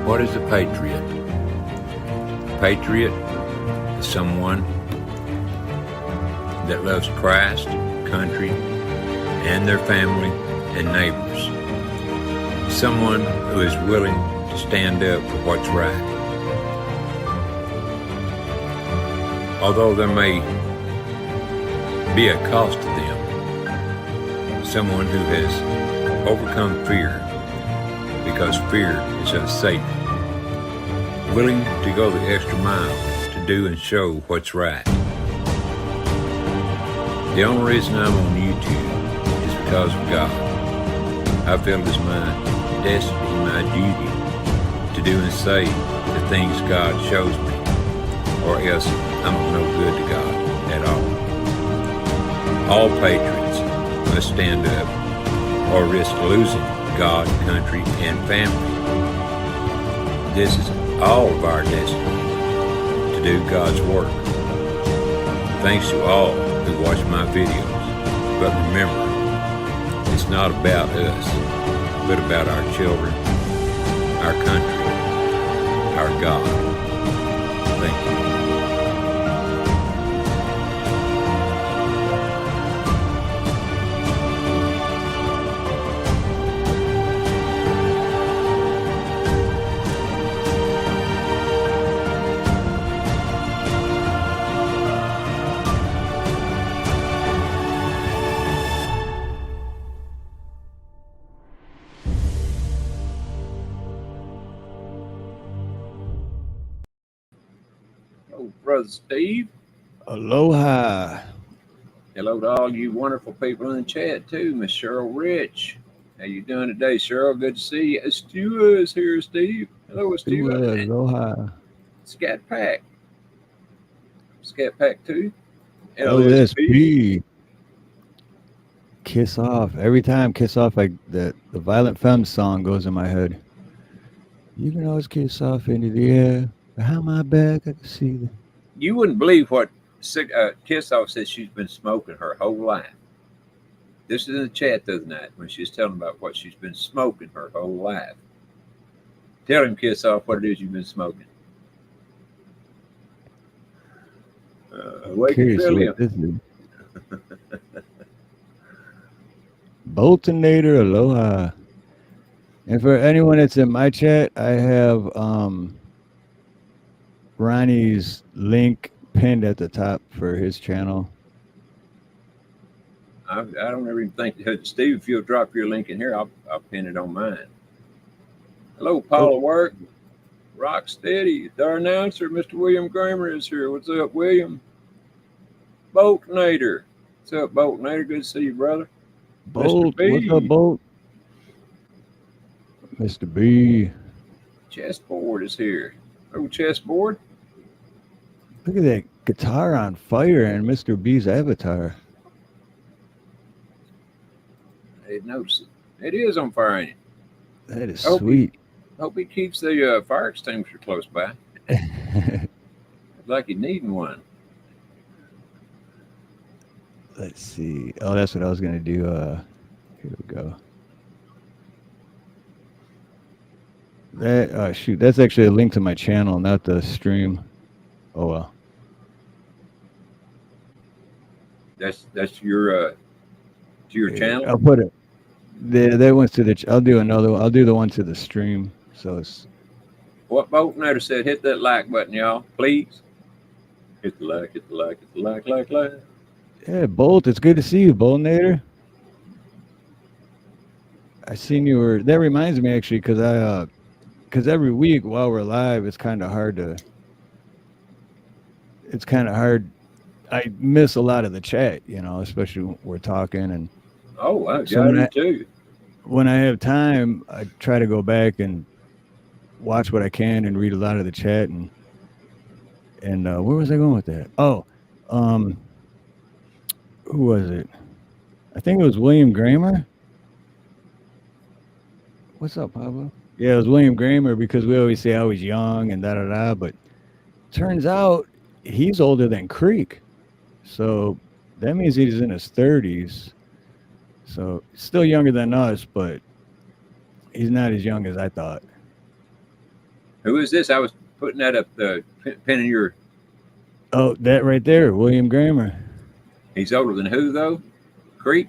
What is a patriot? A patriot is someone that loves Christ, country, and their family and neighbors. Someone who is willing to stand up for what's right. Although there may be a cost to them, someone who has overcome fear because fear is of Satan, willing to go the extra mile to do and show what's right. The only reason I'm on YouTube is because of God. I feel it is my destiny, my duty to do and say the things God shows me, or else I'm of no good to God at all. All patriots must stand up or risk losing God, country, and family. This is all of our destiny to do God's work. Thanks to all who watch my videos. But remember, it's not about us, but about our children, our country, our God. Thank you. Oh, Brother Steve. Aloha. Hello to all you wonderful people in the chat too. Miss Cheryl Rich. How you doing today, Cheryl? Good to see you. Stua is here, Steve. Hello, Stua. Aloha. Scat Pack. Scat Pack 2. LSP. Kiss Off. Every time Kiss Off, like the Violent Femmes song goes in my head. You can always kiss off into the air. Behind my back, I can see the... You wouldn't believe what Kiss Off says she's been smoking her whole life. This is in the chat the other night when she was telling about what she's been smoking her whole life. Tell him, Kiss Off, what it is you've been smoking. Wake and fill him. Boltonator, aloha. And for anyone that's in my chat, I have Ronnie's link pinned at the top for his channel. I don't ever even think, Steve, if you'll drop your link in here, I'll pin it on mine. Hello, Paula Work, Rock Steady, our announcer, Mr. William Kramer is here. What's up, William? Boltonator. What's up, Boltonator? Good to see you, brother. Bolt, what's up, Bolt? Mr. B. Chessboard is here. Oh, Chessboard. Look at that guitar on fire and Mr. B's avatar. I didn't notice it. It is on fire, ain't it? That is sweet. Hope he keeps the fire extinguisher close by. Like he's needing one. Let's see. Oh, that's what I was going to do. Here we go. That shoot, that's actually a link to my channel, not the stream. Oh well. That's your to your channel. I'll put it. That one's to the. I'll do another one. I'll do the one to the stream. So it's. What Boltonator said, hit that like button, y'all, please. Hit the like, hit the like, hit the like. Yeah, Bolt. It's good to see you, Boltonator. I seen you were. That reminds me actually, because every week while we're live, it's kind of hard to. It's kind of hard. I miss a lot of the chat, you know, especially when we're talking and. Oh, I got it too. When I have time, I try to go back and watch what I can and read a lot of the chat and where was I going with that? Oh, who was it? I think it was William Kramer. What's up, Pablo? Yeah, it was William Kramer because we always say I was young and da-da-da, but turns out he's older than Creek. So that means he's in his 30s. So still younger than us, but he's not as young as I thought. Who is this? I was putting that up, the pen in your. Oh, that right there, William Grammer. He's older than who, though? Creek?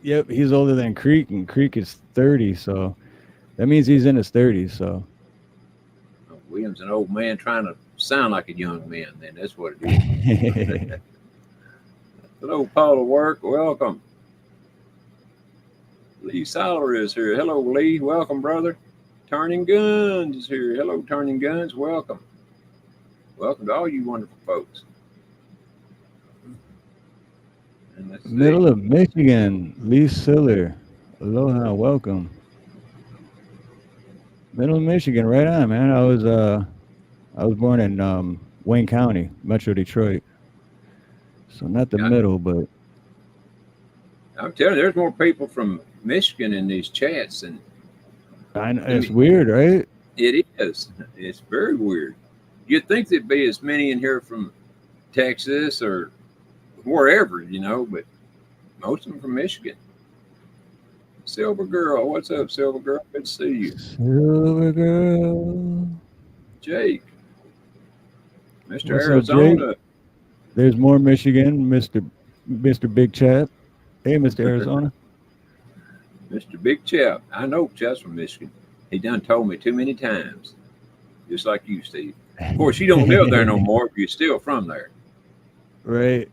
Yep, he's older than Creek, and Creek is 30, so that means he's in his 30s. So Oh, William's an old man trying to sound like a young man, then. That's what it is. Hello, Paula Work. Welcome. Lee Siler is here. Hello, Lee. Welcome, brother. Turning Guns is here. Hello, Turning Guns. Welcome. Welcome to all you wonderful folks. Middle of Michigan, Lee Siller. Aloha, welcome. Middle of Michigan, right on, man. I was born in Wayne County, Metro Detroit. So not the middle, but I'm telling you, there's more people from Michigan in these chats, and I know, it's weird, right? It is. It's very weird. You'd think there'd be as many in here from Texas or wherever, but most of them from Michigan. Silver Girl, what's up, Silver Girl? Good to see you. Silver Girl. Jake. Mr. What's Arizona. Up, Jake? There's more Michigan, Mr. Big Chap. Hey, Mr. Arizona. Mr. Big Chap. I know Chap's from Michigan. He done told me too many times. Just like you, Steve. Of course, you don't live there no more, but you're still from there. Right.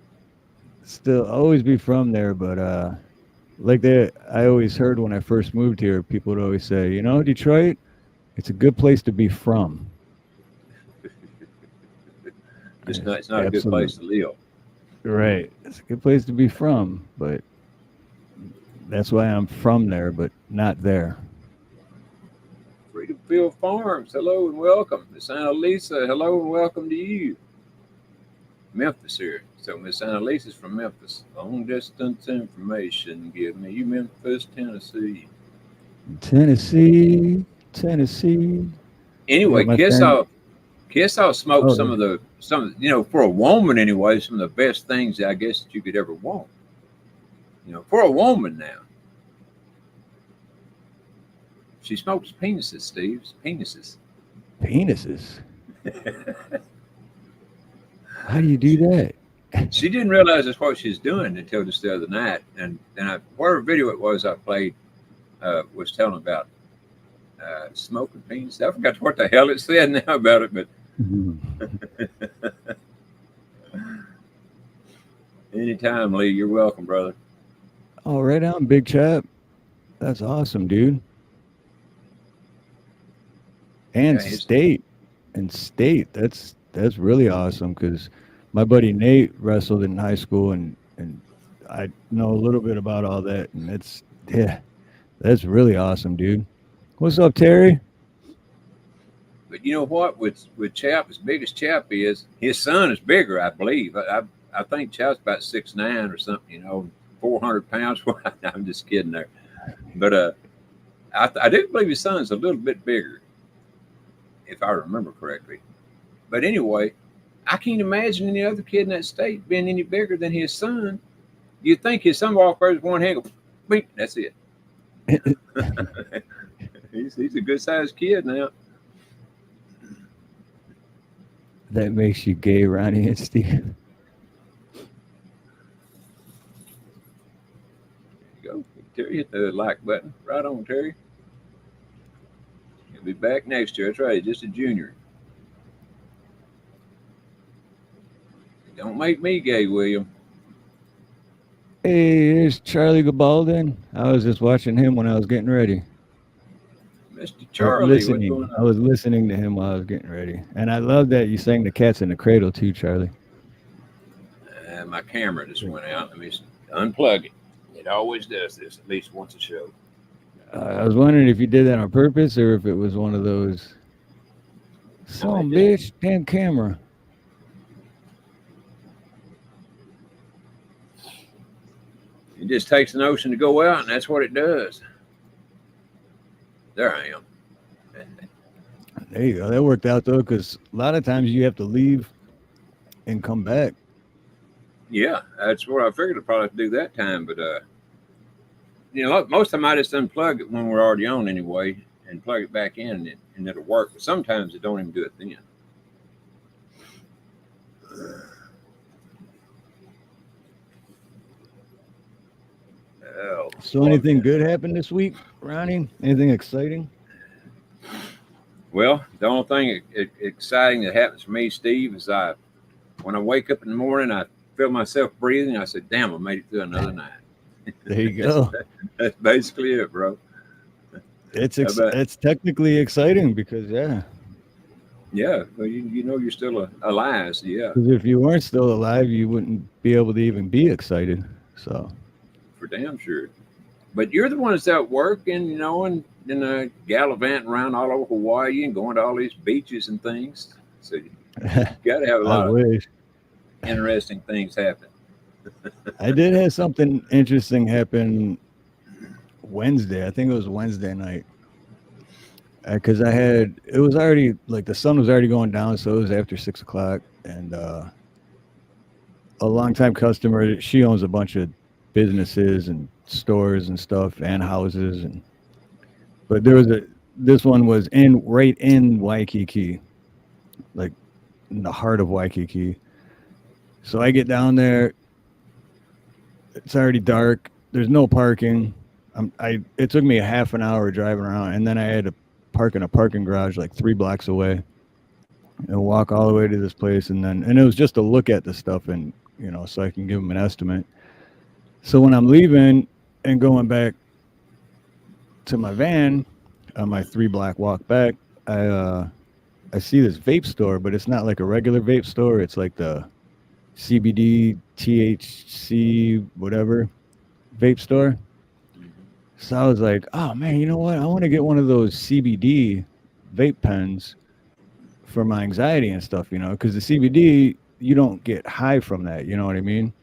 Still always be from there, but like that, I always heard when I first moved here, people would always say, Detroit, it's a good place to be from. It's not a good place to live. Right. It's a good place to be from, but that's why I'm from there, but not there. Freedom Field Farms, hello and welcome. Miss Annalisa, hello and welcome to you. Memphis here. So Miss Annalisa's from Memphis. Long distance information. Give me Memphis, Tennessee. Tennessee. Anyway, Kiss I'll smoke some of the for a woman anyway, some of the best things I guess that you could ever want. For a woman now. She smokes penises, Steve. Penises. How do you do that? She didn't realize that's what she was doing until just the other night. And whatever video it was I played was telling about smoking penis. I forgot what the hell it said now about it, but anytime, Lee, you're welcome, brother. Oh, right on, Big Chap. That's awesome, dude. And state. That's really awesome because my buddy Nate wrestled in high school and I know a little bit about all that, and that's really awesome, dude. What's up, Terry? But you know what? With Chap, as big as Chap is, his son is bigger, I believe. I think Chap's about 6'9" or something, 400 pounds. I'm just kidding there. But I do believe his son's a little bit bigger, if I remember correctly. But anyway, I can't imagine any other kid in that state being any bigger than his son. You'd think his son walked over with one hand, go, beep, that's it. He's a good-sized kid now. That makes you gay, Ronnie and Steve. There you go. Terry hit the like button. Right on, Terry. He'll be back next year. That's right. Just a junior. Don't make me gay, William. Hey, there's Charlie Gabaldon. I was just watching him when I was getting ready. Mr. Charlie, I was listening to him while I was getting ready. And I love that you sang the Cats in the Cradle too, Charlie. My camera just went out. Let me unplug it. It always does this at least once a show. I was wondering if you did that on purpose or if it was one of those, bitch, damn camera. It just takes an ocean to go out, and that's what it does. There I am. There you go. That worked out, though, because a lot of times you have to leave and come back. Yeah, that's what I figured I'd probably have to do that time. But, most of them I just unplug it when we're already on anyway and plug it back in, and and it'll work. But sometimes it don't even do it then. Oh, So anything good happened this week, Ronnie? Anything exciting? well, the only thing exciting that happens for me, Steve, is when I wake up in the morning, I feel myself breathing. I said, "Damn, I made it through another night." There you go. That's basically it, bro. It's technically exciting because Yeah, well, you know you're still alive, so yeah, because if you weren't still alive, you wouldn't be able to even be excited. So for damn sure. But you're the one that's out working, and gallivanting around all over Hawaii and going to all these beaches and things. So you got to have a I lot of wish. interesting things happen. I did have something interesting happen Wednesday. I think it was Wednesday night. Because it was already like the sun was already going down, so it was after 6 o'clock. And a longtime customer, she owns a bunch of businesses and stores and stuff and houses. But this one was right in Waikiki, like in the heart of Waikiki. So I get down there. It's already dark. There's no parking. It took me a half an hour driving around, and then I had to park in a parking garage like 3 blocks away and walk all the way to this place. And it was just to look at the stuff and, so I can give them an estimate. So when I'm leaving and going back to my van on my 3 block walk back, I see this vape store, but it's not like a regular vape store. It's like the CBD, THC, whatever vape store. So I was like, oh man, you know what? I want to get one of those CBD vape pens for my anxiety and stuff, because the CBD, you don't get high from that. You know what I mean?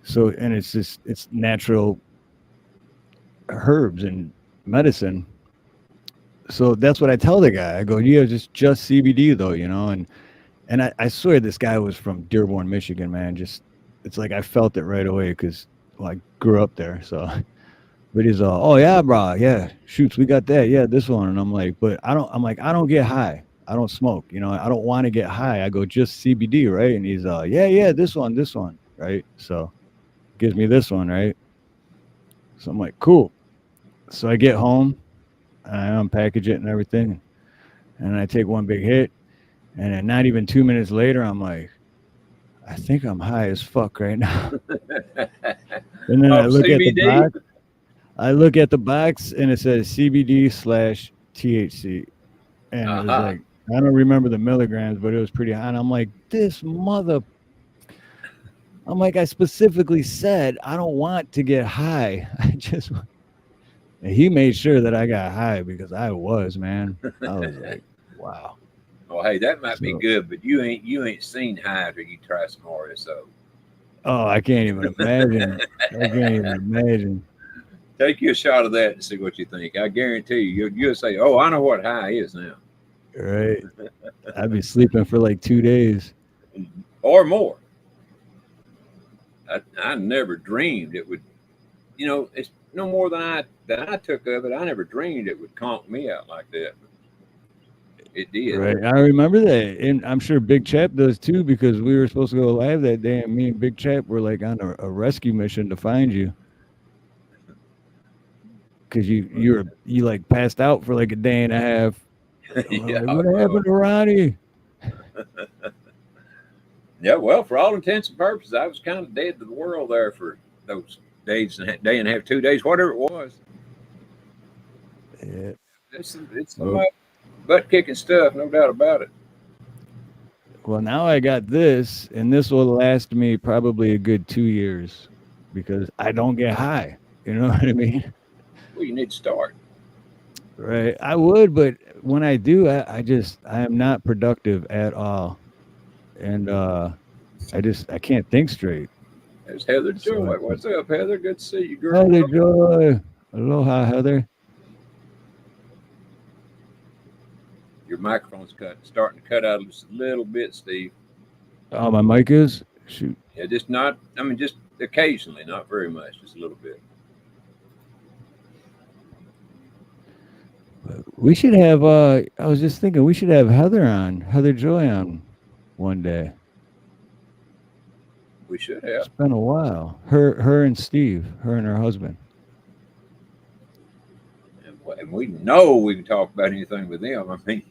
So, and it's natural herbs and medicine. So that's what I tell the guy. I go, yeah, just CBD though, and I swear this guy was from Dearborn, Michigan, man. It's like I felt it right away because I grew up there. So. But he's oh yeah, bro, yeah, shoots, we got that, yeah, this one, and I'm like, I don't get high, I don't smoke, I don't want to get high. I go, just CBD, right? And he's yeah, this one, right? So gives me this one, right? So I'm like, cool. So I get home, and I unpackage it and everything, and I take one big hit, and then not even 2 minutes later, I'm like, I think I'm high as fuck right now. And then I look CBD? at the box. I look at the box and it says CBD/THC, and it was like, I don't remember the milligrams, but it was pretty high. And I'm like, I specifically said I don't want to get high. And he made sure that I got high because I was, man. I was like, wow. Well, hey, that might be good, but you ain't seen high till you try some RSO. Oh, I can't even imagine. I can't even imagine. Take you a shot of that and see what you think. I guarantee you'll say, "Oh, I know what high is now." Right. I'd be sleeping for like 2 days or more. I never dreamed it would. It's no more than I took of it. I never dreamed it would conk me out like that. It did. Right. I remember that. And I'm sure Big Chap does too, because we were supposed to go live that day, and me and Big Chap were like on a rescue mission to find you. Because you like passed out for like a day and a half. Yeah, like, what happened to Ronnie? Yeah, well, for all intents and purposes, I was kind of dead to the world there for those day and a half, 2 days, whatever it was. Yeah. It's some butt kicking stuff, no doubt about it. Well, now I got this, and this will last me probably a good 2 years because I don't get high. You know what I mean? Well, you need to start. Right. I would, but when I do, I am not productive at all. And I can't think straight. There's Heather Joy. What's up, Heather? Good to see you, girl. Heather Joy. Aloha, Heather. Your microphone's starting to cut out just a little bit, Steve. Oh, my mic is? Shoot. Yeah, just occasionally, not very much, just a little bit. But We should have. I was just thinking we should have Heather Joy on one day. We should It's have. been a while. Her and Steve, her and her husband. And we know we can talk about anything with them. I mean,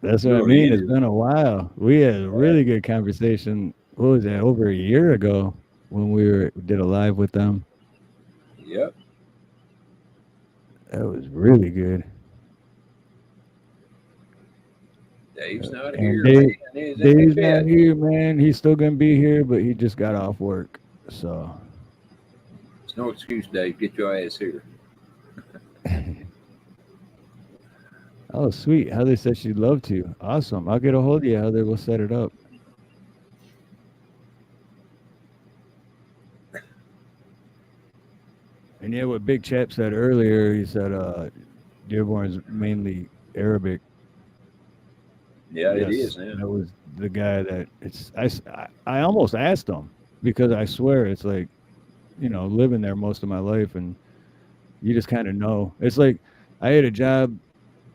That's what I really mean. It's is. been a while. We had a really good conversation. What was that? Over a year ago when did a live with them. Yep. That was really good. Dave's not And here, man. He's in the Dave's not chat. here, man. He's still gonna be here, but he just got off work. So It's no excuse, Dave. Get your ass here. oh sweet. Heather said she'd love to. Awesome. I'll get a hold of you, Heather. We'll set it up. And yeah, what Big Chap said earlier, he said Dearborn's mainly Arabic. Yeah, it Yes, is now. that was the guy that I almost asked him because I swear it's like, living there most of my life and you just kind of know. It's like I had a job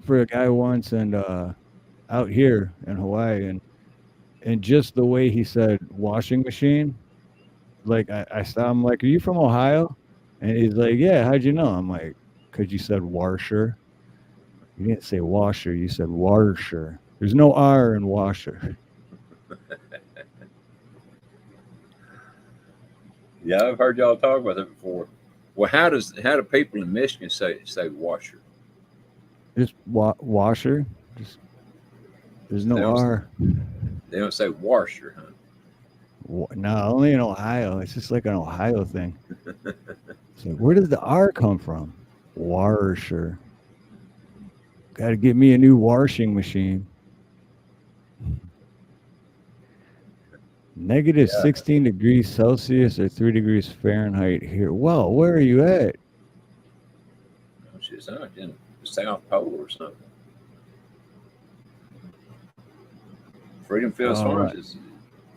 for a guy once and out here in Hawaii and just the way he said washing machine, like I saw him like, "Are you from Ohio?" And he's like, "Yeah, how'd you know?" I'm like, "'Cause you said washer. You didn't say washer, you said washer. There's no R in washer." Yeah, I've heard y'all talk about that before. Well, how do people in Michigan say washer? Just washer. Just there's They no don't R. they don't say washer, huh? No, only in Ohio. It's just like an Ohio thing. It's like, where does the R come from? Washer. Got to get me a new washing machine. Negative Yeah. 16 degrees Celsius or 3 degrees Fahrenheit here. Well, where are you at? She's not in the South Pole or something. Freedom Fields All Farms right. is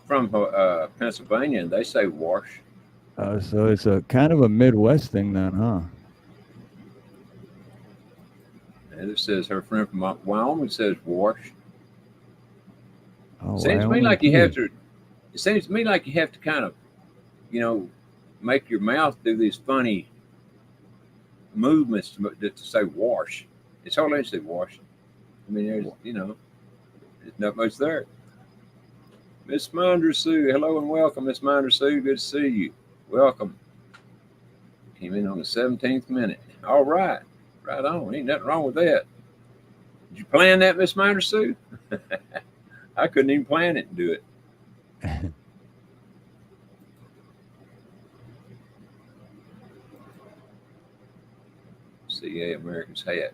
from Pennsylvania, and they say wash. So it's a kind of a Midwest thing then, huh? And it says her friend from Wyoming says wash. Oh, Seems to me Wyoming like you have too. to. It seems to me like you have to kind of, make your mouth do these funny movements to say wash. It's all they say wash. I mean, there's not much there. Miss Minder Sue, hello and welcome, Miss Minder Sue. Good to see you. Welcome. Came in on the 17th minute. All right. Right on. Ain't nothing wrong with that. Did you plan that, Miss Minder Sue? I couldn't even plan it and do it. CA America's hat.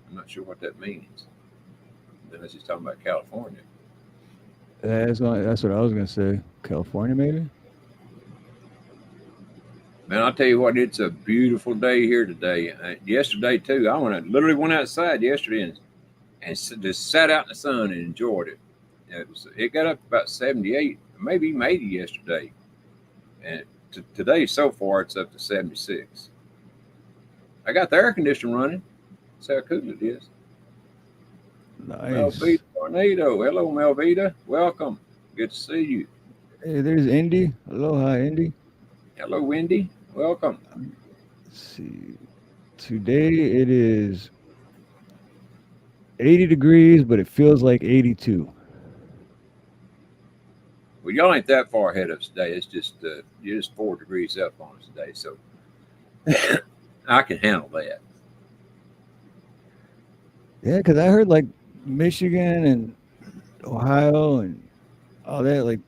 I'm not sure what that means. Unless he's talking about California. That's what I was gonna say. California, maybe. Man, I'll tell you what, it's a beautiful day here today. Yesterday too, literally went outside yesterday and just sat out in the sun and enjoyed it. It got up to about 78, maybe even 80 yesterday, and today so far it's up to 76. I got the air conditioner running. That's how cool it is. Nice. Melvita Tornado, hello Melvita, welcome. Good to see you. Hey, there's Indy. Aloha, Indy. Hello Wendy, welcome. Let's see. Today it is 80 degrees, but it feels like 82. Well, y'all ain't that far ahead of us today. It's just you're just 4 degrees up on us today, so I can handle that. Yeah, because I heard like Michigan and Ohio and all that, like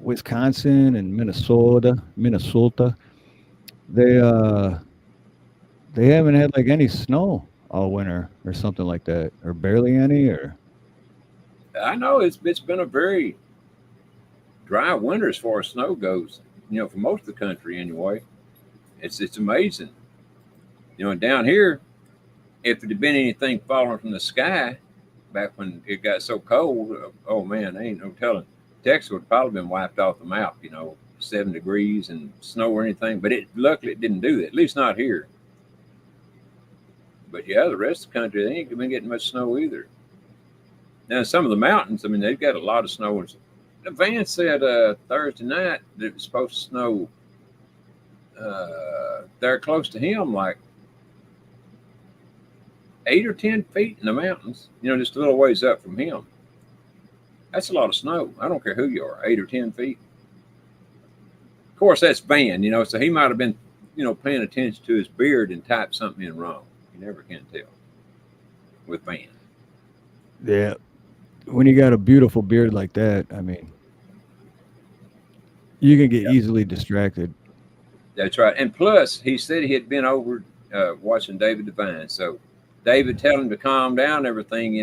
Wisconsin and Minnesota, they haven't had like any snow all winter or something like that, or barely any, or I know it's been a very dry winter as far as snow goes. For most of the country anyway. It's amazing. And down here, if it had been anything falling from the sky back when it got so cold, oh man, there ain't no telling. Texas would probably been wiped off the map. 7 degrees and snow or anything. But luckily it didn't do that. At least not here. But yeah, the rest of the country, they ain't been getting much snow either. Now, some of the mountains, I mean, they've got a lot of snow. The van said Thursday night that it was supposed to snow there close to him, like 8 or 10 feet in the mountains, just a little ways up from him. That's a lot of snow. I don't care who you are, 8 or 10 feet. Of course, that's Van, so he might have been, paying attention to his beard and typed something in wrong. You never can tell with Van. Yeah. When you got a beautiful beard like that, I mean, you can get easily distracted. That's right. And plus, he said he had been over watching David Devine. So David tell him to calm down and everything,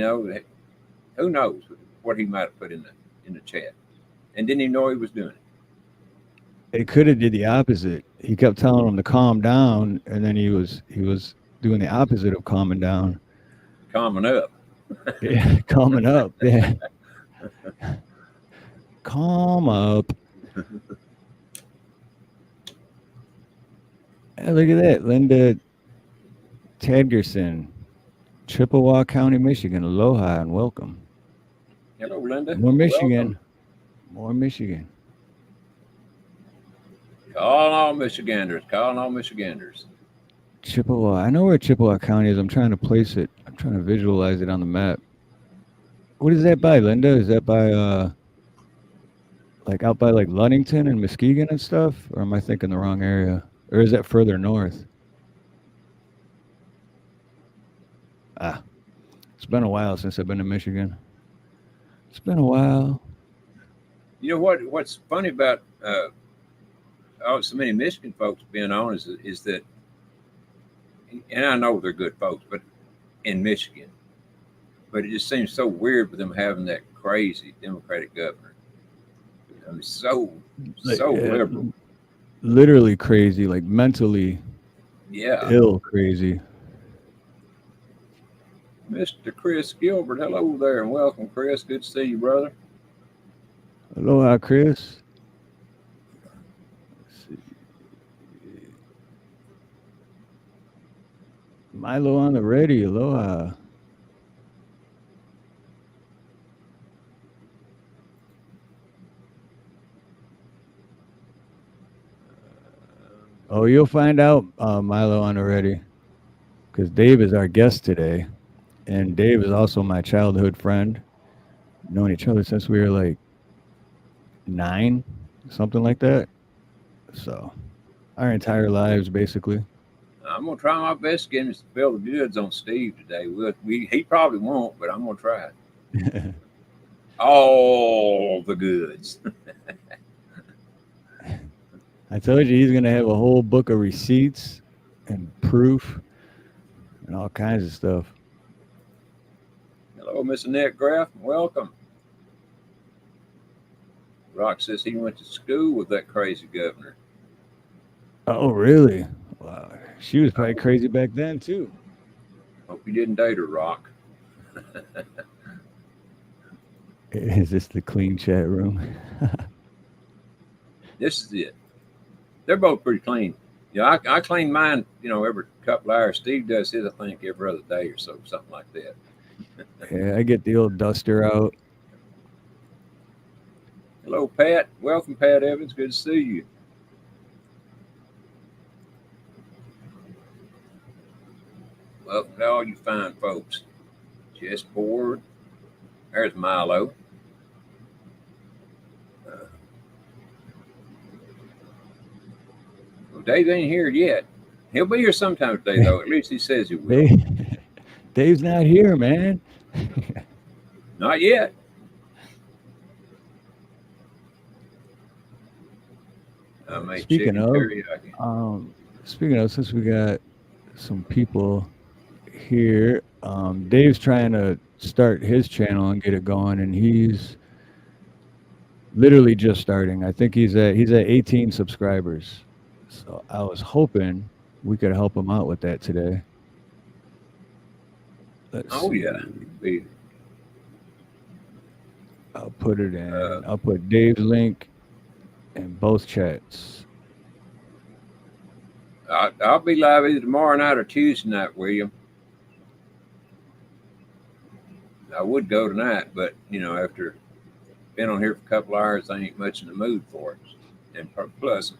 who knows what he might have put in the chat. And didn't even know he was doing it. It could have did the opposite. He kept telling him to calm down, and then he was doing the opposite of calming down. Calming up. Yeah, calming up. Yeah. Calm up. Hey, look at that. Linda Tedgerson, Chippewa County, Michigan. Aloha and welcome. Hello, Linda. More Michigan. Welcome. More Michigan. Calling all Michiganders. Chippewa. I know where Chippewa County is. I'm trying to place it. I'm trying to visualize it on the map. What is that by, Linda? Is that by like out by like Ludington and Muskegon and stuff? Or am I thinking the wrong area? Or is that further north? It's been a while since I've been to Michigan. It's been a while. You know what's funny about so many Michigan folks being on is that, and I know they're good folks, but in Michigan, but it just seems so weird for them having that crazy Democratic governor. I mean, so liberal. Literally crazy, like mentally ill crazy. Mr. Chris Gilbert, hello there and welcome, Chris. Good to see you, brother. Aloha, Chris. Let's see. Milo on the ready. Aloha. Oh, you'll find out, Milo on the ready, because Dave is our guest today. And Dave is also my childhood friend. Known each other since we were like 9, something like that. So, our entire lives, basically. I'm gonna try my best to get him to spill the goods on Steve today. He probably won't, but I'm gonna try it. All the goods. I told you he's gonna have a whole book of receipts and proof and all kinds of stuff. Hello, Miss Annette Graff. Welcome. Rock says he went to school with that crazy governor. Oh, really? Wow. She was probably crazy back then, too. Hope you didn't date her, Rock. Is this the clean chat room? This is it. They're both pretty clean. I clean mine, every couple hours. Steve does his, I think, every other day or so, something like that. Yeah, I get the old duster out. Hello, Pat. Welcome, Pat Evans. Good to see you. Welcome to all you fine folks. Chessboard. There's Milo. Dave ain't here yet. He'll be here sometime today, though. At least he says he will. Dave's not here, man. Not yet. Speaking of, since we got some people here, Dave's trying to start his channel and get it going, and he's literally just starting. I think he's at 18 subscribers. So I was hoping we could help him out with that today. Yeah. I'll put it in. I'll put Dave's link in both chats. I'll be live either tomorrow night or Tuesday night, William. I would go tonight, but after being on here for a couple hours, I ain't much in the mood for it. And plus, I'm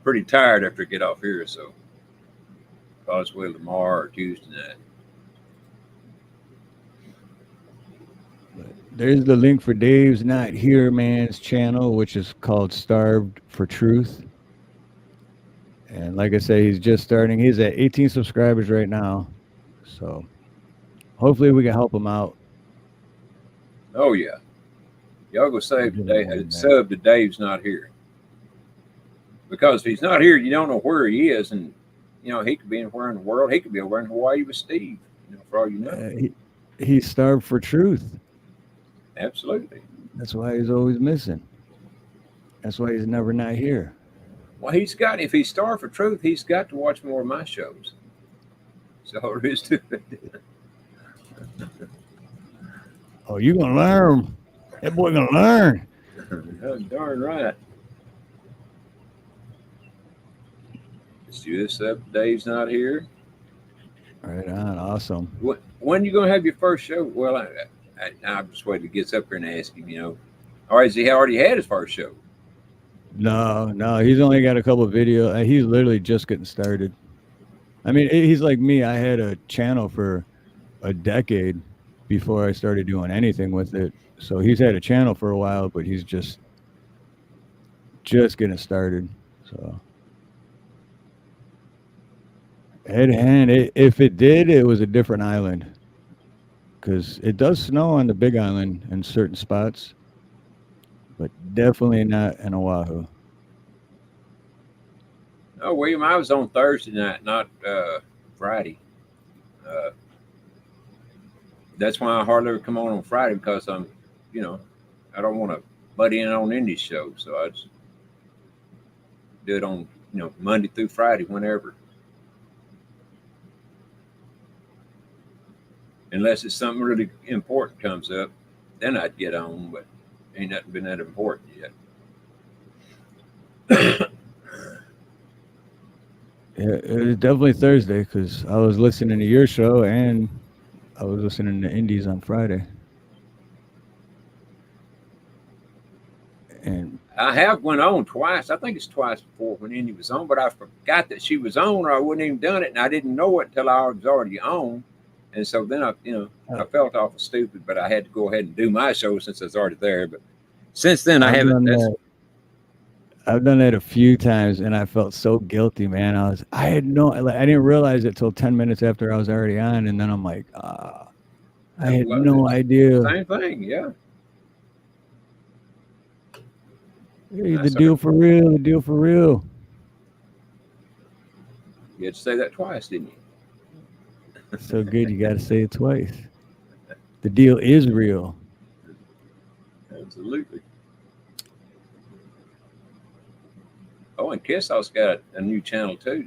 pretty tired after I get off here, so possibly tomorrow or Tuesday night. There's the link for Dave's Not Here Man's channel, which is called Starved for Truth. And like I say, he's just starting. He's at 18 subscribers right now. So hopefully we can help him out. Oh, yeah. Y'all go sub to Dave's Not Here. Because if he's not here, you don't know where he is. And, he could be anywhere in the world. He could be over in Hawaii with Steve, for all you know. He's starved for truth. Absolutely. That's why he's always missing. That's why he's never not here. Well, if he's starved for truth, he's got to watch more of my shows. That's all there is to it. Oh, you gonna learn. That boy gonna learn. That's darn right. Let's do this up. Dave's not here. Right on. Awesome. When you gonna have your first show? Well, I'm just waiting to get up here and ask him. Or has he already had his first show? No, he's only got a couple of videos. He's literally just getting started. I mean, he's like me. I had a channel for a decade before I started doing anything with it. So he's had a channel for a while, but he's just getting started. So head hand, if it did, it was a different island. Because it does snow on the Big Island in certain spots, but definitely not in Oahu. Oh, William, I was on Thursday night, not Friday. That's why I hardly ever come on Friday, because I'm, I don't want to butt in on any show. So I just do it on, Monday through Friday, whenever. Unless it's something really important comes up, then I'd get on, but ain't nothing been that important yet. Yeah, it was definitely Thursday, because I was listening to your show and I was listening to Indies on Friday. And I have went on twice. I think it's twice before when Indy was on, but I forgot that she was on, or I wouldn't even done it, and I didn't know it until I was already on. And so then I felt awful stupid, but I had to go ahead and do my show since I was already there. But since then, I haven't. I've done that a few times, and I felt so guilty, man. I didn't realize it till 10 minutes after I was already on, and then I'm like, I had no idea. Same thing, yeah. Hey, the deal for real. You had to say that twice, didn't you? So good, you got to say it twice. The deal is real. Absolutely. Oh, and Kissoff's got a new channel too.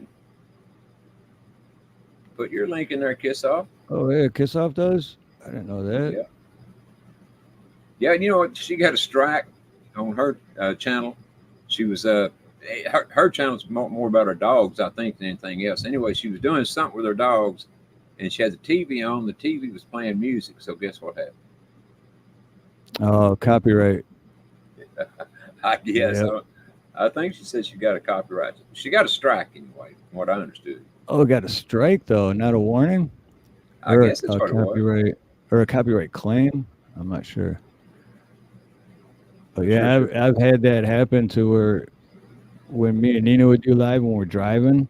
Put your link in there, Kissoff. Oh yeah, Kissoff does? I didn't know that. Yeah. Yeah, you know what? She got a strike on her channel. She was her channel's more about her dogs, I think, than anything else. Anyway, she was doing something with her dogs, and she had the TV on. The TV was playing music. So guess what happened? Oh, copyright. I guess. Yep. I think she said she got a copyright. She got a strike anyway, from what I understood. Oh, got a strike though, not a warning. I guess it's what copyright it was. Or a copyright claim. I'm not sure. But yeah, I've had that happen to where when me and Nina would do live when we're driving.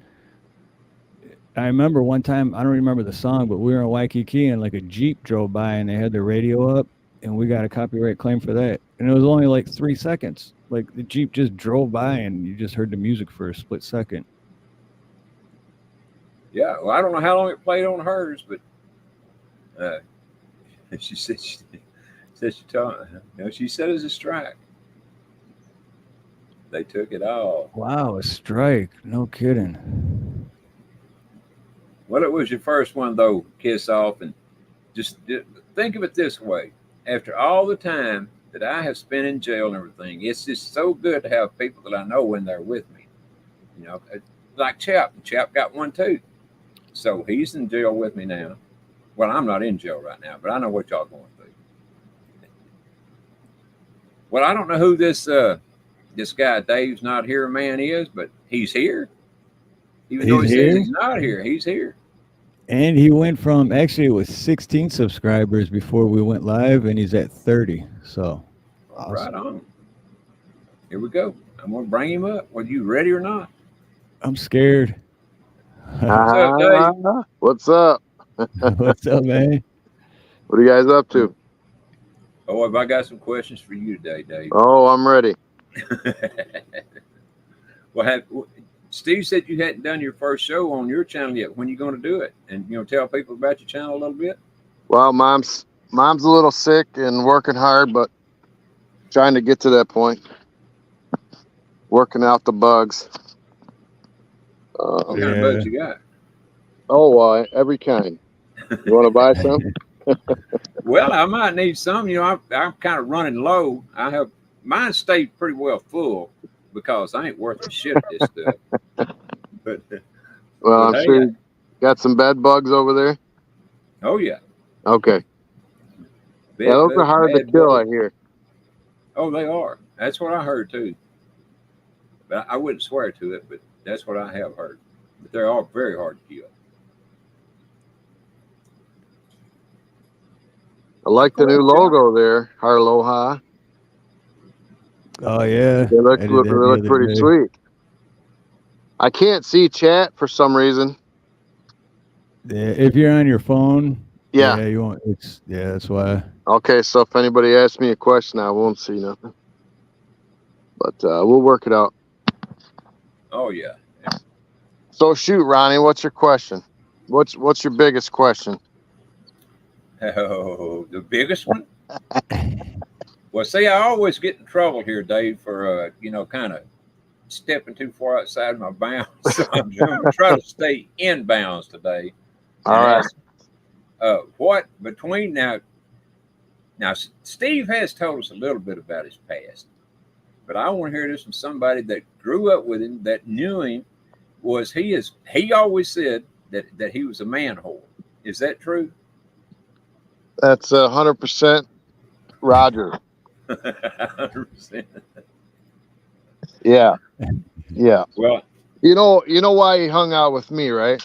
I remember one time, I don't remember the song, but we were in Waikiki and like a Jeep drove by and they had their radio up and we got a copyright claim for that. And it was only like 3 seconds. Like the Jeep just drove by and you just heard the music for a split second. Yeah, well, I don't know how long it played on hers, but she said she said it was a strike. They took it all. Wow, a strike. No kidding. Well, it was your first one, though, Kissoff. And just think of it this way. After all the time that I have spent in jail and everything, it's just so good to have people that I know when they're with me. You know, like Chap. Chap got one, too. So he's in jail with me now. Well, I'm not in jail right now, but I know what y'all going through. Well, I don't know who this guy Dave's not here man is, but he's here. Even though he He's says here, he's not here, he's here. and he went from actually it was 16 subscribers before we went live, and he's at 30. So Right awesome. on. Here we go. I'm gonna bring him up, whether you ready or not. I'm scared. What's up, Dave? What's up? What's up, man? What are you guys up to? Oh, have I got some questions for you today, Dave? Oh, I'm ready. Well, Steve said you hadn't done your first show on your channel yet. When you going to do it? And tell people about your channel a little bit. Well, mom's a little sick and working hard, but trying to get to that point. Working out the bugs. What kind of Yeah. bugs you got? Oh, every kind. You want to buy some? Well, I might need some. I'm kind of running low. Mine stayed pretty well full because I ain't worth a shit at this stuff. But Well, I'm hey, sure you got some bed bugs over there. oh yeah, Okay. bed Yeah, those bugs, are hard to bad kill, I bugs. hear. Oh, they are. That's what I heard too. But I wouldn't swear to it, but that's what I have heard. But they're all very hard to kill. I like the new logo there, Harloha. Oh yeah. They look I did that the other pretty day. sweet. I can't see chat for some reason. Yeah, if you're on your phone, Yeah. you won't. That's why. Okay, so if anybody asks me a question, I won't see nothing. But we'll work it out. Oh yeah. So shoot, Ronnie, what's your question? What's your biggest question? Oh, the biggest one. Well, see, I always get in trouble here, Dave, for kind of stepping too far outside my bounds. So I'm going to try to stay in bounds today. All right. What between now? Now, Steve has told us a little bit about his past, but I want to hear this from somebody that grew up with him, that knew him. He always said that he was a man whore. Is that true? That's 100% Roger. 100%. Yeah. Yeah. Well, You know why he hung out with me, right?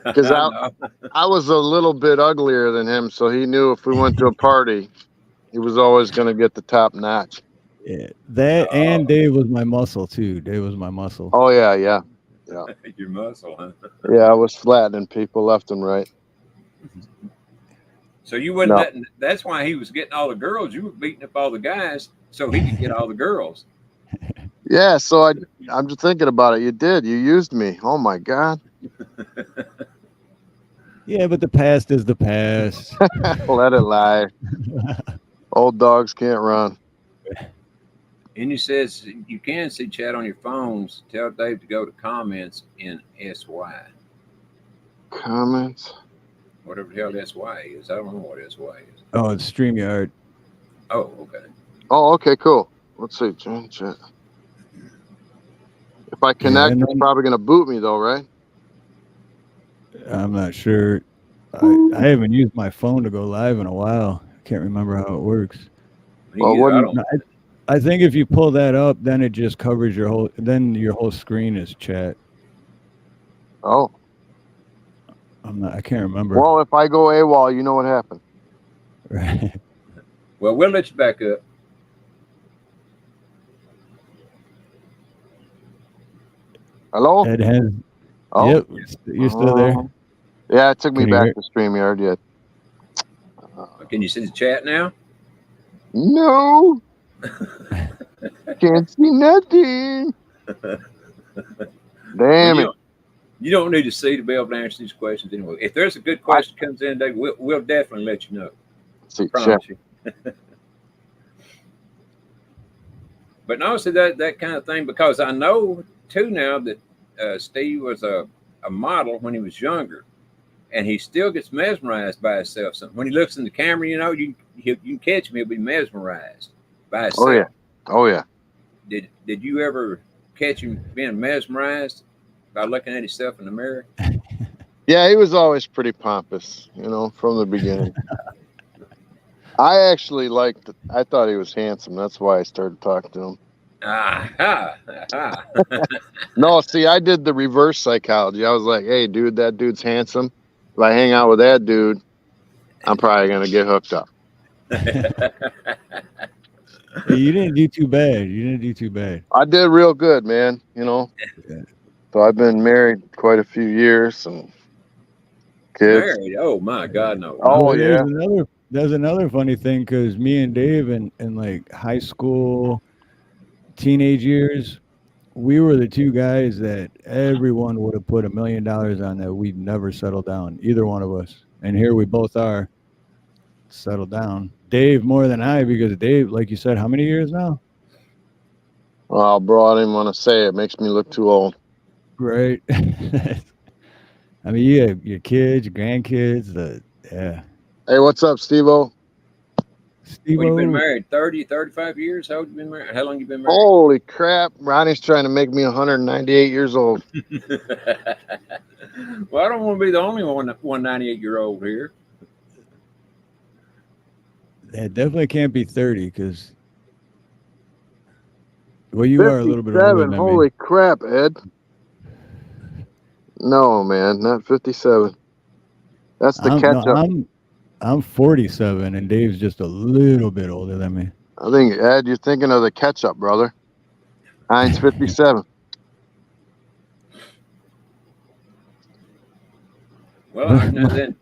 Because I was a little bit uglier than him, so he knew if we went to a party, he was always going to get the top notch. Yeah, that and Dave was my muscle too. Dave was my muscle. Oh yeah. Your muscle, huh? Yeah, I was flattening people left and right. So you wouldn't letting, that's why he was getting all the girls. You were beating up all the guys so he could get all the girls. Yeah, so I'm just thinking about it. You used me. Oh my God. Yeah, but the past is the past. Let it lie. Old dogs can't run. And he says you can see chat on your phones. Tell Dave to go to comments in SY. Comments. Whatever the hell SY is. I don't know what SY is. Oh, it's StreamYard. Oh, okay. Oh, okay, cool. Let's see. Join chat. If I connect, and it's probably going to boot me though, right? I'm not sure. I haven't used my phone to go live in a while. I can't remember how it works. Well, I think if you pull that up, then it just covers your whole. Then your whole screen is chat. Oh. I can't remember. Well, if I go AWOL, you know what happened. Right. Well, we'll let you back up. Hello? It has. Oh. Yep. You're still there. Yeah, it took me Can you back hear to StreamYard yet. Can you see the chat now? No. Can't see nothing. Damn it. You don't need to see to be able to answer these questions anyway. If there's a good question comes in, Dave, we'll definitely let you know. See, Promise you. But no, see that kind of thing, because I know too now that Steve was a model when he was younger, and he still gets mesmerized by himself. So when he looks in the camera, you can catch him; he'll be mesmerized by himself. Oh yeah. Did you ever catch him being mesmerized by looking at himself in the mirror? Yeah, he was always pretty pompous, from the beginning. I actually I thought he was handsome. That's why I started talking to him. Aha, aha. No, see, I did the reverse psychology. I was like, hey, dude, that dude's handsome. If I hang out with that dude, I'm probably going to get hooked up. Hey, you didn't do too bad. You didn't do too bad. I did real good, man, Yeah. So I've been married quite a few years and kids. Married? Oh my God, no. Oh, Well, yeah. there's another funny thing because me and Dave in like high school, teenage years, we were the two guys that everyone would have put $1 million on that we'd never settle down, either one of us. And here we both are settled down. Dave more than I, because Dave, like you said, how many years now? Oh, bro, I didn't want to say it. Makes me look too old. Right. I mean, you have your kids, your grandkids. Yeah. Hey, what's up, Steve-O? Steve, Well, you've been married 30, 35 years? How long you been married? How long you been married? Holy crap. Ronnie's trying to make me 198 years old. Well, I don't want to be the only 198-year-old here. that definitely can't be 30 because, well, you are a little bit older 57. than Holy me. crap, Ed. No, man, not 57. That's the catch-up. I'm 47, and Dave's just a little bit older than me. I think, Ed, you're thinking of the catch-up, brother. Mine's 57. Well, now then,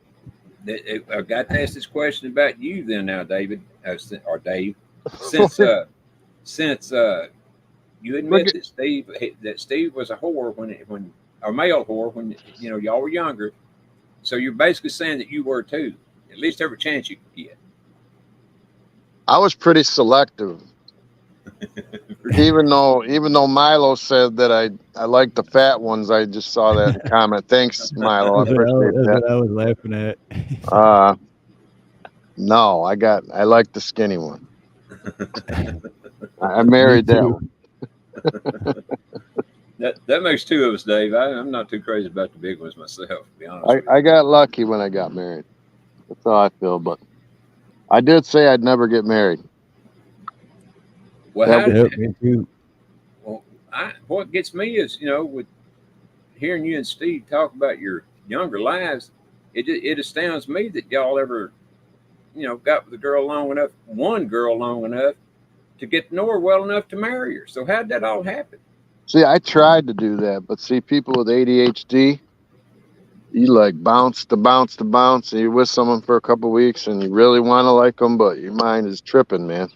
I've got to ask this question about you then now, David, or Dave. Since you admit that Steve was a whore when a male whore when y'all were younger, so you're basically saying that you were too, at least every chance you could get. I was pretty selective. Even though Milo said that I like the fat ones, I just saw that comment. Thanks, Milo. I appreciate That's that. what I was laughing at. No, I like the skinny one. I married that one. That makes two of us, Dave. I'm not too crazy about the big ones myself, to be honest with you. I got lucky when I got married. That's how I feel. But I did say I'd never get married. Well, Me too. Well, what gets me is, with hearing you and Steve talk about your younger lives, it astounds me that y'all ever, got with one girl long enough to get to know her well enough to marry her. So how did that all happen? See, I tried to do that, but see, people with ADHD, you like bounce to bounce to bounce, and you're with someone for a couple of weeks, and you really want to like them, but your mind is tripping, man.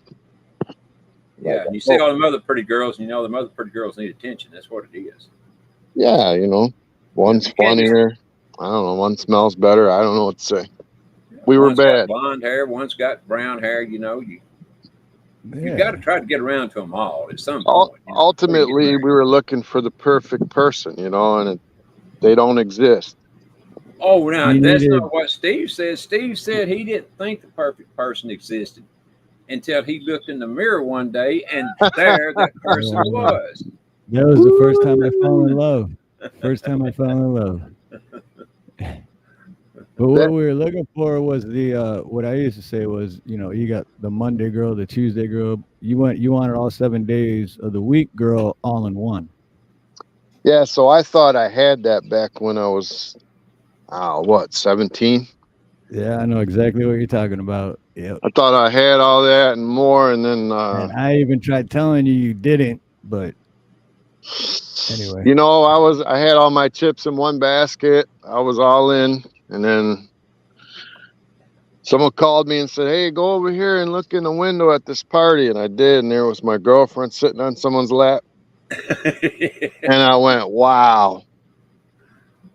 Yeah, and you see all them other pretty girls, and them other pretty girls need attention. That's what it is. Yeah, one's funnier. I don't know. One smells better. I don't know what to say. We were bad. Got blonde hair. One's got brown hair. You got to try to get around to them all at some point. Ultimately, we were looking for the perfect person, and they don't exist. Oh, now that's not what Steve said. Steve said he didn't think the perfect person existed until he looked in the mirror one day, and there that person was. That was the first time I fell in love. First time I fell in love. But what we were looking for was what I used to say was, you got the Monday girl, the Tuesday girl. You wanted all 7 days of the week girl all in one. Yeah, so I thought I had that back when I was, 17? Yeah, I know exactly what you're talking about. Yeah, I thought I had all that and more, and then and I even tried telling you didn't, but anyway. I had all my chips in one basket. I was all in, and then someone called me and said, "Hey, go over here and look in the window at this party," and I did, and there was my girlfriend sitting on someone's lap. And I went, wow,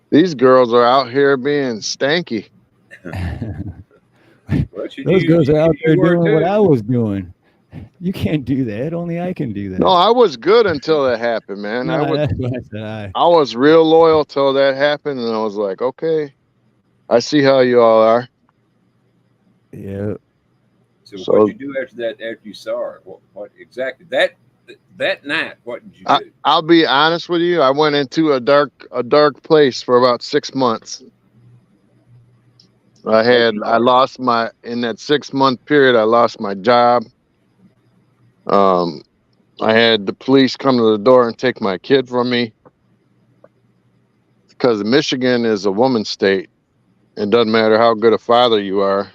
these girls are out here being stanky. Those girls are out there doing what I was doing. You can't do that. Only I can do that. No, I was good until that happened, man. No, that's what I said. I was real loyal till that happened, and I was like, okay, I see how you all are. Yeah. So what did you do after that? After you saw her, what exactly that night? What did you do? I'll be honest with you. I went into a dark place for about 6 months. I lost in that 6-month period, I lost my job. I had the police come to the door and take my kid from me because Michigan is a woman's state. It doesn't matter how good a father you are.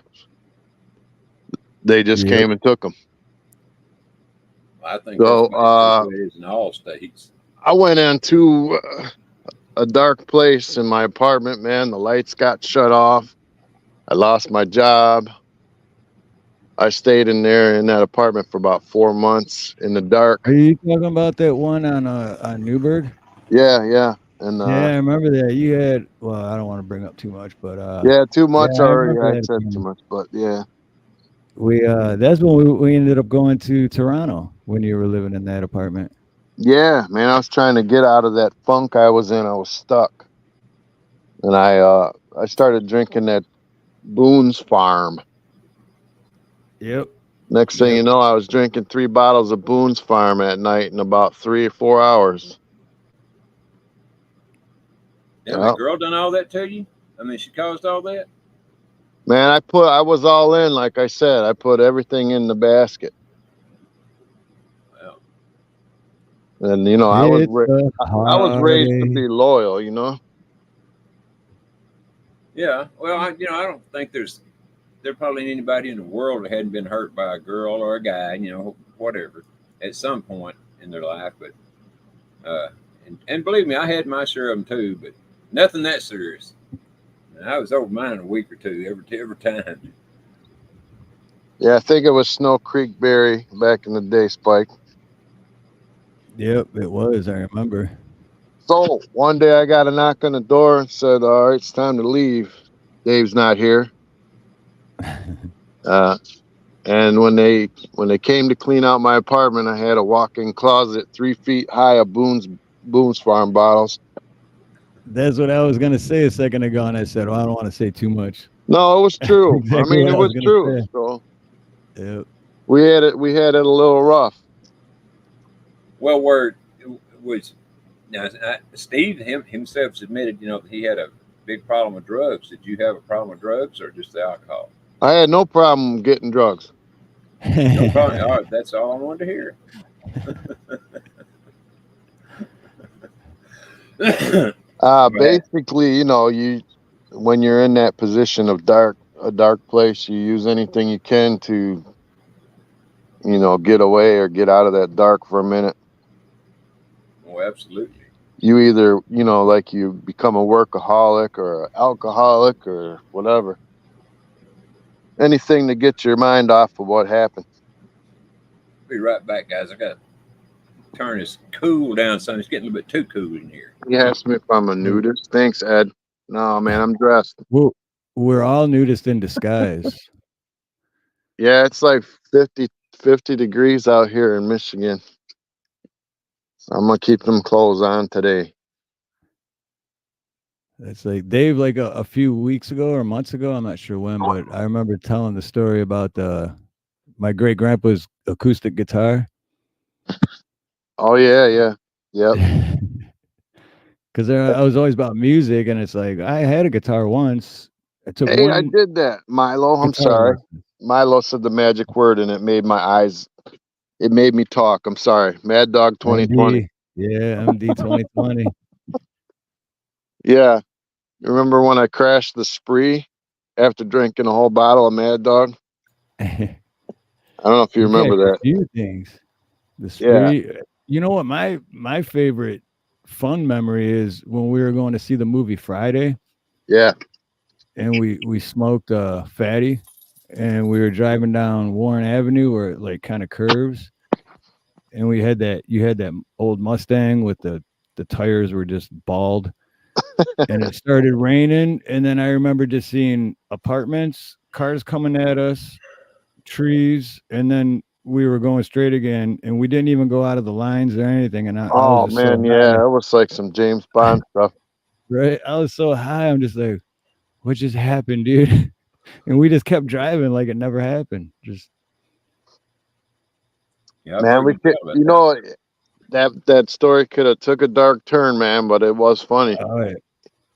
They just came and took him. I think that's basically the way it is in all states. I went into a dark place in my apartment, man. The lights got shut off. I lost my job. I stayed in that apartment for about 4 months in the dark. Are you talking about that one on Newburgh? Yeah. And yeah, I remember that. You had, well, I don't want to bring up too much, but yeah, too much already. I that said too much, but yeah. That's when we ended up going to Toronto when you were living in that apartment. Yeah, man, I was trying to get out of that funk I was in. I was stuck. And I started drinking that Boone's Farm. Yep. Next thing you know, I was drinking 3 bottles of Boone's Farm at night in about 3 or 4 hours. Yeah, the girl done all that to you? I mean, she caused all that? Man, I was all in, like I said. I put everything in the basket. Well, and you know, I was raised to be loyal, you know. Yeah, well, I don't think there probably ain't anybody in the world that hadn't been hurt by a girl or a guy, you know, whatever, at some point in their life. But and believe me, I had my share of them too, but nothing that serious. And I was over mine in a week or two every time. Yeah, I think it was Snow Creek Berry back in the day, Spike. Yep, it was. I remember. So one day I got a knock on the door and said, "All right, it's time to leave. Dave's not here." And when they came to clean out my apartment, I had a walk-in closet 3 feet high of Boone's Farm bottles. That's what I was gonna say a second ago, and I said, "Well, I don't want to say too much." No, it was true. Exactly I mean, it was true. say. So yep. we had it a little rough. Well, where was now? Steve himself admitted, you know, that he had a big problem with drugs. Did you have a problem with drugs or just the alcohol? I had no problem getting drugs. No problem. All right, that's all I wanted to hear. Basically, you know, when you're in that position of a dark place, you use anything you can to, you know, get away or get out of that dark for a minute. Oh, absolutely. You either, you know, like you become a workaholic or an alcoholic or whatever. Anything to get your mind off of what happened. Be right back, guys. I got to turn this cool down some. It's getting a little bit too cool in here. You asked me if I'm a nudist. Thanks, Ed. No, man, I'm dressed. Well, we're all nudists in disguise. Yeah, it's like 50 degrees out here in Michigan. So I'm going to keep them clothes on today. It's like Dave, like a few weeks ago or months ago, I'm not sure when, but I remember telling the story about my great grandpa's acoustic guitar. Oh yeah. Because I was always about music, and it's like I had a guitar once. I did that, Milo. I'm sorry. Milo said the magic word, and it made me talk. I'm sorry. Mad Dog 2020. Yeah, MD 2020. Yeah. Remember when I crashed the spree after drinking a whole bottle of Mad Dog? I don't know if you remember that. A few things. The spree. Yeah. You know what? My favorite fun memory is when we were going to see the movie Friday. Yeah. And we smoked fatty, and we were driving down Warren Avenue where it like kind of curves. And you had that old Mustang with the tires were just bald. And it started raining, and then I remember just seeing apartments, cars coming at us, trees, and then we were going straight again, and we didn't even go out of the lines or anything. And I was man, so yeah, that was like some James Bond stuff. Right, I was so high. I'm just like, what just happened, dude? And we just kept driving like it never happened. Just man, we could, you know, that story could have took a dark turn, man, but it was funny.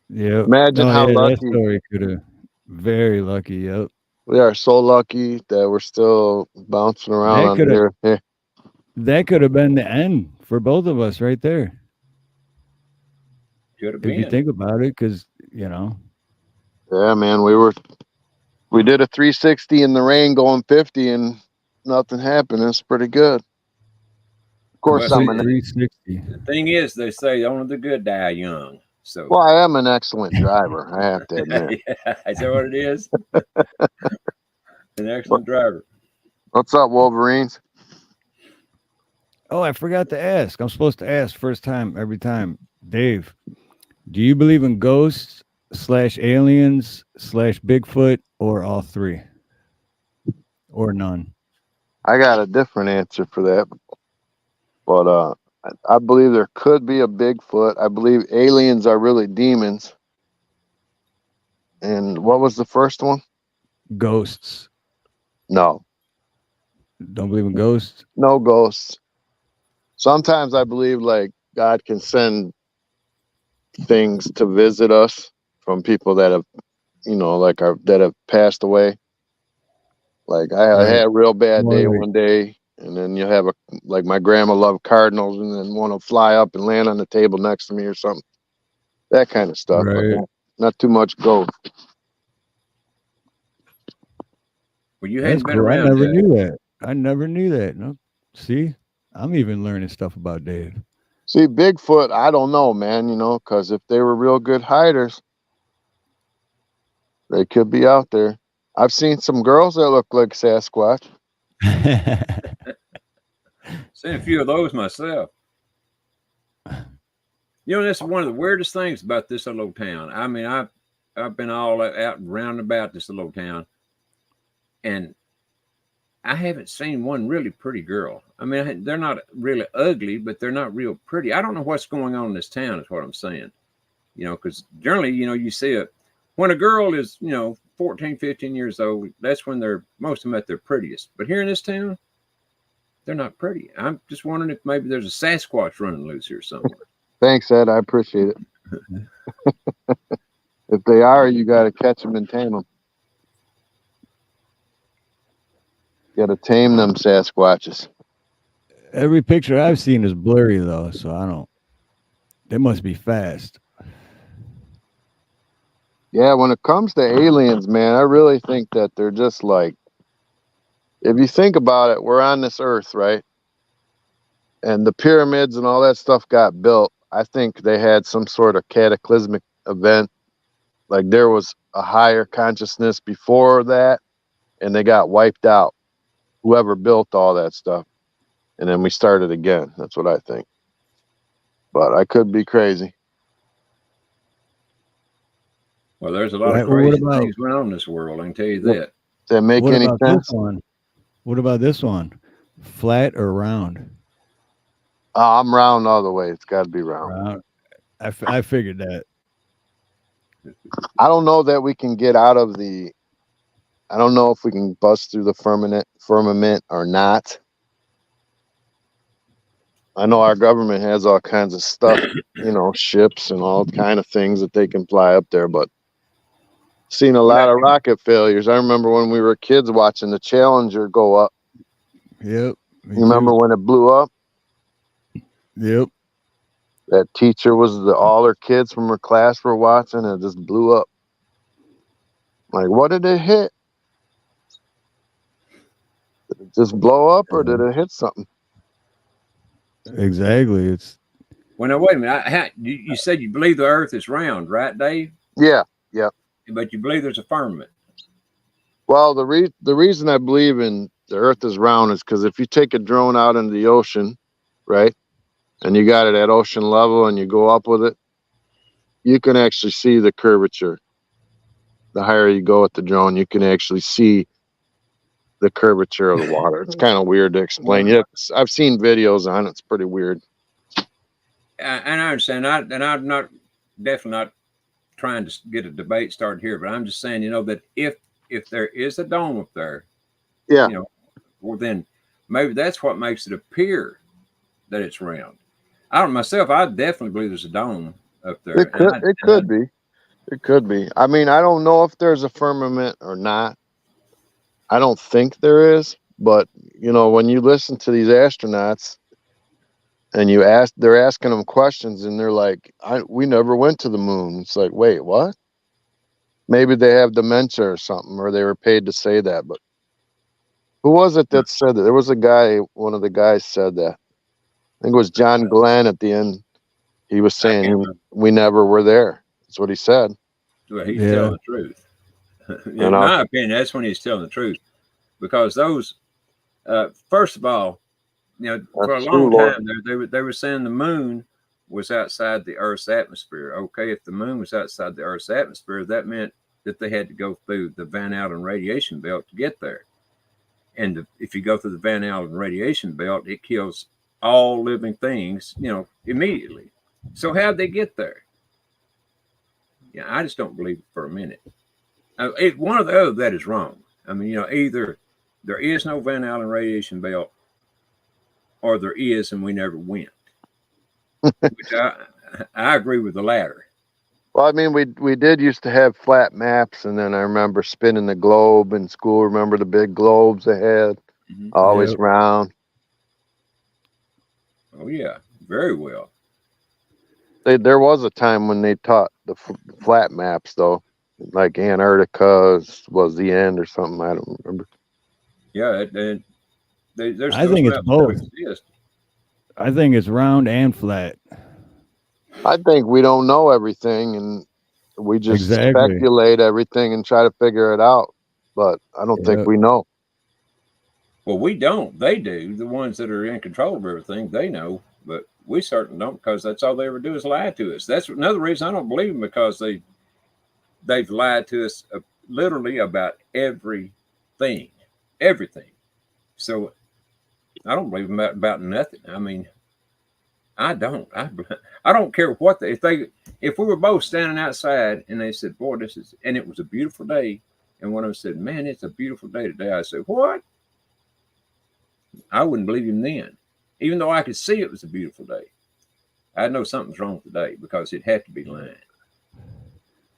Yeah. Imagine how lucky. That story could have. Very lucky. Yep. We are so lucky that we're still bouncing around That on could have here. Yeah. that could have been the end for both of us right there. Could have If you been. think about it, because you know, Yeah, man, we did a 360 in the rain going 50 and nothing happened. It's pretty good. Of course, Well, I'm see, an 360. the thing is, they say only the good die young. So, well, I am an excellent driver. I have to admit. yeah, is that what it is? An excellent driver. What's up, Wolverines? Oh, I forgot to ask. I'm supposed to ask first time every time. Dave, do you believe in ghosts / aliens / Bigfoot or all three or none? I got a different answer for that, but I believe there could be a Bigfoot. I believe aliens are really demons. And what was the first one? Ghosts. No, Don't believe in ghosts? no ghosts. Sometimes I believe like God can send things to visit us from people that have, like that have passed away. Like I Right. had a real bad More day like one day, and then you have like my grandma loved cardinals, and then want to fly up and land on the table next to me or something. That kind of stuff, but right. not too much ghost. Well, you That's hadn't been cool. I around never knew that. I never knew that. No. See, I'm even learning stuff about Dave. See, Bigfoot, I don't know, man. Because if they were real good hiders, they could be out there. I've seen some girls that look like Sasquatch. Seen a few of those myself. That's one of the weirdest things about this little town. I mean, I've been all out and round about this little town, and I haven't seen one really pretty girl. I mean, they're not really ugly, but they're not real pretty. I don't know what's going on in this town, is what I'm saying. Because generally, you see when a girl is, 14, 15 years old, that's when most of them at their prettiest. But here in this town, they're not pretty. I'm just wondering if maybe there's a Sasquatch running loose here somewhere. Thanks, Ed. I appreciate it. If they are, you got to catch them and tame them. You got to tame them Sasquatches. Every picture I've seen is blurry though, so I don't. They must be fast. Yeah, when it comes to aliens, man, I really think that they're just like, if you think about it, we're on this earth, right? And the pyramids and all that stuff got built. I think they had some sort of cataclysmic event. Like there was a higher consciousness before that, and they got wiped out. Whoever built all that stuff. And then we started again. That's what I think. But I could be crazy. Well, there's a lot of What crazy about things going on in this world. I can tell you that. Does that make what any about sense? this one? What about this one? Flat or round? I'm round all the way. It's got to be round. Round. I figured that. I don't know that we can get out of the. I don't know if we can bust through the firmament or not. I know our government has all kinds of stuff, ships and all kind of things that they can fly up there, but seen a lot of rocket failures. I remember when we were kids watching the Challenger go up. Yep. You remember when it blew up? Yep. That teacher all her kids from her class were watching, and it just blew up. Like, what did it hit? Did it just blow up, or did it hit something? Exactly. It's. Well, now wait a minute. You said you believe the Earth is round, right, Dave? Yeah. But you believe there's a firmament. Well, the reason I believe in the Earth is round is because if you take a drone out into the ocean, right, and you got it at ocean level and you go up with it, you can actually see the curvature. The higher you go with the drone, you can actually see the curvature of the water. It's kind of weird to explain. Yeah, I've seen videos on it. It's pretty weird. And I understand. And I'm not definitely not trying to get a debate started here, but I'm just saying, that if there is a dome up there, yeah, well then maybe that's what makes it appear that it's round. I definitely believe there's a dome up there. It could be. It could be. I mean, I don't know if there's a firmament or not. I don't think there is, but you know, when you listen to these astronauts and they're asking them questions, and they're like, "We never went to the moon." It's like, wait, what? Maybe they have dementia or something, or they were paid to say that. But who was it that said that? There was a guy. One of the guys said that. I think it was John Glenn at the end. He was I can't saying remember. we never were there. That's what he said. Well, he's Yeah. telling the truth. You In know, my opinion, that's when he's telling the truth, because those, first of all, you know, for a that's long true, Lord. time they were saying the moon was outside the Earth's atmosphere. Okay, if the moon was outside the Earth's atmosphere, that meant that they had to go through the Van Allen radiation belt to get there. And if you go through the Van Allen radiation belt, it kills all living things, you know, immediately. So how'd they get there? Yeah, I just don't believe it for a minute. One or the other, that is wrong. I mean, you know, either there is no Van Allen radiation belt, or there is, and we never went. Which I agree with the latter. Well, I mean, we did used to have flat maps, and then I remember spinning the globe in school. Remember the big globes they had, Mm-hmm. always Yep. round. Oh yeah, very well. There was a time when they taught the flat maps, though, like Antarctica was the end or something. I don't remember. Yeah, there's I those think it's maps still both. exist. I think it's round and flat. I think we don't know everything, and we just Exactly. speculate everything and try to figure it out. But I don't think Yep. we know. Well, we don't. They do. The ones that are in control of everything, they know. But we certainly don't, because that's all they ever do is lie to us. That's another reason I don't believe them, because they've lied to us literally about everything, everything. So I don't believe them about nothing. I mean, I don't. I don't care what if we were both standing outside and they said, "Boy, this is," and it was a beautiful day, and one of them said, "Man, it's a beautiful day today." I said, "What?" I wouldn't believe him then, even though I could see it was a beautiful day. I know something's wrong today, because it had to be lying.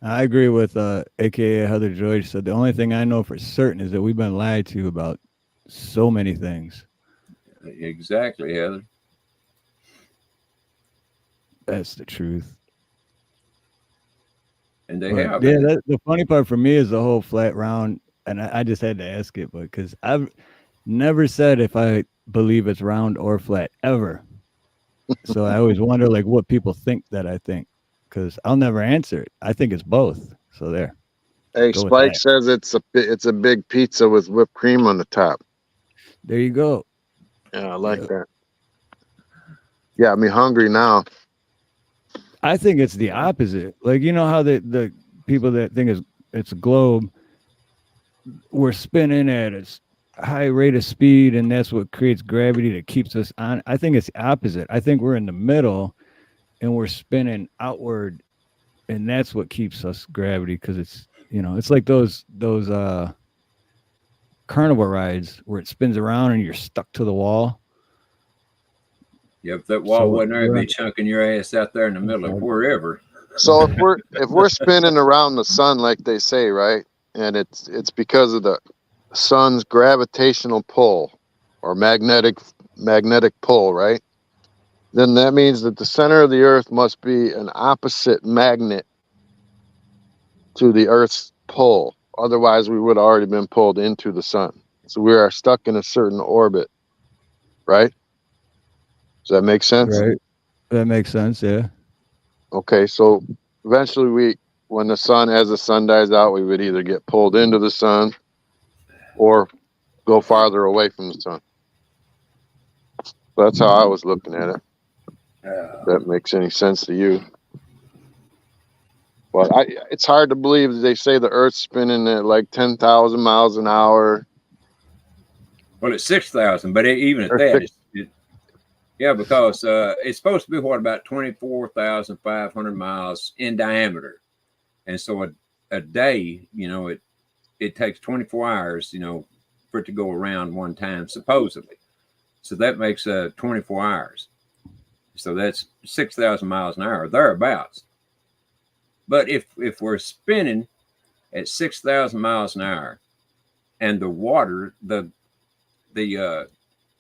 I agree with AKA Heather George said the only thing I know for certain is that we've been lied to about so many things. Exactly, Heather. That's the truth. And they But have. yeah, And the funny part for me is the whole flat round, and I just had to ask it, but because I've never said if I believe it's round or flat ever. So I always wonder like what people think that I think, because I'll never answer it. I think it's both. So there, Hey, go with Spike that. says it's a big pizza with whipped cream on the top. There you go. Yeah, I like Yeah. that. Yeah, I'm hungry now. I think it's the opposite. Like you know how the people that think it's a globe, we're spinning at a high rate of speed, and that's what creates gravity that keeps us on. I think it's the opposite. I think we're in the middle, and we're spinning outward, and that's what keeps us gravity because it's like those carnival rides where it spins around and you're stuck to the wall. if that wall So wasn't there, it'd be chunking your ass out there in the middle of wherever. So if we're spinning around the sun like they say, right? And it's because of the sun's gravitational pull or magnetic pull, right? Then that means that the center of the earth must be an opposite magnet to the earth's pull. Otherwise we would have already been pulled into the sun. So we are stuck in a certain orbit, right? Does that make sense? right, that makes sense. Yeah. Okay, so eventually when the sun dies out, we would either get pulled into the sun or go farther away from the sun. That's how I was looking at it. If that makes any sense to you. But it's hard to believe that they say the Earth's spinning at like 10,000 miles an hour. Well, it's 6,000, but even at Or that, yeah, because it's supposed to be about 24,500 miles in diameter, and so a day, you know, it takes 24 hours, you know, for it to go around one time supposedly. So that makes 24 hours. So that's 6,000 miles an hour, thereabouts. But if we're spinning at 6,000 miles an hour, and the water, the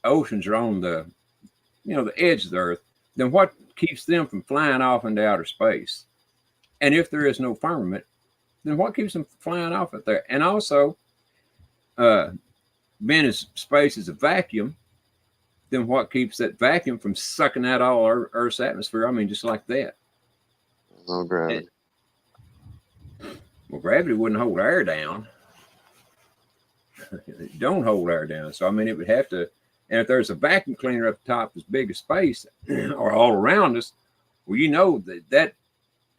oceans are on the the edge of the Earth, then what keeps them from flying off into outer space? And if there is no firmament, then what keeps them from flying off up there? And also, being as space is a vacuum, then what keeps that vacuum from sucking out all Earth's atmosphere? I mean, just like that. No gravity. Well, gravity wouldn't hold air down. It don't hold air down. So, I mean, it would have to, and if there's a vacuum cleaner up top as big as space or all around us, well, you know that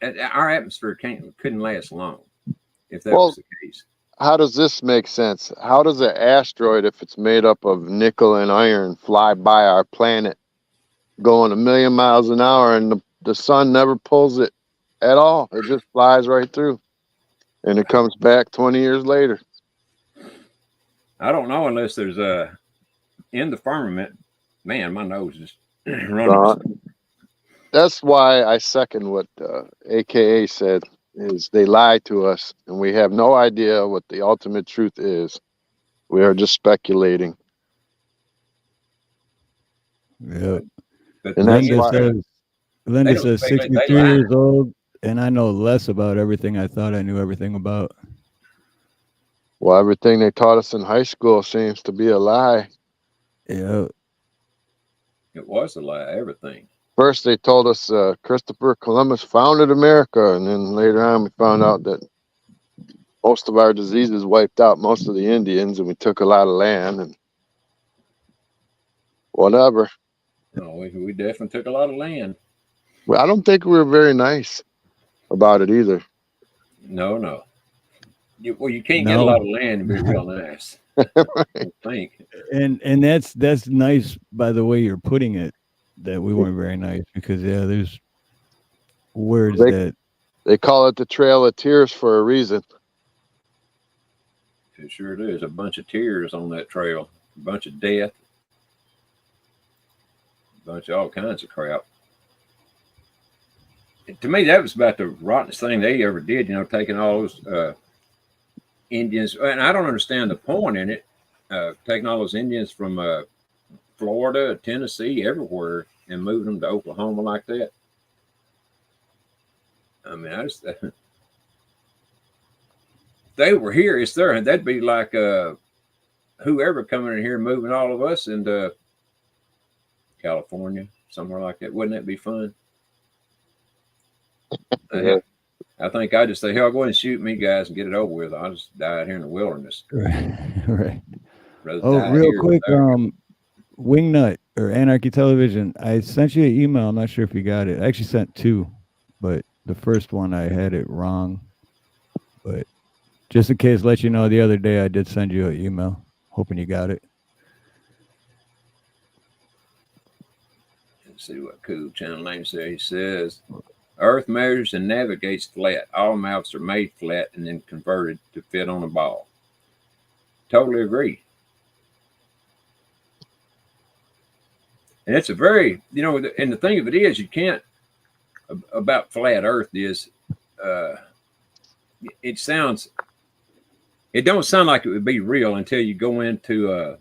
our atmosphere couldn't last long if that was the case. How does this make sense? How does an asteroid, if it's made up of nickel and iron, fly by our planet going 1,000,000 miles an hour and the sun never pulls it at all? It just flies right through. And it comes back 20 years later. I don't know unless there's in the firmament. Man, my nose is running. That's why I second what AKA said, is they lie to us and we have no idea what the ultimate truth is. We are just speculating. Yeah. But And that's why Linda says 63 years old, and I know less about everything I thought I knew everything about. Well, everything they taught us in high school seems to be a lie. Yeah. It was a lie, everything. First, they told us Christopher Columbus founded America, and then later on, we found out that most of our diseases wiped out most of the Indians, and we took a lot of land and whatever. No, we definitely took a lot of land. Well, I don't think we were very nice about it either. No. You can't get a lot of land and be real nice. Right. I think. And that's nice by the way you're putting it, that we weren't very nice, because there's words that they call it the Trail of Tears for a reason. It sure is. A bunch of tears on that trail, a bunch of death, a bunch of all kinds of crap. To me, that was about the rottenest thing they ever did, taking all those Indians, and I don't understand the point in it, taking all those Indians from Florida, Tennessee, everywhere, and moving them to Oklahoma like that. I mean, they were here, it's there, and that'd be like whoever coming in here moving all of us into California, somewhere like that. Wouldn't that be fun? I think I just say, hell, go ahead and shoot me, guys, and get it over with. I'll just die out here in the wilderness. Right. Oh, real quick, Wingnut or Anarchy Television, I sent you an email. I'm not sure if you got it. I actually sent two, but the first one I had it wrong. But just in case, let you know, the other day I did send you an email. Hoping you got it. Let's see what cool channel name says. He says, Earth measures and navigates flat. All maps are made flat and then converted to fit on a ball. Totally agree. And it's a very, and the thing of it is, you can't, about flat Earth is, it don't sound like it would be real until you go into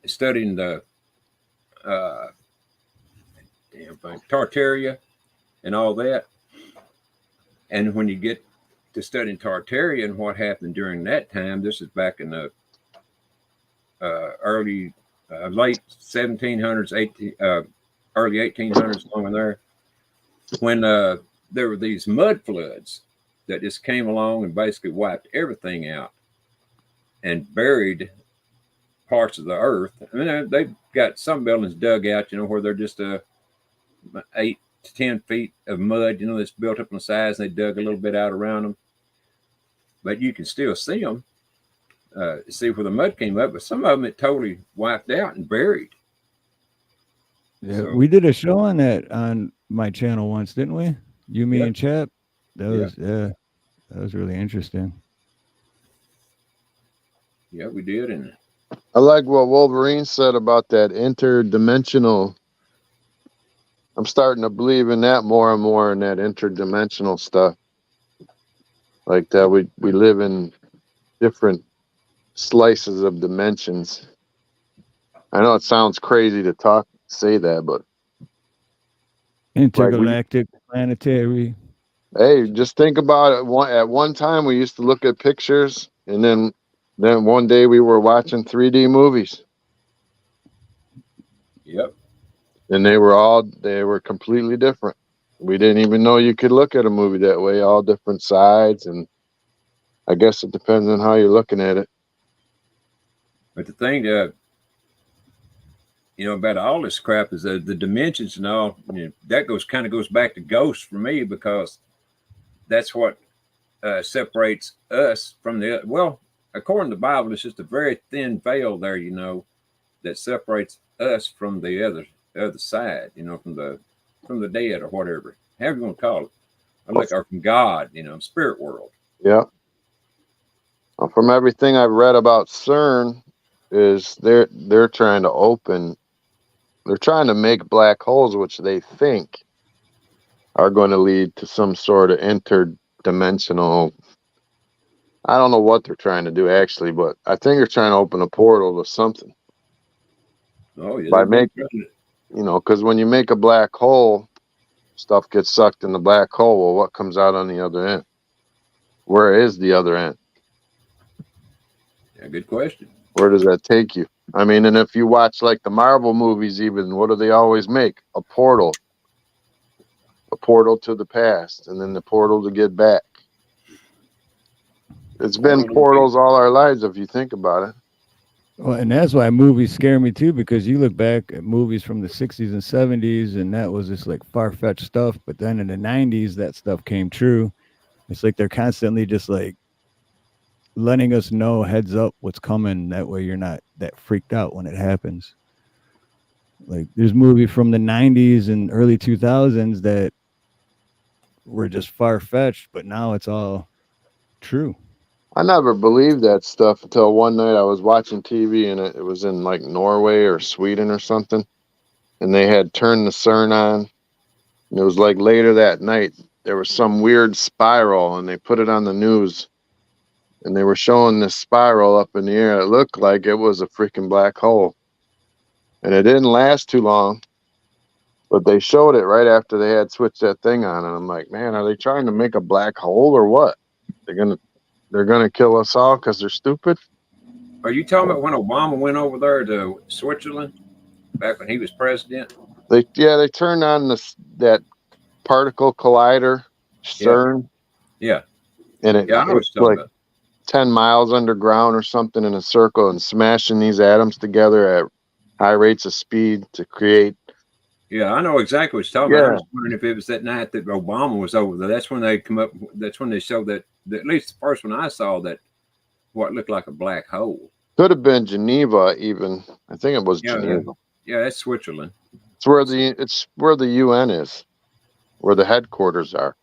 studying the Tartaria and all that. And when you get to studying Tartaria and what happened during that time, this is back in the late 1700s, early 1800s, along in there, when there were these mud floods that just came along and basically wiped everything out and buried parts of the earth. I mean, they've got some buildings dug out, where they're just 8 to 10 feet of mud, that's built up on the sides, and they dug a little bit out around them. But you can still see them, see where the mud came up, but some of them it totally wiped out and buried. Yeah, so, we did a show on that on my channel once, didn't we? You, me, and Chap. That was that was really interesting. Yeah, we did. And I like what Wolverine said about that interdimensional. I'm starting to believe in that more and more, in that interdimensional stuff. like that. We live in different slices of dimensions. I know it sounds crazy to say that, but like Intergalactic, planetary. hey, just think about it. At one time, we used to look at pictures, and then one day we were watching 3D movies, Yep. and they were completely different. We didn't even know you could look at a movie that way, all different sides, and I guess it depends on how you're looking at it. But the thing about all this crap is the dimensions and all. That goes back to ghosts for me, because that's what separates us from the. Well, according to the Bible, it's just a very thin veil there, that separates us from the other side. From the dead or whatever, however you want to call it, or from God. Spirit world. Yeah. Well, from everything I've read about CERN, is they're trying to make black holes, which they think are going to lead to some sort of interdimensional. I don't know what they're trying to do actually, but I think they're trying to open a portal to something. Oh yeah, By making, because when you make a black hole, stuff gets sucked in the black hole. Well, what comes out on the other end? Where is the other end? Yeah, good question. Where does that take you? I mean, and if you watch like the Marvel movies, even, what do they always make? A portal to the past, and then the portal to get back. It's been portals all our lives, if you think about it. Well, and that's why movies scare me too, because you look back at movies from the 60s and 70s, and that was just like far-fetched stuff. But then in the 90s, that stuff came true. It's like they're constantly just like letting us know, heads up, what's coming. That way you're not that freaked out when it happens. Like there's movies from the 90s and early 2000s that were just far-fetched, but now it's all true. I never believed that stuff until one night I was watching TV, and it was in like Norway or Sweden or something, and they had turned the CERN on, and it was like later that night there was some weird spiral, and they put it on the news, and they were showing this spiral up in the air. It looked like it was a freaking black hole, and it didn't last too long, but they showed it right after they had switched that thing on, and I'm like, man, are they trying to make a black hole or what? They're gonna kill us all because they're stupid. Are you talking about when Obama went over there to Switzerland back when he was president? They turned on that particle collider, CERN. Yeah. And it's like 10 miles underground or something in a circle, and smashing these atoms together at high rates of speed to create. Yeah, I know exactly what you're talking about. I was wondering if it was that night that Obama was over there. That's when they come up. That's when they showed that. At least the first one I saw, that what looked like a black hole. Could have been Geneva, even. I think it was Geneva. Yeah, that's Switzerland. It's where the UN is, where the headquarters are.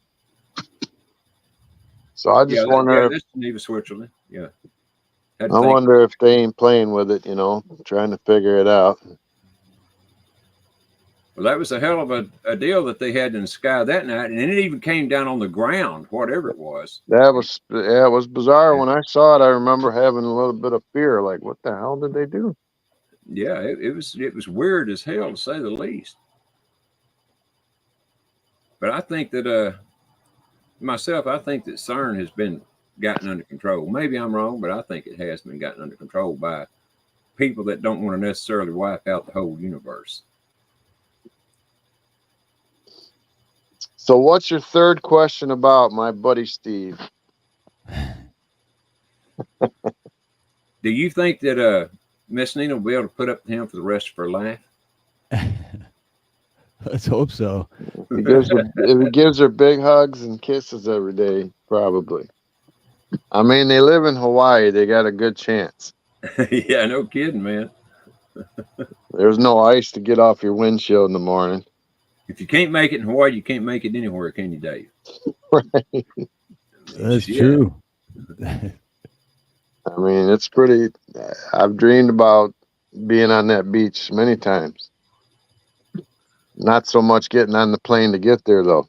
So I just wonder. That's Geneva, Switzerland. Yeah. I wonder if they ain't playing with it, trying to figure it out. Well, that was a hell of a deal that they had in the sky that night, and then it even came down on the ground, whatever it was. It was bizarre. When I saw it, I remember having a little bit of fear, like, what the hell did they do? Yeah, it was weird as hell, to say the least. But I think that myself, I think that CERN has been gotten under control. Maybe I'm wrong, but I think it has been gotten under control by people that don't want to necessarily wipe out the whole universe. So what's your third question about, my buddy Steve? Do you think that Miss Nina will be able to put up with him for the rest of her life? Let's hope so. If he gives her big hugs and kisses every day, probably. I mean, they live in Hawaii. They got a good chance. Yeah, no kidding, man. There's no ice to get off your windshield in the morning. If you can't make it in Hawaii, you can't make it anywhere, can you, Dave? Right. That's true. I mean, it's pretty. I've dreamed about being on that beach many times. Not so much getting on the plane to get there, though.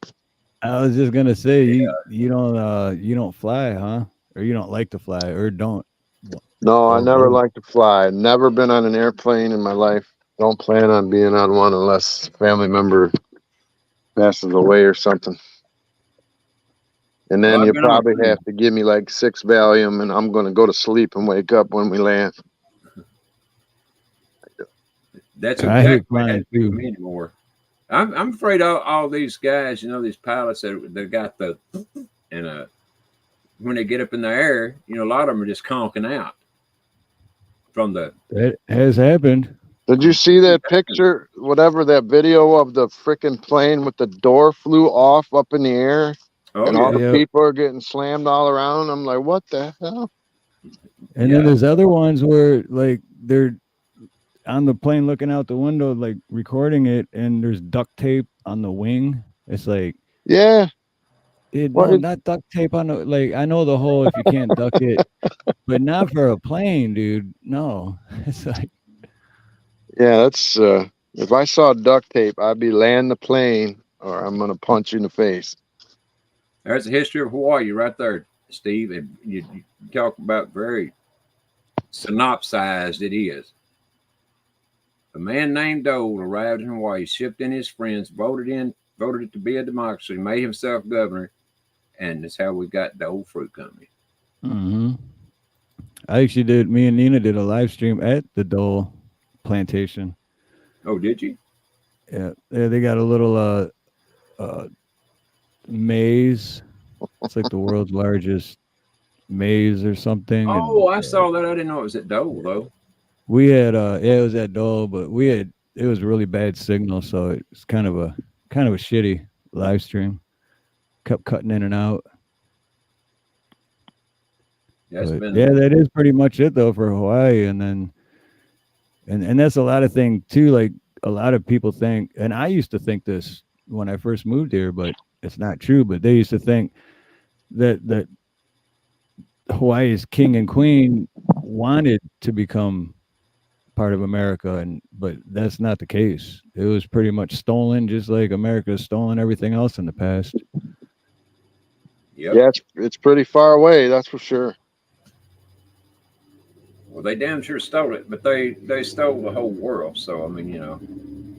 I was just gonna say you don't fly, huh? Or you don't like to fly, or don't. No, I Or never both. liked to fly. Never been on an airplane in my life. Don't plan on being on one unless a family member passes away or something. And Well, then I've you been on a probably few. have to give me like 6 Valium, and I'm going to go to sleep and wake up when we land. That's I hate exactly what it flying has to be with too. me anymore. I'm afraid all these guys, these pilots that got the and when they get up in the air, a lot of them are just conking out from the. That has happened. Did you see that picture, whatever, that video of the freaking plane with the door flew off up in the air Oh and all yeah, the Yep. people are getting slammed all around? I'm like, what the hell? And then yeah. there's other ones where like they're on the plane looking out the window, like recording it, and there's duct tape on the wing. It's like Yeah. What no, is, not duct tape on the like. I know the whole if you can't duck it, but not for a plane, dude. No, it's like yeah, that's, if I saw duct tape, I'd be land the plane or I'm going to punch you in the face. There's the history of Hawaii right there, Steve. And you talk about very synopsized it is. A man named Dole arrived in Hawaii, shipped in his friends, voted it to be a democracy, made himself governor, and that's how we got the old fruit company. hmm I actually did. Me and Nina did a live stream at the Dole plantation. Oh, did you? Yeah, they got a little uh maze. It's like the world's largest maze or something, and Oh, I saw that. I didn't know it was at Dole though. we had yeah, it was at Dole, but we had it was really bad signal, so it's kind of a shitty live stream. Kept cutting in and out. That's But been yeah, that is pretty much it though for Hawaii. And then and that's a lot of thing too. Like a lot of people think, and I used to think this when I first moved here, but it's not true. But they used to think that Hawaii's king and queen wanted to become part of America, and but that's not the case. It was pretty much stolen, just like America's stolen everything else in the past. yep. Yeah, it's pretty far away, that's for sure. Well, they damn sure stole it, but they stole the whole world. So I mean,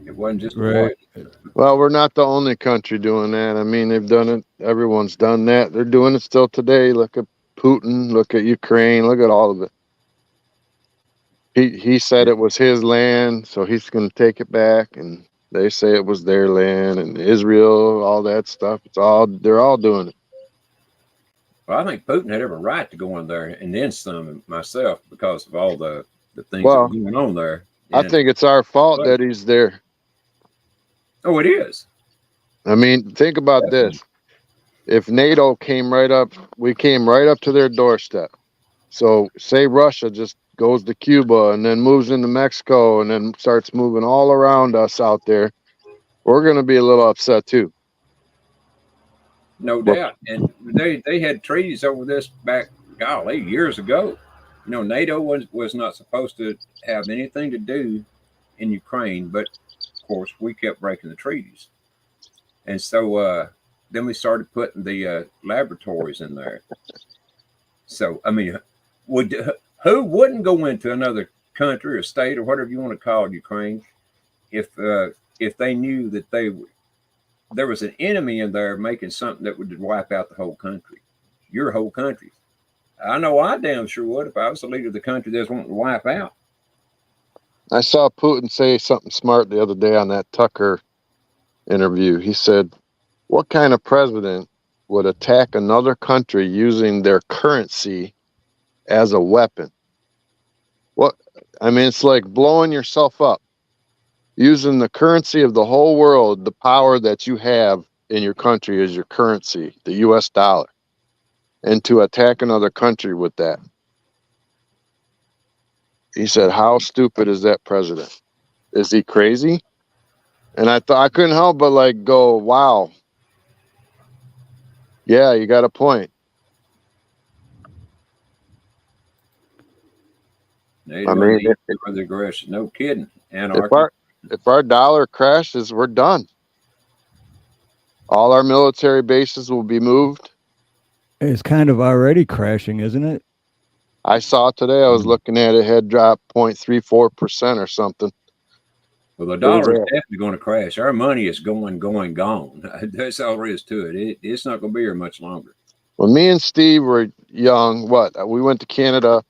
it wasn't just Right. Hawaii. Well, we're not the only country doing that. I mean, they've done it. Everyone's done that. They're doing it still today. Look at Putin. Look at Ukraine. Look at all of it. He said it was his land, so he's going to take it back, and they say it was their land. And Israel, all that stuff. They're all doing it. Well, I think Putin had every right to go in there and then some myself because of all the things that were Well, going on there. I And think it's our fault but, that he's there. oh, it is I mean, think about definitely. this. If NATO came right up, we came right up to their doorstep. So say Russia just goes to Cuba and then moves into Mexico and then starts moving all around us out there, we're going to be a little upset too. No But doubt. And they had treaties over this back, golly, years ago. NATO was not supposed to have anything to do in Ukraine, but of course we kept breaking the treaties, and so then we started putting the laboratories in there. So I mean, would who wouldn't go into another country or state or whatever you want to call it, Ukraine, if they knew that there was an enemy in there making something that would wipe out the whole country, your whole country. I know I damn sure would if I was the leader of the country that's wanting to wipe out. I saw Putin say something smart the other day on that Tucker interview. He said, "What kind of president would attack another country using their currency as a weapon?" What I mean, it's like blowing yourself up, using the currency of the whole world, the power that you have in your country is your currency, the US dollar, and to attack another country with that. He said, "How stupid is that president? Is he crazy?" And I thought I couldn't help but like go, "Wow. Yeah, you got a point." I NATO and mean, the East are the aggression. No kidding. if Anarchy. our if our dollar crashes, we're done. All our military bases will be moved. It's kind of already crashing, isn't it? I saw today, I was looking at it, had dropped 0.34% or something. Well, the dollar is definitely going to crash. Our money is gone. That's all there is to it. It's not going to be here much longer. When me and Steve were young, we went to Canada.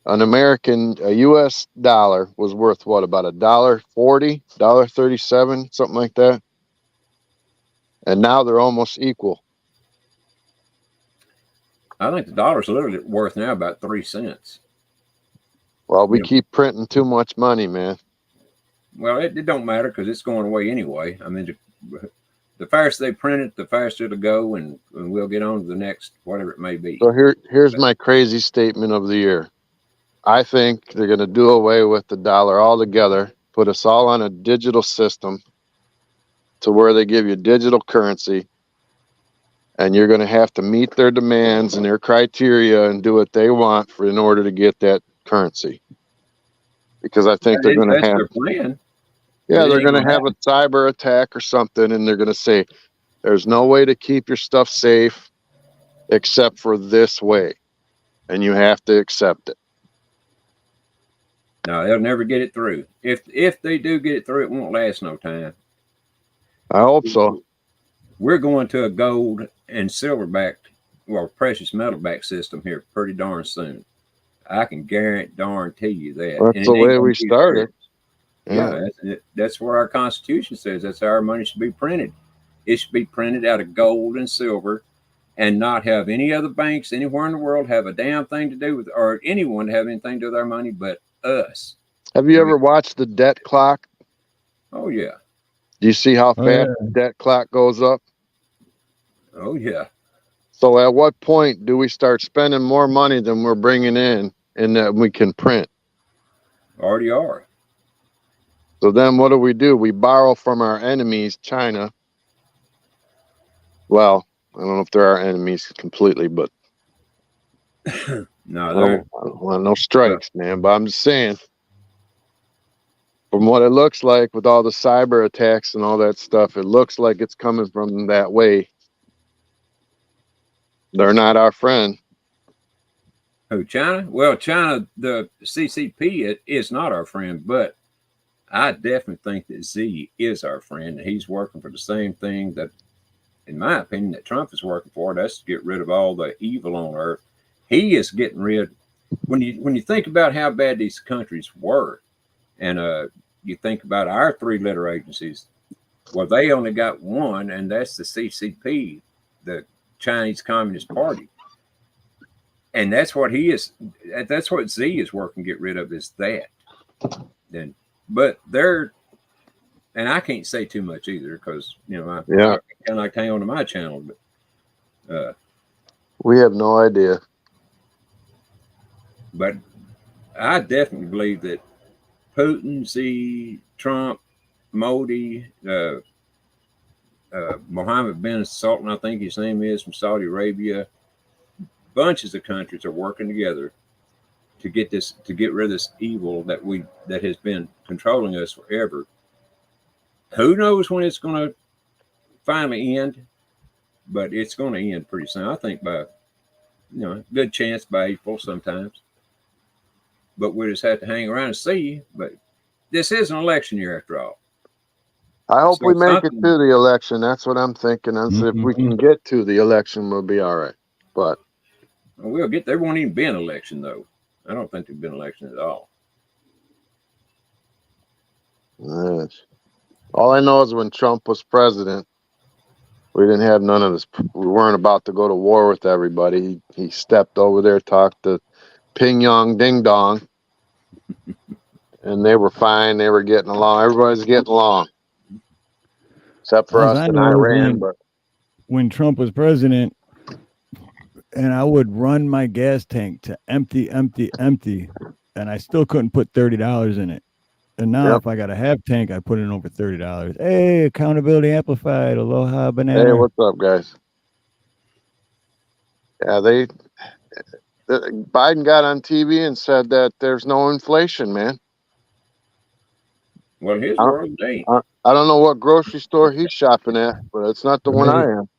An American, a U.S. dollar was worth what, about $1.40, $1.37, something like that. And now they're almost equal. I think the dollar's literally worth now about 3 cents. Well, we keep printing too much money, man. Well, it don't matter because it's going away anyway. I mean, the faster they print it, the faster it'll go, and we'll get on to the next, whatever it may be. So here's my crazy statement of the year. I think they're going to do away with the dollar altogether, put us all on a digital system to where they give you digital currency, and you're going to have to meet their demands and their criteria and do what they want in order to get that currency. Because I think they're going to have, their plan. Yeah, they're going to have a cyber attack or something, and they're going to say, there's no way to keep your stuff safe except for this way, and you have to accept it. No, they'll never get it through. If they do get it through, it won't last no time. I hope so. We're going to a gold and silver backed, well, precious metal backed system here pretty darn soon. I can guarantee you that. Well, that's the way we started. Yeah, that's where our Constitution says that's how our money should be printed. It should be printed out of gold and silver, and not have any other banks anywhere in the world have a damn thing to do with, or anyone have anything to do with our money but us. Have you ever watched the debt clock? Oh, yeah. Do you see how fast the debt clock goes up? Oh, yeah. So at what point do we start spending more money than we're bringing in and that we can print? Already are. So then what do? We borrow from our enemies, China. Well, I don't know if they're our enemies completely, but no, I don't want no strikes, man. But I'm just saying, from what it looks like with all the cyber attacks and all that stuff, it looks like it's coming from that way. They're not our friend. Who, China? Well, China, the CCP is not our friend, but I definitely think that Z is our friend, and he's working for the same thing that, in my opinion, that Trump is working for. That's to get rid of all the evil on earth. He is getting rid. When you think about how bad these countries were, and you think about our three-letter agencies, well, they only got one, and that's the CCP, the Chinese Communist Party. And that's what he is. That's what Z is working to get rid of, is that. Then, but they're, and I can't say too much either because I kind of like hang on to my channel, but we have no idea. But I definitely believe that Putin, Z, Trump, Modi, Mohammed bin Sultan, I think his name is, from Saudi Arabia, bunches of countries are working together to get rid of this evil that has been controlling us forever. Who knows when it's going to finally end, but it's going to end pretty soon. I think by, good chance by April sometimes. But we just have to hang around and see. But this is an election year after all. I hope we make it to the election. That's what I'm thinking. If we can get to the election, we'll be all right. But we'll get there. Won't even be an election, though. I don't think there'll be an election at all. All I know is when Trump was president, we didn't have none of this. We weren't about to go to war with everybody. He stepped over there, talked to Ping Yong Ding Dong, and they were fine. They were getting along. Everybody's getting along, except for us in Iran. But when Trump was president, and I would run my gas tank to empty, and I still couldn't put $30 in it. And now if I got a half tank, I put in over $30. Hey, accountability amplified. Aloha banana. Hey, what's up, guys? Yeah, Biden got on TV and said that there's no inflation, man. Well, his I, world ain't. I don't know what grocery store he's shopping at, but it's not the one I am.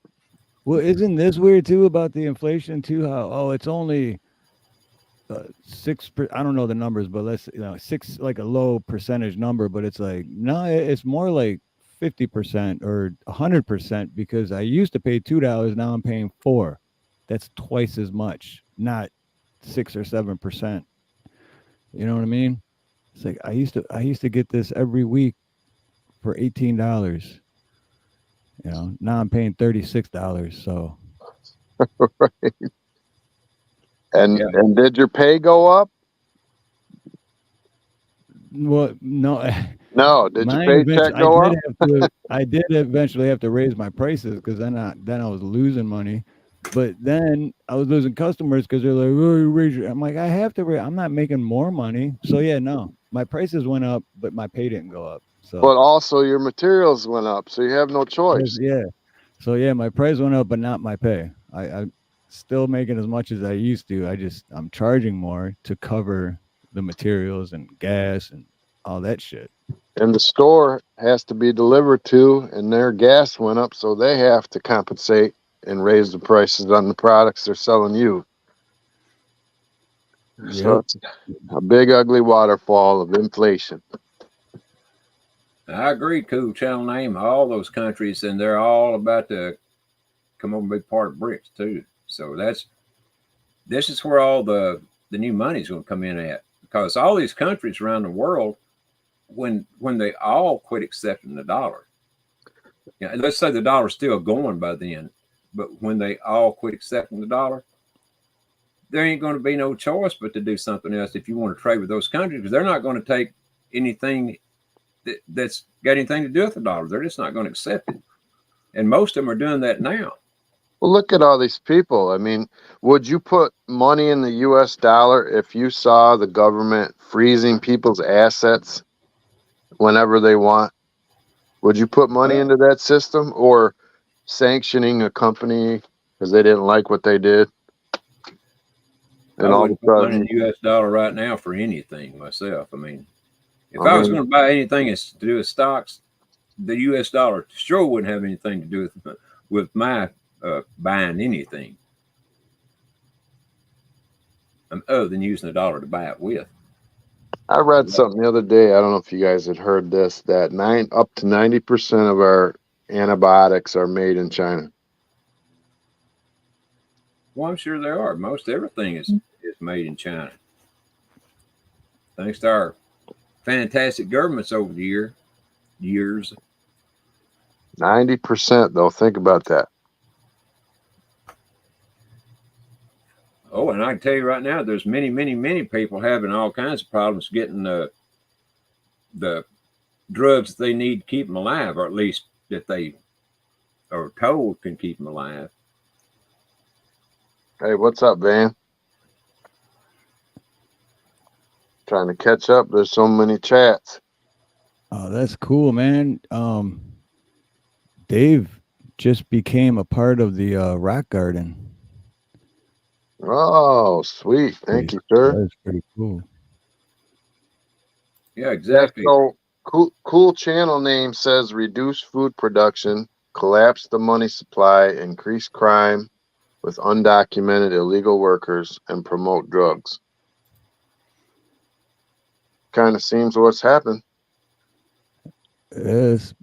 Well, isn't this weird too about the inflation too? How it's only 6. I don't know the numbers, but let's 6, like a low percentage number, but it's like no, it's more like 50% or 100% because I used to pay $2, now I'm paying 4. That's twice as much, not 6 or 7%. You know what I mean? It's like I used to get this every week for $18. Now I'm paying $36. So And Yeah. did your pay go up? well, no, No. Did your mine paycheck eventually. go up? I did eventually have to raise my prices because then I was losing money. But then I was losing customers because they're like, "Oh, you raise your." I'm like, I have to. I'm not making more money. So yeah, no, my prices went up, but my pay didn't go up. So But also your materials went up, so you have no choice. yeah, so yeah, my price went up, but not my pay. I'm still making as much as I used to. I'm charging more to cover the materials and gas and all that shit. And the store has to be delivered to, and their gas went up, so they have to compensate and raise the prices on the products they're selling you. So Yep. it's a big, ugly waterfall of inflation. I agree. Cool Channel name all those countries, and they're all about to come over and be part of BRICS too. So this is where all the new money's going to come in at, because all these countries around the world, when they all quit accepting the dollar, let's say the dollar's still going by then, but when they all quit accepting the dollar, there ain't going to be no choice but to do something else if you want to trade with those countries, because they're not going to take anything that's got anything to do with the dollar. They're just not going to accept it, and most of them are doing that now. Well, look at all these people. I mean, would you put money in the U.S. dollar if you saw the government freezing people's assets whenever they want? Would you put money into that system, or sanctioning a company because they didn't like what they did? I And all of wouldn't a put money sudden, in the U.S. dollar right now for anything myself. I mean, if I was going to buy anything that's to do with stocks, the U.S. dollar sure wouldn't have anything to do with my buying anything, other than using the dollar to buy it with. I read something the other day. I don't know if you guys had heard this, that up to 90% of our antibiotics are made in China. Well, I'm sure there are. Most everything is made in China, thanks to our fantastic governments over the years. 90% though. Think about that. Oh, and I can tell you right now, there's many, many, many people having all kinds of problems getting the drugs that they need to keep them alive, or at least that they are told can keep them alive. Hey, what's up, Van? Trying to catch up. There's so many chats. Oh, that's cool, man. Dave just became a part of the rock garden. Oh, sweet. Thank you, sir. That's pretty cool. Yeah, exactly. Yeah, so cool channel name says reduce food production, collapse the money supply, increase crime with undocumented illegal workers, and promote drugs. Kind of seems what's happened. Yes.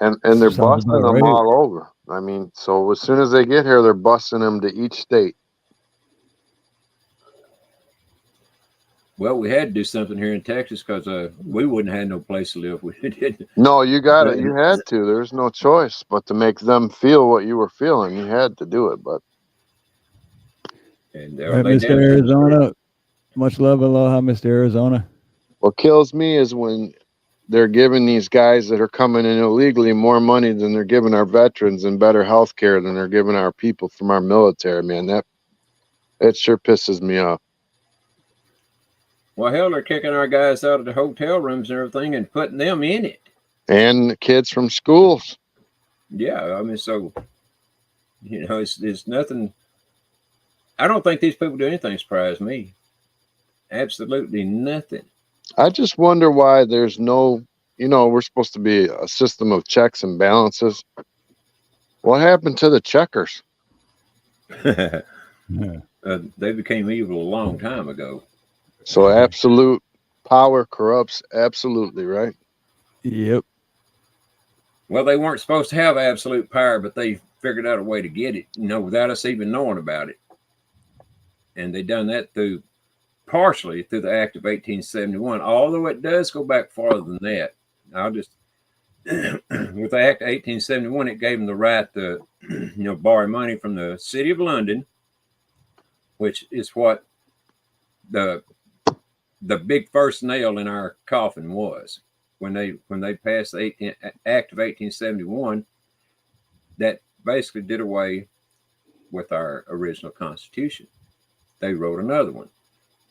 And they're Sounds busting about them right. all over. I mean, so as soon as they get here, they're busting them to each state. Well, we had to do something here in Texas because we wouldn't have no place to live if we didn't. No, you got it. You had to. There's no choice but to make them feel what you were feeling. You had to do it, but. And Right, Mr. Arizona. Much love, aloha, Mr. Arizona. What kills me is when they're giving these guys that are coming in illegally more money than they're giving our veterans, and better health care than they're giving our people from our military, man. That sure pisses me off. Well, hell, they're kicking our guys out of the hotel rooms and everything and putting them in it. And the kids from schools. Yeah, I mean, so, it's nothing. I don't think these people do anything surprise me. Absolutely nothing. I just wonder why there's no you know, we're supposed to be a system of checks and balances. What happened to the checkers? Yeah. They became evil a long time ago. So absolute power corrupts absolutely, right? Yep. Well, they weren't supposed to have absolute power, but they figured out a way to get it, you know, without us even knowing about it. And they done that through partially through the Act of 1871, although it does go back farther than that. I'll just with the Act of 1871, it gave them the right to, you know, borrow money from the City of London, which is what the big first nail in our coffin was when they passed the Act of 1871. That basically did away with our original Constitution. They wrote another one.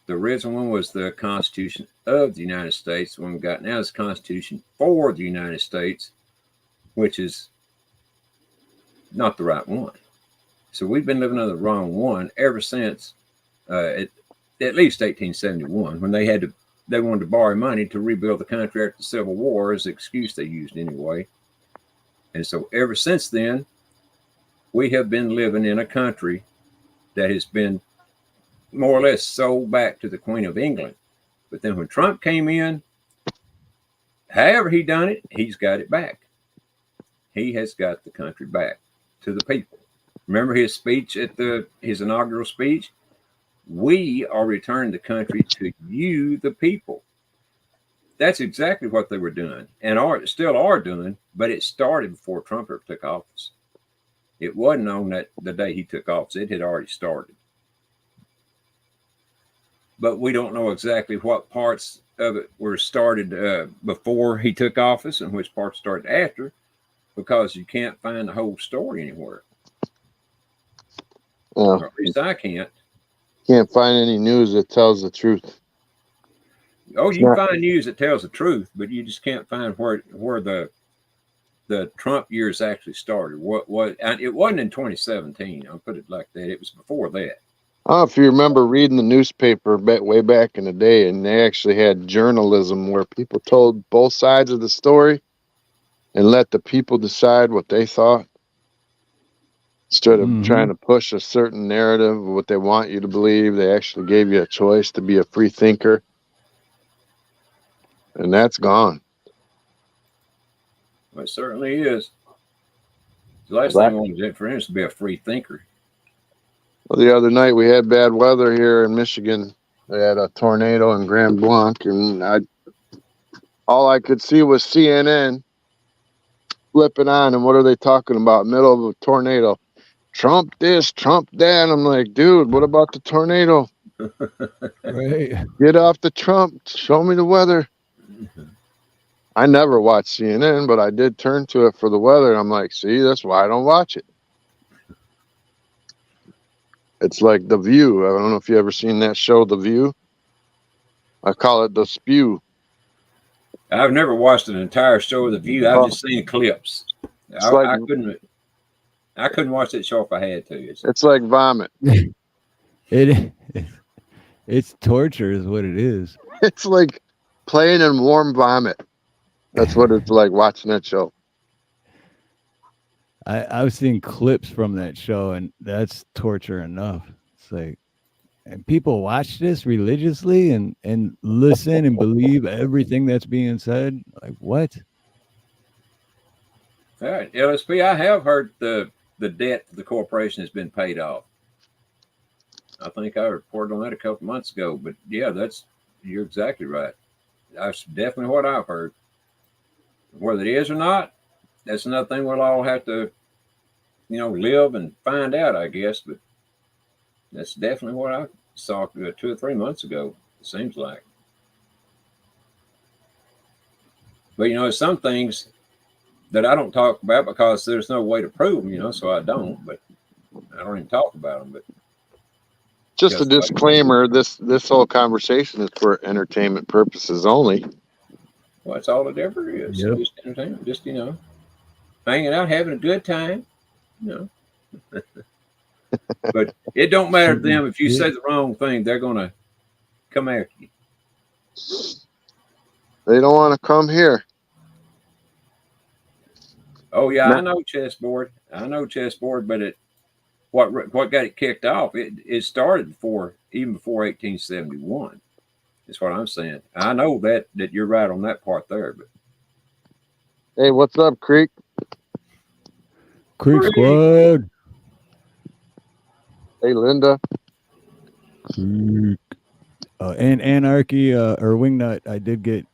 The original one was the Constitution of the United States. The one we got now is the Constitution for the United States, which is not the right one. So we've been living under the wrong one ever since at least 1871, when they wanted to borrow money to rebuild the country after the Civil War, as the excuse they used anyway. And so ever since then, we have been living in a country that has been more or less sold back to the Queen of England. But then when Trump came in, however he done it, he's got it back. He has got the country back to the people. Remember his speech at his inaugural speech? We are returning the country to you, the people. That's exactly what they were doing and still are doing, but it started before Trump ever took office. It wasn't on the day he took office. It had already started. But we don't know exactly what parts of it were started before he took office and which parts started after, because you can't find the whole story anywhere. Or at least I can't. Can't find any news that tells the truth. Oh, you can find news that tells the truth, but you just can't find where the Trump years actually started. It wasn't in 2017. I'll put it like that. It was before that. Oh, if you remember reading the newspaper way back in the day, and they actually had journalism where people told both sides of the story and let the people decide what they thought, instead of trying to push a certain narrative of what they want you to believe. They actually gave you a choice to be a free thinker, and that's gone. Well, it certainly is. The last thing I wanted for him is to be a free thinker. Well, the other night we had bad weather here in Michigan. We had a tornado in Grand Blanc, and all I could see was CNN flipping on. And what are they talking about? Middle of a tornado. Trump this, Trump that. I'm like, dude, what about the tornado? Right. Get off the Trump. Show me the weather. I never watch CNN, but I did turn to it for the weather. And I'm like, see, that's why I don't watch it. It's like The View. I don't know if you ever seen that show, The View. I call it The Spew. I've never watched an entire show of The View. I've just seen clips. I couldn't watch that show if I had to. It's like vomit. It's torture is what it is. It's like playing in warm vomit. That's what it's like watching that show. I've seen clips from that show, and that's torture enough. It's like, and people watch this religiously and listen and believe everything that's being said. Like, what? All right, LSP, I have heard the debt to the corporation has been paid off. I think I reported on that a couple months ago, but yeah, you're exactly right. That's definitely what I've heard. Whether it is or not, that's another thing we'll all have to, live and find out, I guess. But that's definitely what I saw 2 or 3 months ago, it seems like. But, some things that I don't talk about because there's no way to prove them, so I don't. But I don't even talk about them. But just a disclaimer: this whole conversation is for entertainment purposes only. Well, that's all it ever is. Yep. Just entertainment. Just hanging out, having a good time. But it don't matter to them if you say the wrong thing; they're gonna come after you. They don't want to come here. Oh yeah, I Now, know chessboard. I know chessboard, but what got it kicked off? It started even before 1871. That's what I'm saying. I know that you're right on that part there, but hey, what's up, Creek? Creek Creek. Squad. Hey, Linda. Creek. And Anarchy or Wingnut, I did get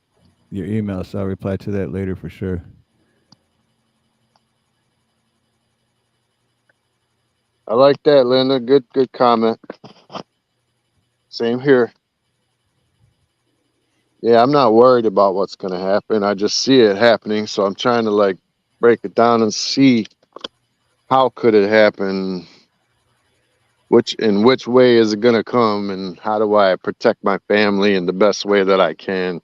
your email, so I'll reply to that later for sure. I like that, Linda. Good comment. Same here. Yeah, I'm not worried about what's going to happen. I just see it happening, so I'm trying to like break it down and see how could it happen, which way is it going to come, and how do I protect my family in the best way that I can.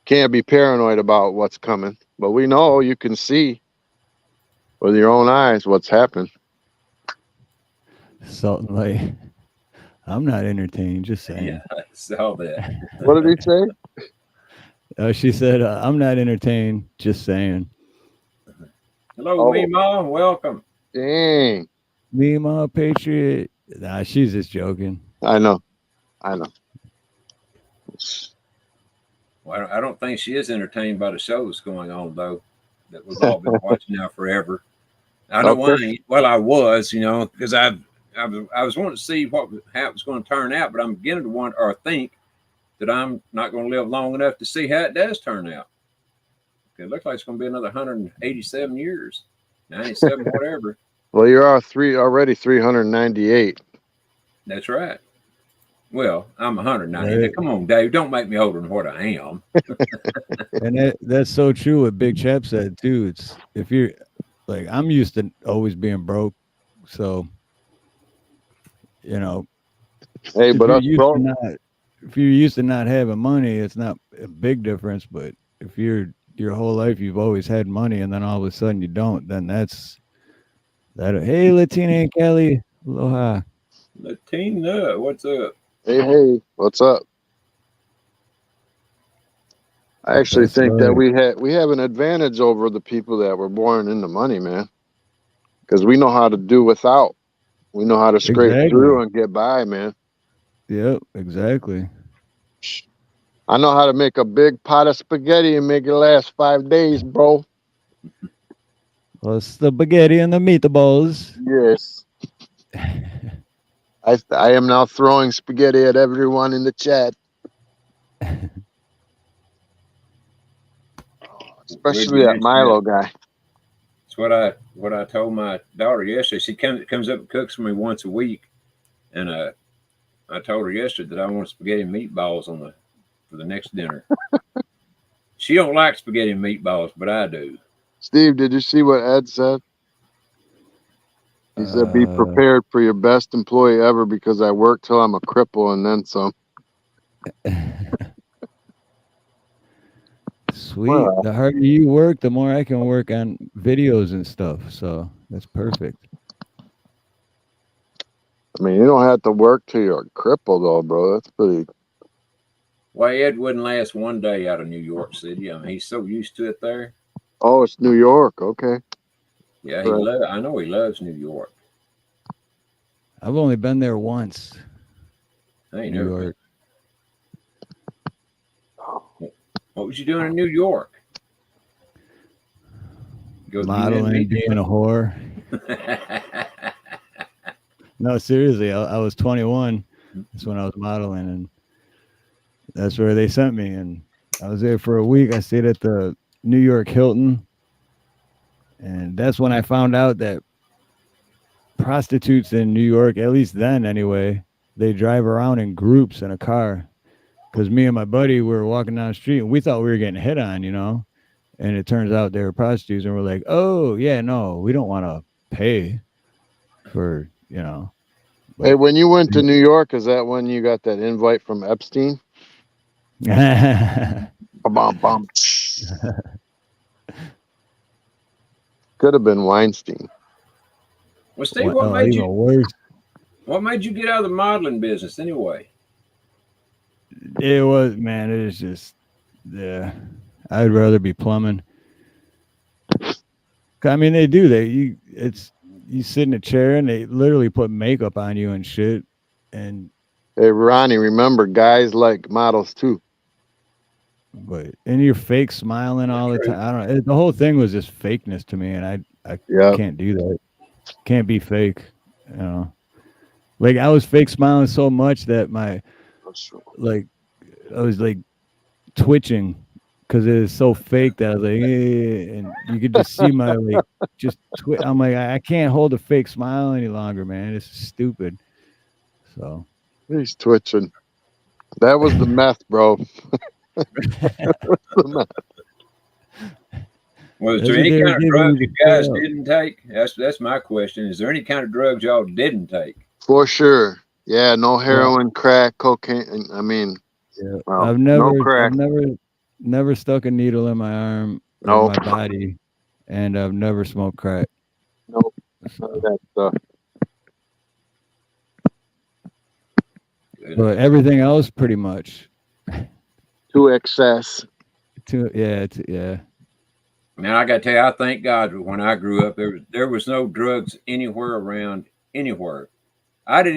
Can't be paranoid about what's coming, but we know you can see with your own eyes what's happened. Salt and light. I'm not entertained, just Yeah, saying. I saw that. What did he say? She said, I'm not entertained, just saying. Hello, Oh, Mima. Welcome. dang. Me, my patriot. Nah, she's just joking. I know. I know. Well, I don't think she is entertained by the show that's going on though, that we've all been watching now forever. I know I Okay. ain't. Well, I was, because I was wanting to see how it was going to turn out, but I'm beginning to want or think that I'm not going to live long enough to see how it does turn out. It looks like it's going to be another 187 years, 97, whatever. Well, you're already 398. That's right. Well, I'm 190. Now, Right. come on, Dave. Don't make me older than what I am. And that's so true what Big Chap said too. It's if you're like I'm used to always being broke, so you know Hey, if but you're us used to broke, not if you're used to not having money, it's not a big difference. But if your whole life you've always had money and then all of a sudden you don't, then that's that. Hey, Latina and Kelly, aloha. Latina, what's up? hey, what's up? I actually That's think that right. we have an advantage over the people that were born into money, man, because we know how to do without. We know how to scrape Exactly. through and get by, man. Yep. Exactly. I know how to make a big pot of spaghetti and make it last 5 days, bro. Well, it's the spaghetti and the meatballs. Yes. I am now throwing spaghetti at everyone in the chat, Where'd you especially that mention that? Milo guy. It's what I told my daughter yesterday. She comes up and cooks for me once a week, and I told her yesterday that I want spaghetti and meatballs for the next dinner. She don't like spaghetti and meatballs, but I do. Steve, did you see what Ed said? He said, "Be Uh, prepared for your best employee ever because I work till I'm a cripple and then some." Sweet. Well, The harder you work, the more I can work on videos and stuff. So that's perfect. I mean, you don't have to work till you're a cripple, though, bro. That's pretty. Why Ed wouldn't last one day out of New York City. I mean, he's so used to it there. Oh, it's New York. Okay. Yeah, Right. I know he loves New York. I've only been there once, I ain't New never been. York. What was you doing in New York? Go to the UN Modeling, meet being a whore. No, seriously, I was 21. That's when I was modeling, and that's where they sent me. And I was there for a week. I stayed at the New York Hilton, and that's when I found out that prostitutes in New York, at least then anyway, they drive around in groups in a car. Because me and my buddy were walking down the street, and we thought we were getting hit on, and it turns out they were prostitutes, and we're like, oh yeah, no, we don't want to pay for, Hey, but when you went to New York, is that when you got that invite from Epstein? Bum, bum. Could have been Weinstein. Well, Steve, even worse. what made you get out of the modeling business anyway? It was, man, it was just, yeah, I'd rather be plumbing. I mean, they do. You sit in a chair and they literally put makeup on you and shit. And Hey, Ronnie, remember, guys like models too. and you're fake smiling all the True. time. I don't know. The whole thing was just fakeness to me, and I Yeah. can't do that. Can't be fake. You know, like I was fake smiling so much that like I was like twitching because it is so fake that I was like, and you could just see my like just I'm like, I can't hold a fake smile any longer, man. It's stupid. So He's twitching. That was the meth, bro. The meth. Well, is that's there what any they were kind of giving drugs me you to guys chill out. didn't take? That's my question. Is there any kind of drugs y'all didn't take? For sure. Yeah, no Well, heroin, crack, cocaine. I mean, yeah, well, no I've crack. never stuck a needle in my arm or No, my body, and I've never smoked crack. no, none of So, that stuff. but everything else, pretty much. To excess. Yeah. Man, I got to tell you, I thank God that when I grew up, there was no drugs anywhere around anywhere. I hadn't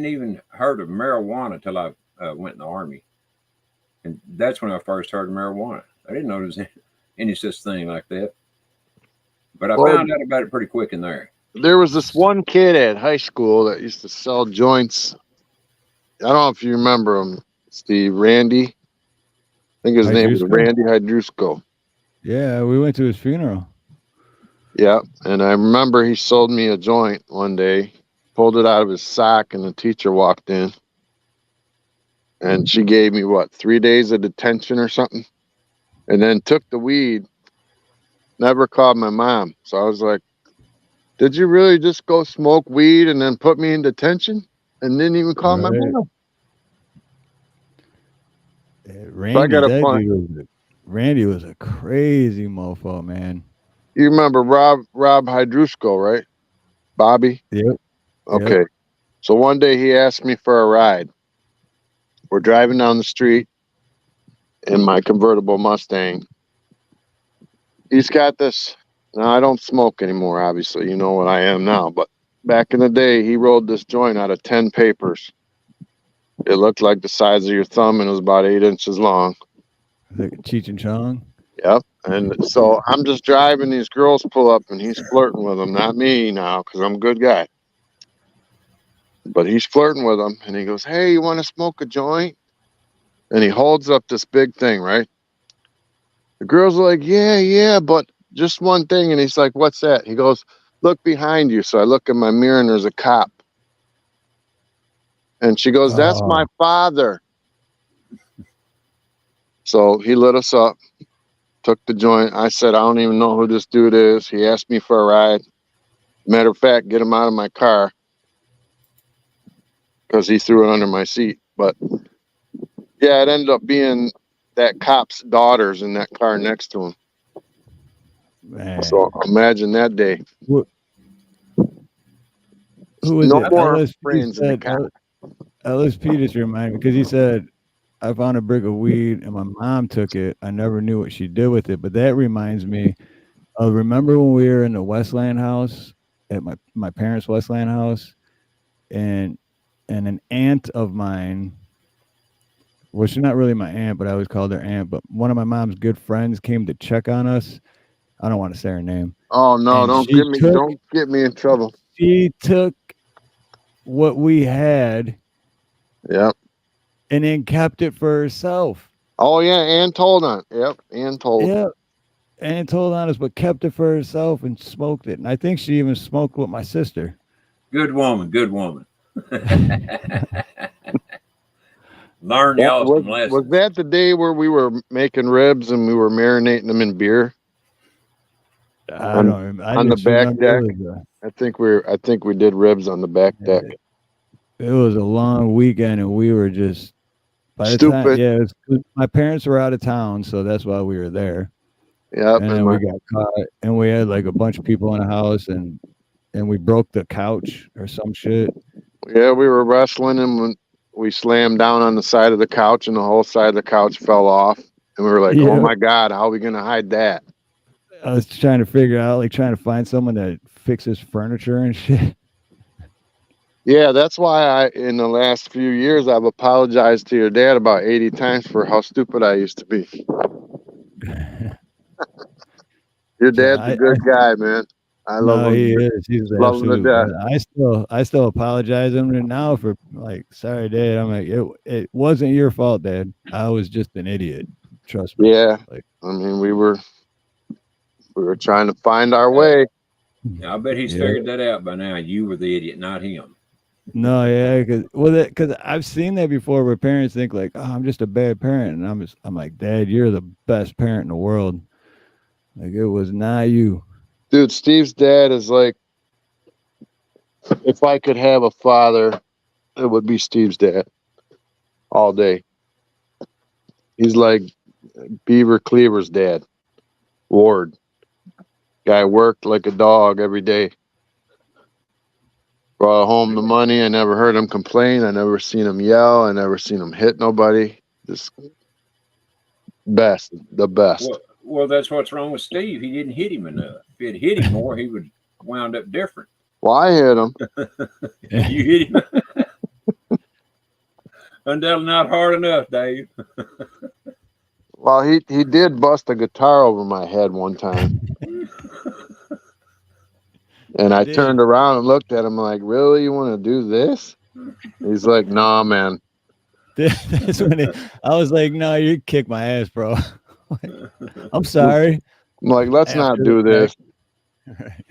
even heard of marijuana till I went in the army, and that's when I first heard of marijuana. I didn't know there was any such thing like that, but I Well, found out about it pretty quick in there. there was this one kid at high school that used to sell joints. I don't know if you remember him, Steve. Randy. I think his name was Hydrusco? Randy Hydrusco. Yeah, we went to his funeral. Yeah, and I remember he sold me a joint one day, pulled it out of his sock, and the teacher walked in, and she gave me what 3 days of detention or something, and then took the weed. Never called my mom, so I was like, "Did you really just go smoke weed and then put me in detention and didn't even call my Right. mom?" So I Randy, got a that fun. dude Randy was a crazy mofo, man. You remember Rob Hydrusco, right? Bobby. Yep. Yep. Okay. So one day he asked me for a ride. We're driving down the street in my convertible Mustang. He's got this. Now I don't smoke anymore, obviously. You know what I am now. But back in the day, he rolled this joint out of 10 papers. It looked like the size of your thumb and it was about 8 inches long. The Cheech and Chong. Yep. And so I'm just driving. These girls pull up and he's flirting with them. Not me now, because I'm a good guy. But he's flirting with them. And he goes, "Hey, you want to smoke a joint?" And he holds up this big thing, right? The girls are like, yeah, but just one thing. And he's like, "What's that?" He goes, "Look behind you." So I look in my mirror and there's a cop. And she goes, "That's my Oh, father." So he lit us up, took the joint. I said, "I don't even know who this dude is." He asked me for a ride. Matter of fact, get him out of my car because he threw it under my seat. But yeah, it ended up being that cop's daughters in that car next to him. man. So imagine that day. Who, who was No it? more LSP friends in the said, cop. LSP just reminded me because he said, I found a brick of weed and my mom took it. I never knew what she did with it. But that reminds me of remember when we were in the Westland house at my parents' Westland house and an aunt of mine, well, she's not really my aunt, but I always called her aunt, but one of my mom's good friends came to check on us. I don't want to say her name. Oh no! And Don't get me in trouble. she took what we had Yep. and then kept it for herself. Oh yeah, Ann told on. Yep, Ann told. Yeah. And told on us, but kept it for herself and smoked it. And I think she even smoked with my sister. Good woman, good woman. Learn y'all Was some lessons. that the day where we were making ribs and we were marinating them in beer I don't remember. I on the just back remember deck? I think we did ribs on the back deck. it was a long weekend, and we were just by the time. Stupid. Yeah, my parents were out of town, so that's why we were there. Yep. And then we got caught, and we had like a bunch of people in the house, and we broke the couch or some shit. Yeah, we were wrestling and we slammed down on the side of the couch and the whole side of the couch fell off. And we were like, "Oh Yeah, my God, how are we gonna hide that?" I was trying to figure out, like, trying to find someone that fixes furniture and shit. Yeah, that's why in the last few years, I've apologized to your dad about 80 times for how stupid I used to be. Your dad's a I good guy, man. I love No, he him. is. He's the Love him to absolute death. best. I still apologize to him now for, like, sorry, Dad. I'm like, it wasn't your fault, Dad. I was just an idiot. Trust me. Yeah. Like, I mean, we were trying to find our Yeah. way. I bet he's yeah. figured that out by now. You were the idiot, not him. No, yeah, because I've seen that before where parents think like, oh, I'm just a bad parent, and I'm like, Dad, you're the best parent in the world. Like, it was not you. Dude, Steve's dad is like, if I could have a father, it would be Steve's dad all day. He's like Beaver Cleaver's dad, Ward. Guy worked like a dog every day. Brought home the money. I never heard him complain. I never seen him yell. I never seen him hit nobody. Just the best. Well, that's what's wrong with Steve. He didn't hit him enough. If he had hit him more, he would wound up different. Well, I hit him. You hit him. Undoubtedly not hard enough, Dave. Well, he did bust a guitar over my head one time. And I turned around and looked at him like, really? You want to do this? He's like, nah, man. That's when I was like, no, you kick my ass, bro. I'm sorry. I'm like, let's not do this. Right.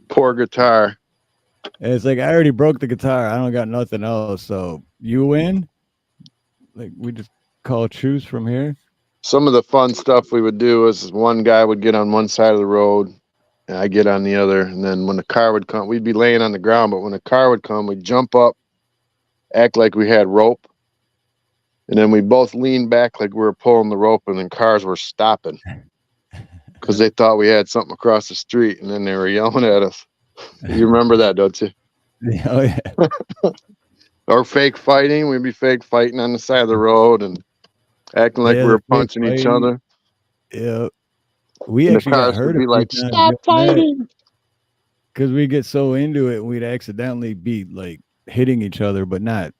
Poor guitar. And it's like, I already broke the guitar. I don't got nothing else. So you win? Like, we just call truce from here? Some of the fun stuff we would do is one guy would get on one side of the road and I get on the other. And then when the car would come, we'd be laying on the ground. But when the car would come, we'd jump up, act like we had rope. And then we both leaned back like we were pulling the rope, and then cars were stopping because they thought we had something across the street, and then they were yelling at us. You remember that, don't you? Oh, yeah. Or fake fighting. We'd be fake fighting on the side of the road and acting like we were punching each other. Yeah. We actually got hurt. Would be like, stop fighting. Because we get so into it, we'd accidentally be like hitting each other, but not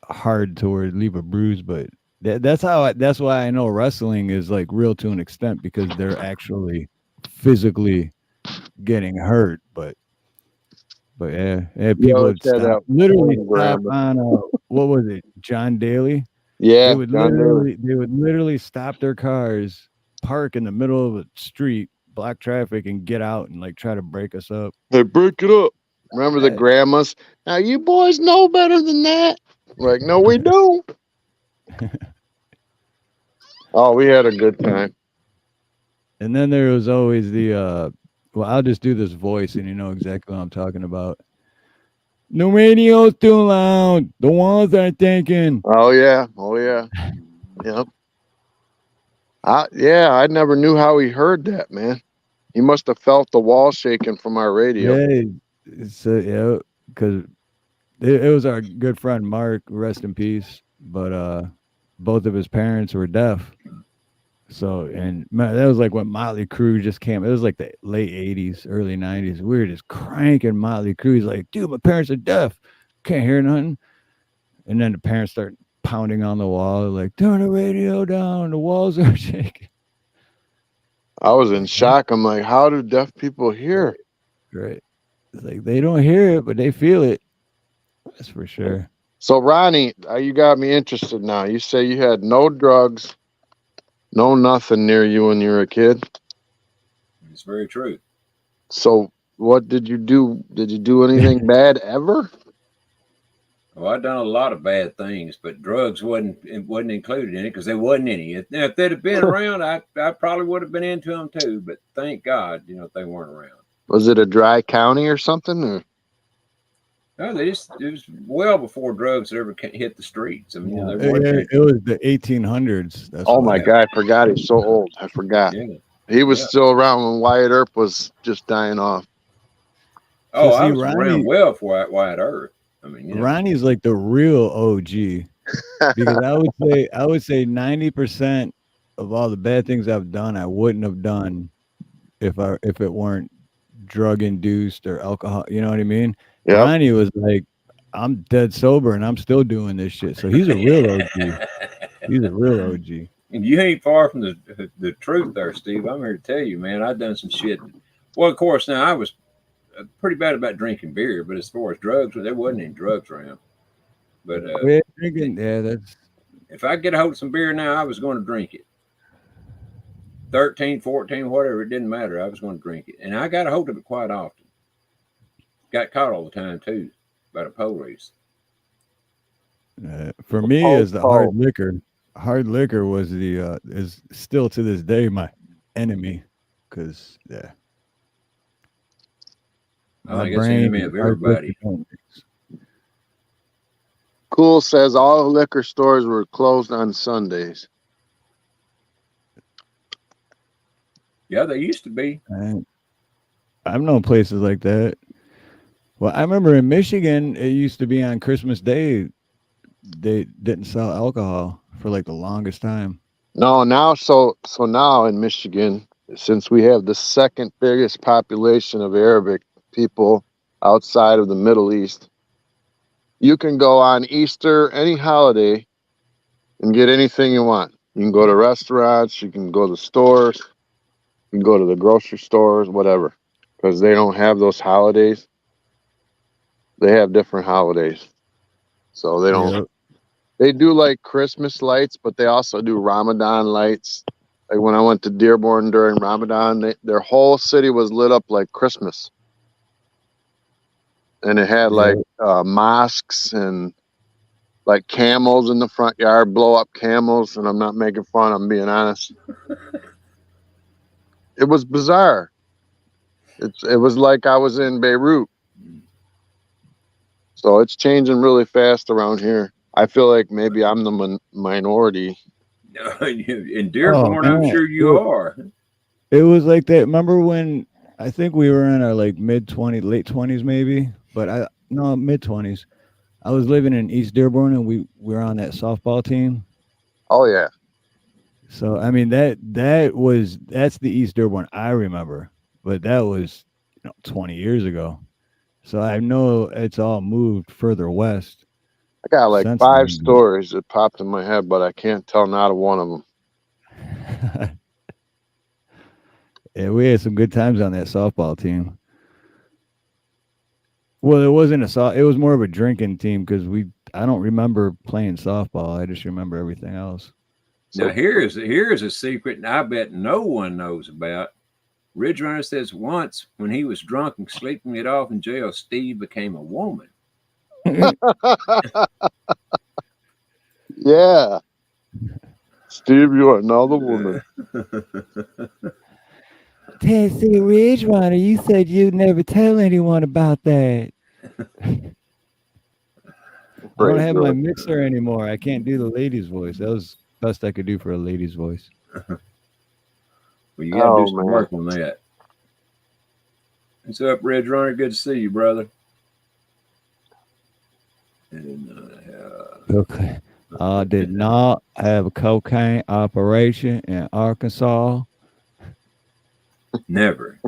hard to where leave a bruise. But that's why I know wrestling is like real to an extent, because they're actually physically getting hurt. But yeah, people would stop, literally stop on what was it, John Daly? Yeah, they would literally stop their cars, park in the middle of a street, block traffic, and get out and like try to break us up. Hey, break it up. Remember the grandmas? Now you boys know better than that. Like, no, we don't. Oh, we had a good time. And then there was always the well, I'll just do this voice and you know exactly what I'm talking about. The radio's too loud. The walls aren't thinking. Oh yeah. Yep. I never knew how he heard that, man. He must have felt the wall shaking from our radio. Yeah, because it was our good friend Mark, rest in peace. But both of his parents were deaf. So, and man, that was like when Motley Crue just came. It was like the late 80s, early 90s. We were just cranking Motley Crue. He's like, dude, my parents are deaf. Can't hear nothing. And then the parents start pounding on the wall, like, turn the radio down. The walls are shaking. I was in shock. I'm like, how do deaf people hear? Right. It's like they don't hear it, but they feel it. That's for sure. So, Ronnie, you got me interested now. You say you had no drugs, no nothing near you when you were a kid. It's very true. So, what did you do? Did you do anything bad ever? Well, I've done a lot of bad things, but drugs wasn't included in it because there wasn't any. If they'd have been around, I probably would have been into them too. But thank God, they weren't around. Was it a dry county or something? Or? No, it was well before drugs ever hit the streets. I mean, it was the 1800s. That's my God, I forgot he's so old. I forgot. Yeah. He was still around when Wyatt Earp was just dying off. Oh, so I was around well before Wyatt Earp. I mean, Ronnie's like the real OG, because I would say 90% of all the bad things I've done, I wouldn't have done if it weren't drug induced or alcohol. You know what I mean? Yep. Ronnie was like, I'm dead sober and I'm still doing this shit. So he's a real OG. He's a real OG. And you ain't far from the truth there, Steve. I'm here to tell you, man, I've done some shit. Well, of course, now I was pretty bad about drinking beer, but as far as drugs, there wasn't any drugs around. But Yeah, drinking, that's. if I get a hold of some beer now, I was going to drink it. 13, 14, whatever, it didn't matter. I was going to drink it. And I got a hold of it quite often. Got caught all the time, too, by the police. For me, is the hard liquor. Hard liquor was the is still to this day my enemy, because I think it's the enemy of everybody. Cool says all liquor stores were closed on Sundays. Yeah, they used to be. I've known places like that. Well, I remember in Michigan, it used to be on Christmas Day, they didn't sell alcohol for like the longest time. No, now so now in Michigan, since we have the second biggest population of Arabic people outside of the Middle East, you can go on Easter, any holiday, and get anything you want. You can go to restaurants, you can go to stores, you can go to the grocery stores, whatever, because they don't have those holidays. They have different holidays. So they don't. Yep. They do like Christmas lights, but they also do Ramadan lights. Like when I went to Dearborn during Ramadan, their whole city was lit up like Christmas. And it had like mosques and like camels in the front yard, blow up camels. And I'm not making fun, I'm being honest. It was bizarre. It was like I was in Beirut. So it's changing really fast around here. I feel like maybe I'm the minority. In Dearborn, I'm sure you are. It was like that. Remember when I think we were in our like mid-20s, late 20s maybe, but mid-20s. I was living in East Dearborn and we were on that softball team. Oh yeah. So I mean that's the East Dearborn I remember, but that was 20 years ago. So I know it's all moved further west. I got like 5 stories that popped in my head, but I can't tell not one of them. Yeah, we had some good times on that softball team. Well, it wasn't it was more of a drinking team because I don't remember playing softball. I just remember everything else. Now here's a secret, and I bet no one knows about. Ridge Runner says once when he was drunk and sleeping it off in jail, Steve became a woman. Yeah. Steve, you are another woman. Tennessee Ridge Runner, you said you'd never tell anyone about that. I don't have my mixer anymore. I can't do the lady's voice. That was the best I could do for a lady's voice. Well, you got to do some work on that. What's up, Ridge Runner? Good to see you, brother. Okay. I did not have a cocaine operation in Arkansas. Never.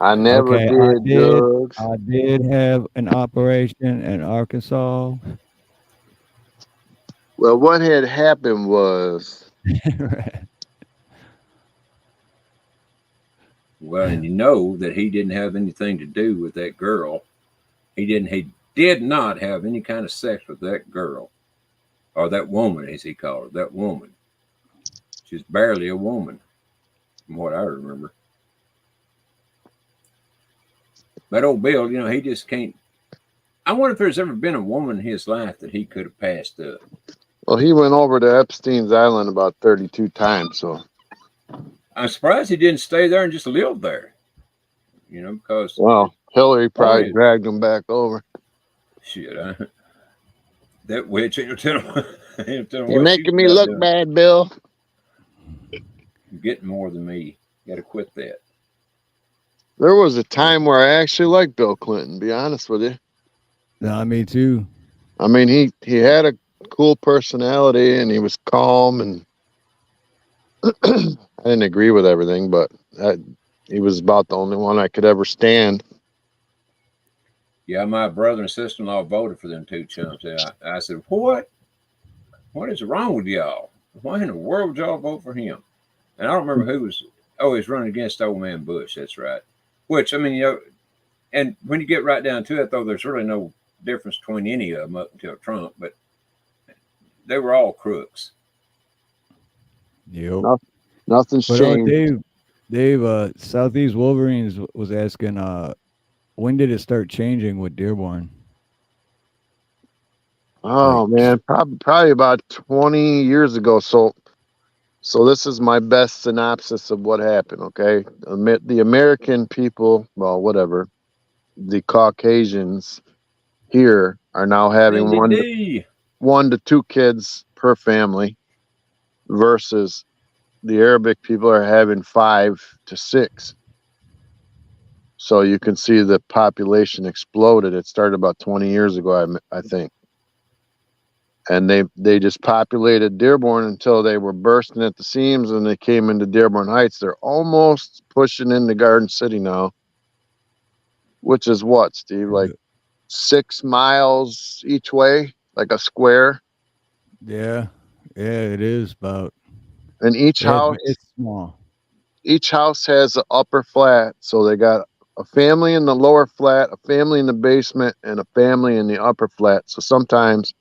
I never did drugs. I did have an operation in Arkansas. Well, what had happened was... Right. Well, and you know that he didn't have anything to do with that girl. He did not have any kind of sex with that girl. Or that woman, as he called her, that woman. She's barely a woman, from what I remember. That old Bill, he just can't. I wonder if there's ever been a woman in his life that he could have passed up. Well, he went over to Epstein's Island about 32 times, so. I'm surprised he didn't stay there and just live there. Because. Well, Hillary probably dragged him back over. Shit, that witch ain't telling You're making me look bad, Bill. You're getting more than me. You got to quit that. There was a time where I actually liked Bill Clinton, to be honest with you. No, me too. I mean, he had a cool personality and he was calm, and I didn't agree with everything, but he was about the only one I could ever stand. Yeah, my brother and sister-in-law voted for them two chumps. And I said, what? What is wrong with y'all? Why in the world would y'all vote for him? And I don't remember who was. Oh, he's running against old man Bush. That's right. Which I mean, and when you get right down to it, though, there's really no difference between any of them up until Trump. But they were all crooks. Yep. Nothing's But changed. Dave, Southeast Wolverines was asking, when did it start changing with Dearborn? Oh man, probably about 20 years ago. So this is my best synopsis of what happened. Okay, the American people, well, whatever, the Caucasians here are now having NDD. 1 to 2 kids per family, versus the Arabic people are having 5 to 6. So you can see the population exploded. It started about 20 years ago, I think. And they just populated Dearborn until they were bursting at the seams, and they came into Dearborn Heights. They're almost pushing into Garden City now, which is what, Steve, like 6 miles each way, like a square. Yeah, it is about. And It's small. each house has an upper flat, so they got a family in the lower flat, a family in the basement, and a family in the upper flat. So sometimes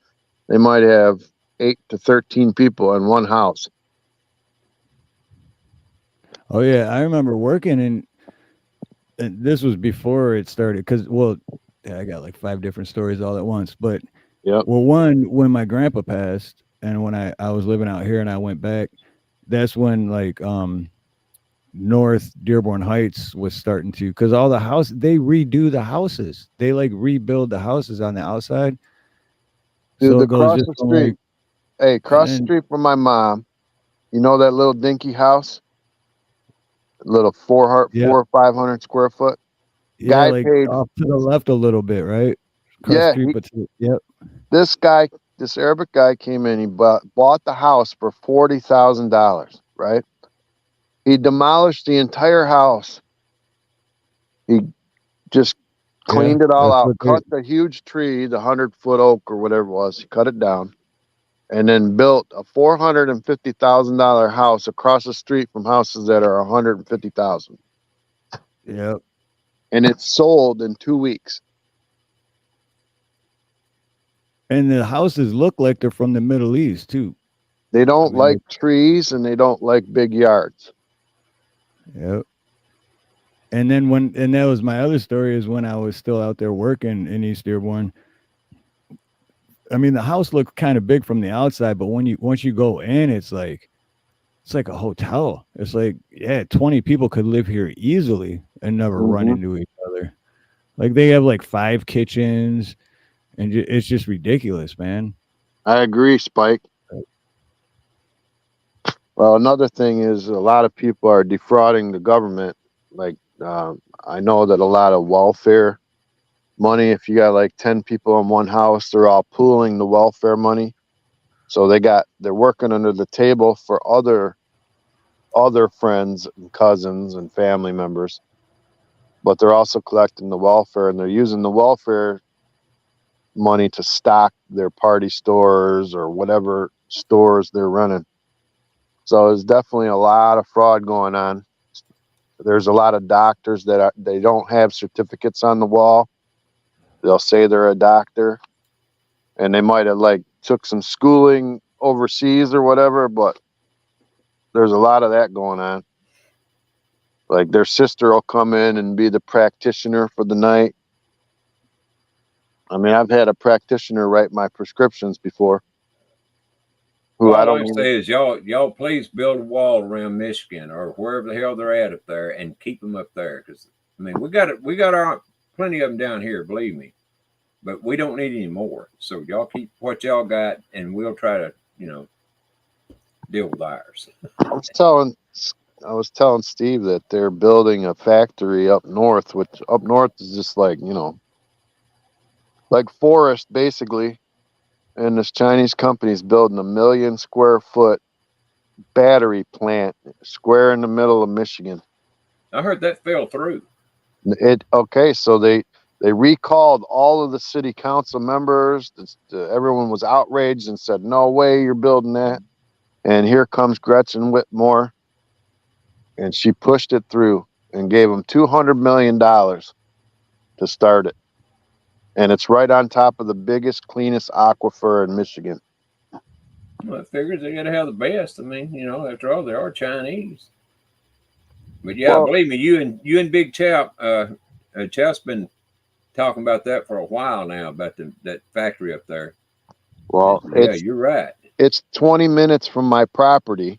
they might have 8 to 13 people in one house. Oh yeah, I remember working and this was before it started. Because I got like 5 different stories all at once. But Yep. well, one, when my grandpa passed, and when I was living out here and I went back, that's when like North Dearborn Heights was starting to, because all the they redo the houses. They like rebuild the houses on the outside. Dude, So it goes just from like, across the and street from my mom, you know that little dinky house? Little 400, yeah, 400 or 500 square foot. yeah, Guy like paid, off to the left a little bit, right? Across the yeah, street, but yep. this Arabic guy came in, he bought the house for $40,000, right? He demolished the entire house. He just Yeah, cleaned it all that's out, what they. cut the huge tree, the 100-foot oak or whatever it was. He cut it down and then built a $450,000 house across the street from houses that are 150,000. Yep. And it's sold in 2 weeks. And the houses look like they're from the Middle East too. They don't mean, like trees and they don't like big yards. yep. And then and that was my other story, is when I was still out there working in East Dearborn. I mean, the house looked kind of big from the outside, but once you go in, it's like a hotel. It's like, yeah, 20 people could live here easily and never run Mm-hmm. into each other. Like they have like 5 kitchens, and it's just ridiculous, man. I agree, Spike. Well, another thing is a lot of people are defrauding the government. Like, I know that a lot of welfare money, if you got like 10 people in one house, they're all pooling the welfare money. So they're working under the table for other friends and cousins and family members, but they're also collecting the welfare, and they're using the welfare money to stock their party stores or whatever stores they're running. So there's definitely a lot of fraud going on. There's a lot of doctors that they don't have certificates on the wall. They'll say they're a doctor, and they might have like took some schooling overseas or whatever, but there's a lot of that going on. Like their sister will come in and be the practitioner for the night. I mean, I've had a practitioner write my prescriptions before. Who I All don't I even. say is y'all please build a wall around Michigan or wherever the hell they're at up there and keep them up there, because I mean we got our plenty of them down here, believe me, but we don't need any more. So y'all keep what y'all got, and we'll try to deal with ours. I was telling Steve that they're building a factory up north, which up north is just like like forest basically. And this Chinese company is building 1 million square foot battery plant square in the middle of Michigan. I heard that fell through. So they recalled all of the city council members. Everyone was outraged and said, "No way, you're building that." And here comes Gretchen Whitmore, and she pushed it through and gave them $200 million to start it. And it's right on top of the biggest, cleanest aquifer in Michigan. Well, I figures they got to have the best. I mean, after all, they are Chinese. But yeah, Well, believe me, you and Big Chap, Chap's been talking about that for a while now, about that factory up there. Well, yeah, you're right. It's 20 minutes from my property.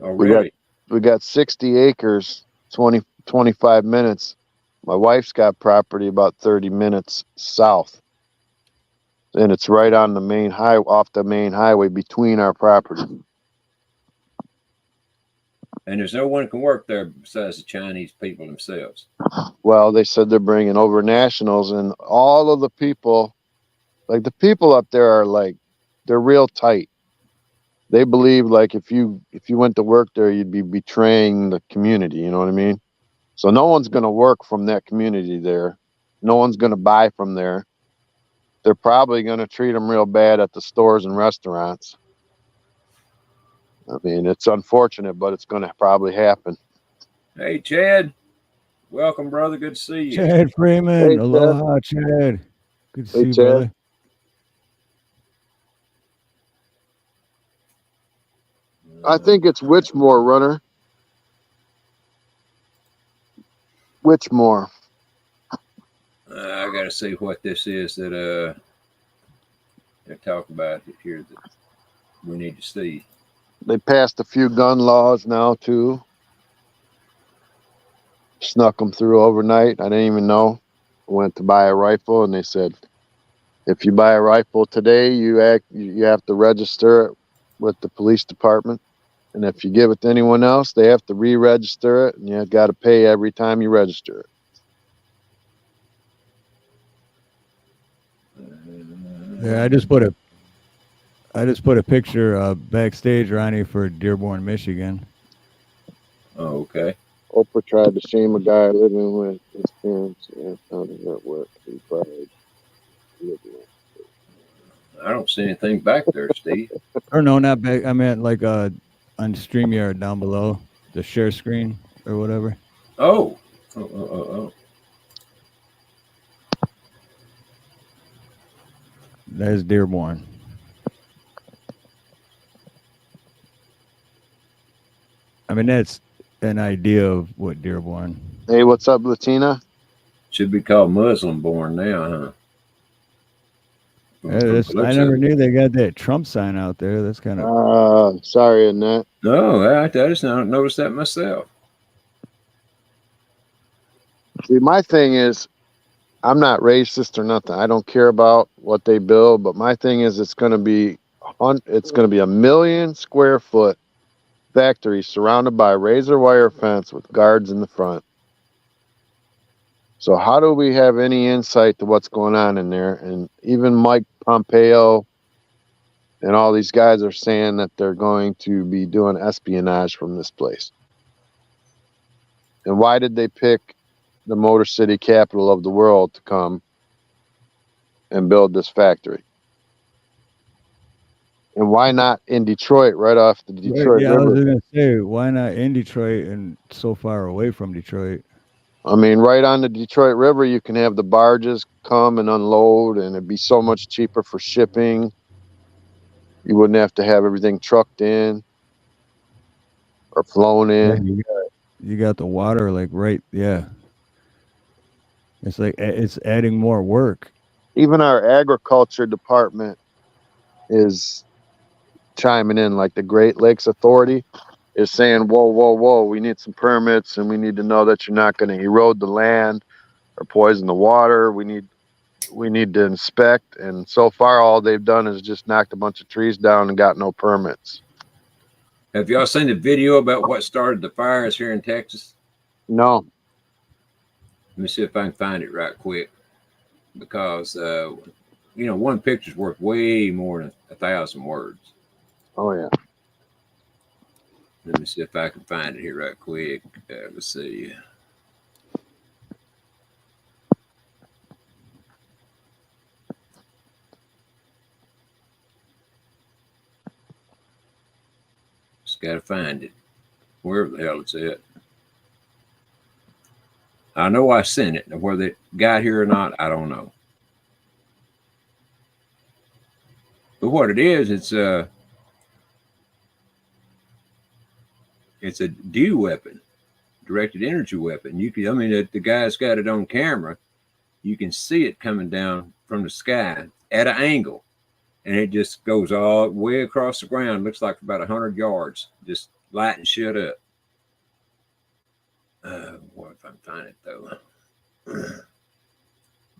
Oh, really? We got 60 acres, 25 minutes. My wife's got property about 30 minutes south. And it's right on the main highway, off the main highway between our property. And there's no one who can work there besides the Chinese people themselves. Well, they said they're bringing over nationals, and all of the people, like the people up there are like, they're real tight. They believe like if you went to work there, you'd be betraying the community. You know what I mean? So no one's going to work from that community there. No one's going to buy from there. They're probably going to treat them real bad at the stores and restaurants. I mean, it's unfortunate, but it's going to probably happen. Hey, Chad. Welcome, brother. Good to see you. Chad Freeman. Hey, Aloha, Chad. Good to see you, Chad. brother. I think it's Whitmore, runner. Whitmore. I got to see what this is that they're talking about here that we need to see. They passed a few gun laws now too. Snuck them through overnight. I didn't even know. I went to buy a rifle, and they said, if you buy a rifle today, you have to register it with the police department, and if you give it to anyone else, they have to re-register it, and you got to pay every time you register it. Yeah, I just put a picture backstage, Ronnie, for Dearborn, Michigan. Oh, okay. Oprah tried to shame a guy living with his parents and found his network. He cried. I don't see anything back there, Steve. Or no, not back. I meant like on StreamYard down below, the share screen or whatever. Oh. That is Dearborn. I mean, that's an idea of what Dearborn. Hey, what's up, Latina? Should be called Muslim born now, huh? I never knew they got that Trump sign out there. That's kind of. Sorry, Annette. No, I just don't notice that myself. See, my thing is, I'm not racist or nothing. I don't care about what they build, but my thing is, it's going to be a 1,000,000 square foot factory surrounded by a razor wire fence with guards in the front. So how do we have any insight to what's going on in there? And even Mike Pompeo and all these guys are saying that they're going to be doing espionage from this place. And why did they pick the Motor City capital of the world to come and build this factory? And why not in Detroit, right off the Detroit River? I was going to say, why not in Detroit and so far away from Detroit? I mean, right on the Detroit River, you can have the barges come and unload, and it'd be so much cheaper for shipping. You wouldn't have to have everything trucked in or flown in. Yeah, you got the water, like, right, yeah. It's like, it's adding more work. Even our agriculture department is chiming in, like the Great Lakes Authority is saying, whoa, we need some permits, and we need to know that you're not going to erode the land or poison the water. We need to inspect, and so far all they've done is just knocked a bunch of trees down and got no permits. Have y'all seen the video about what started the fires here in Texas? No. Let me see if I can find it right quick, because one picture's worth way more than 1,000 words. Oh yeah. Let me see if I can find it here right quick. Let's see. Just got to find it. Wherever the hell it's at. I know I sent it. Now, whether it got here or not, I don't know. But what it is, it's a DEW weapon, directed energy weapon. You can, I mean, the guy's got it on camera. You can see it coming down from the sky at an angle, and it just goes all way across the ground. Looks like about 100 yards, just lighting shit up. What if I can find it though?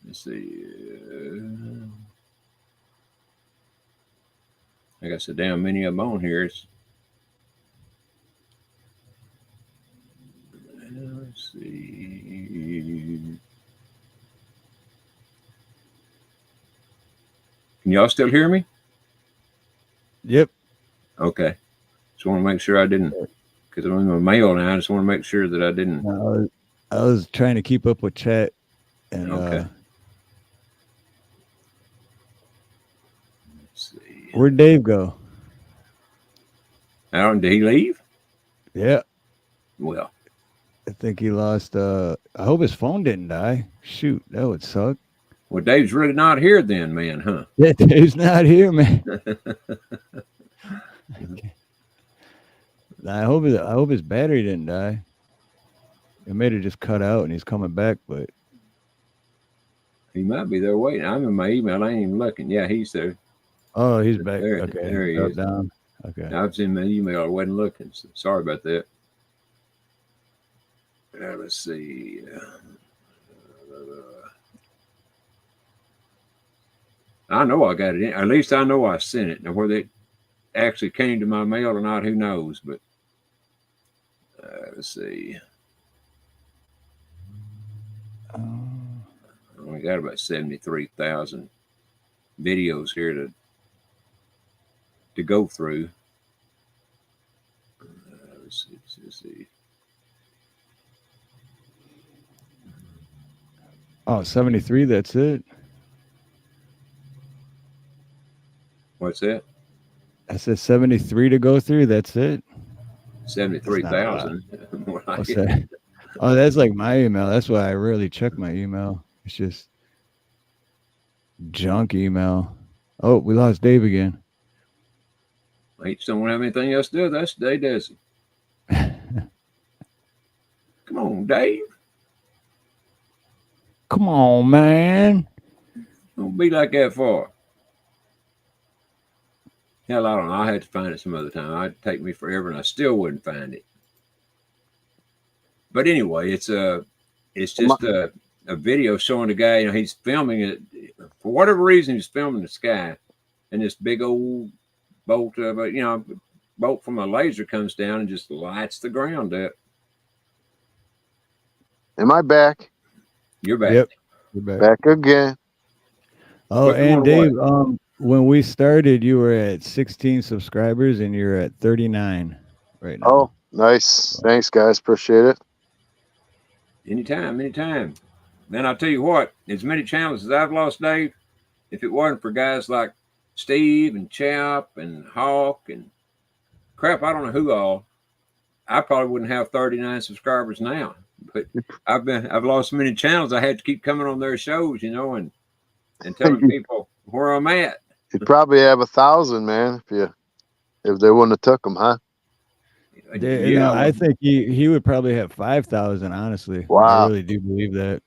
Let's see. I got so damn many of them on here. Let's see. Can y'all still hear me? Yep. Okay. Just want to make sure I didn't, because I'm in my mail now. I just want to make sure that I didn't. I was trying to keep up with chat, and Okay. Let's see. Where'd Dave go? Did he leave? Yeah, Well, I think he lost. I hope his phone didn't die. Shoot, that would suck. well, Dave's really not here then, man, huh? Yeah, Dave's not here, man. I hope his battery didn't die. It may have just cut out and he's coming back, but He might be there waiting. I'm in my email. I ain't even looking. Yeah, he's there. oh, he's back. There, Okay, there he up, is. down. Okay. I was in my email. I wasn't looking. So sorry about that. Let's see. I know I got it in. At least I know I sent it. Now, whether it actually came to my mail or not, who knows? But let's see. I only got about 73,000 videos here to go through. Let's see. Oh, 73, that's it. What's that? I said 73 to go through, that's it. 73,000. What's that? Oh, that's like my email. That's why I rarely check my email. It's just junk email. Oh, we lost Dave again. He just don't have anything else to do. That's Dave, does he? Come on, Dave. Come on, man. Don't be like that for. Hell, I don't know. I had to find it some other time. It'd take me forever, and I still wouldn't find it. But anyway, it's just a video showing the guy. You know, he's filming it for whatever reason. He's filming the sky, and this big old bolt bolt from a laser comes down and just lights the ground up. Am I back? You're back. Yep. You're Back again. Oh, What you and wanna Dave, when we started, you were at 16 subscribers and you're at 39 right now. Oh, nice. Thanks, guys. Appreciate it. Anytime. Man, I'll tell you what, as many channels as I've lost, Dave, if it wasn't for guys like Steve and Chap and Hawk and crap, I don't know who all, I probably wouldn't have 39 subscribers now. But I've lost so many channels, I had to keep coming on their shows, you know, and telling people where I'm at. You'd probably have 1,000, man, if they wouldn't have took them, huh? Yeah, I think he would probably have 5,000, honestly. Wow. I really do believe that.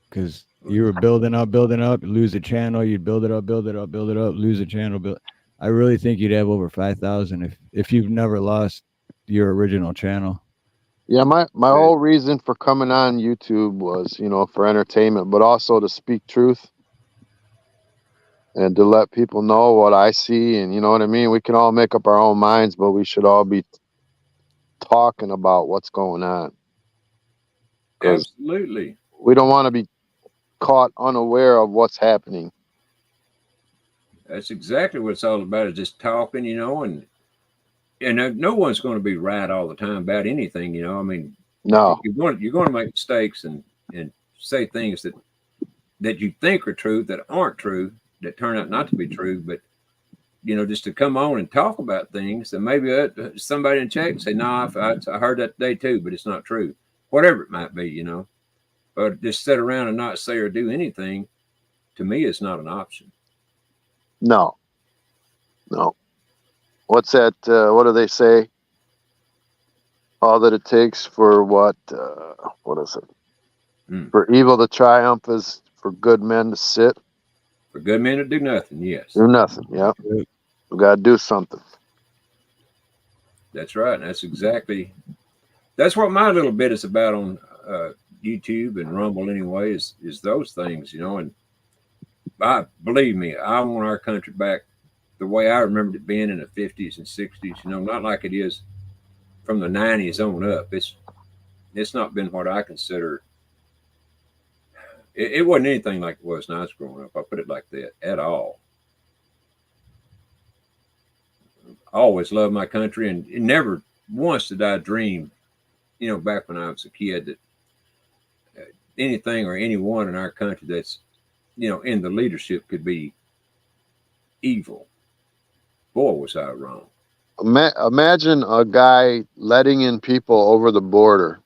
Because you were building up, lose a channel, you'd build it up, lose a channel. I really think you'd have over 5,000 if you've never lost your original channel. Yeah, my whole reason for coming on YouTube was, you know, for entertainment, but also to speak truth and to let people know what I see. And you know what I mean? We can all make up our own minds, but we should all be talking about what's going on. Absolutely. We don't want to be caught unaware of what's happening. That's exactly what it's all about, is just talking, you know, and and no one's going to be right all the time about anything. You know, I mean, No. you're going to make mistakes and say things that you think are true that aren't true, that turn out not to be true. But just to come on and talk about things, and maybe somebody in check and say, "No, I heard that today too, but it's not true." Whatever it might be, But just sit around and not say or do anything, to me, is not an option. No. What's that? What do they say? All that it takes for what? What is it? For evil to triumph is for good men to sit. For good men to do nothing, yes. Do nothing, yeah. We got to do something. That's right. That's what my little bit is about on YouTube and Rumble anyway, is those things, and believe me, I want our country back the way I remembered it being in the 50s and 60s, not like it is from the 90s on up. It's not been what I consider. It wasn't anything like it was when I was growing up. I'll put it like that, at all. I always loved my country, and never once did I dream, back when I was a kid, that anything or anyone in our country that's, in the leadership could be evil. Boy, was I wrong. Imagine a guy letting in people over the border,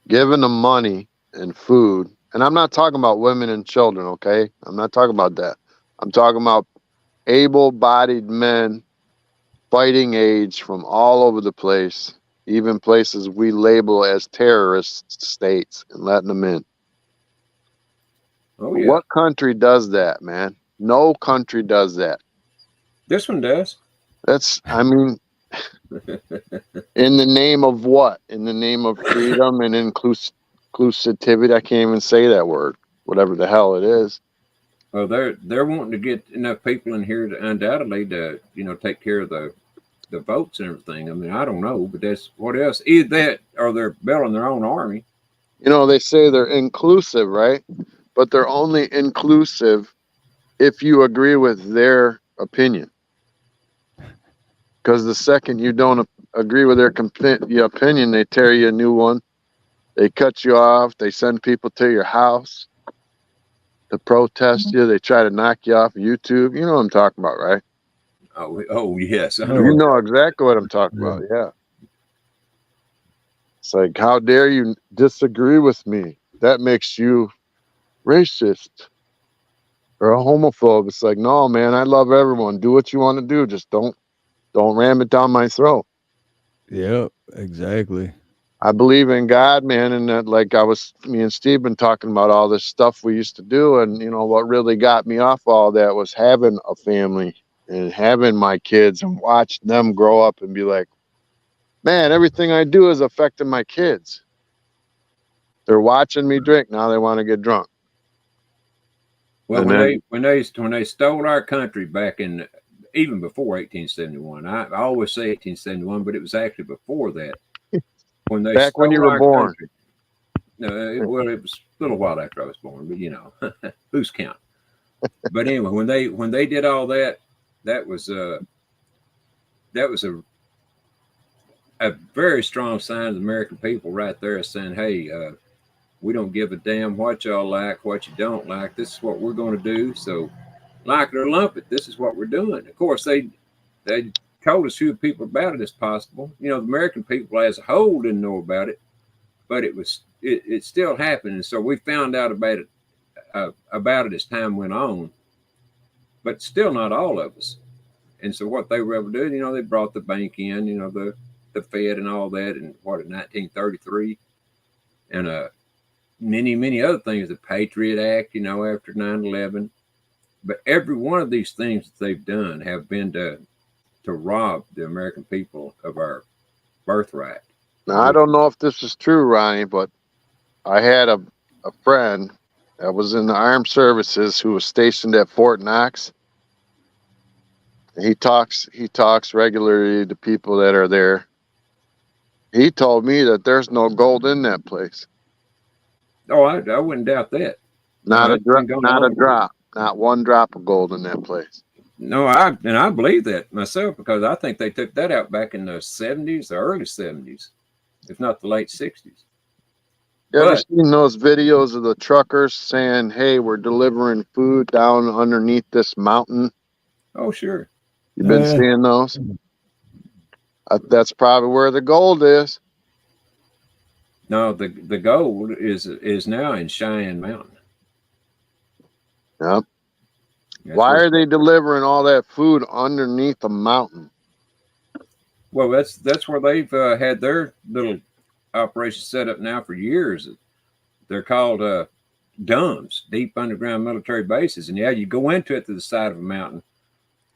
giving them money and food. And I'm not talking about women and children, okay? I'm not talking about that. I'm talking about able-bodied men, fighting age from all over the place, even places we label as terrorist states, and letting them in. Oh, yeah. What country does that, man? No country does that. This one does. In the name of what? In the name of freedom and inclusivity. I can't even say that word. Whatever the hell it is. Well, they're wanting to get enough people in here to undoubtedly to take care of the votes and everything. I mean, I don't know, but that's what else. Either that or they're building their own army. They say they're inclusive, right? But they're only inclusive if you agree with their opinion. Because the second you don't agree with their opinion, they tear you a new one. They cut you off. They send people to your house to protest you. They try to knock you off YouTube. You know what I'm talking about, right? Oh yes. You know exactly what I'm talking about, yeah. It's like, how dare you disagree with me? That makes you racist or a homophobe. It's like, no, man, I love everyone. Do what you want to do. Just don't ram it down my throat. Yep, exactly. I believe in God, man, and that, like, me and Steve been talking about all this stuff we used to do, and what really got me off all that was having a family and having my kids and watch them grow up and be like, man, everything I do is affecting my kids. They're watching me drink. Now they want to get drunk. Well, when they stole our country back in, even before 1871, I always say 1871, but it was actually before that. When they back when you were born. Country, well, it was a little while after I was born, but who's counting? But anyway, when they did all that, that was a very strong sign of the American people right there, saying, hey, we don't give a damn what y'all like, what you don't like. This is what we're going to do. So, like it or lump it, this is what we're doing. Of course, they told as few people about it as possible. The American people as a whole didn't know about it, but it still happened. And so we found out about it as time went on, but still not all of us. And so what they were able to do, they brought the bank in, the Fed and all that, in 1933, and many, many other things, the Patriot Act, after 9/11. But every one of these things that they've done have been to rob the American people of our birthright. Now, I don't know if this is true, Ronnie, but I had a friend that was in the armed services who was stationed at Fort Knox. He talks regularly to people that are there. He told me that there's no gold in that place. Oh, I wouldn't doubt that. Not a drop. Not one drop of gold in that place. No, I believe that myself because I think they took that out back in the 70s, the early 70s, if not the late 60s. You ever But seen those videos of the truckers saying, "Hey, we're delivering food down underneath this mountain"? oh sure, You've Oh been yeah. seeing those? That's probably where the gold is. no, the gold is now in Cheyenne Mountain. Yep. That's Why where. are they delivering all that food underneath a mountain? Well, that's where they've had their little operation set up now for years. They're called DUMBs, deep underground military bases, and yeah, you go into it to the side of a mountain.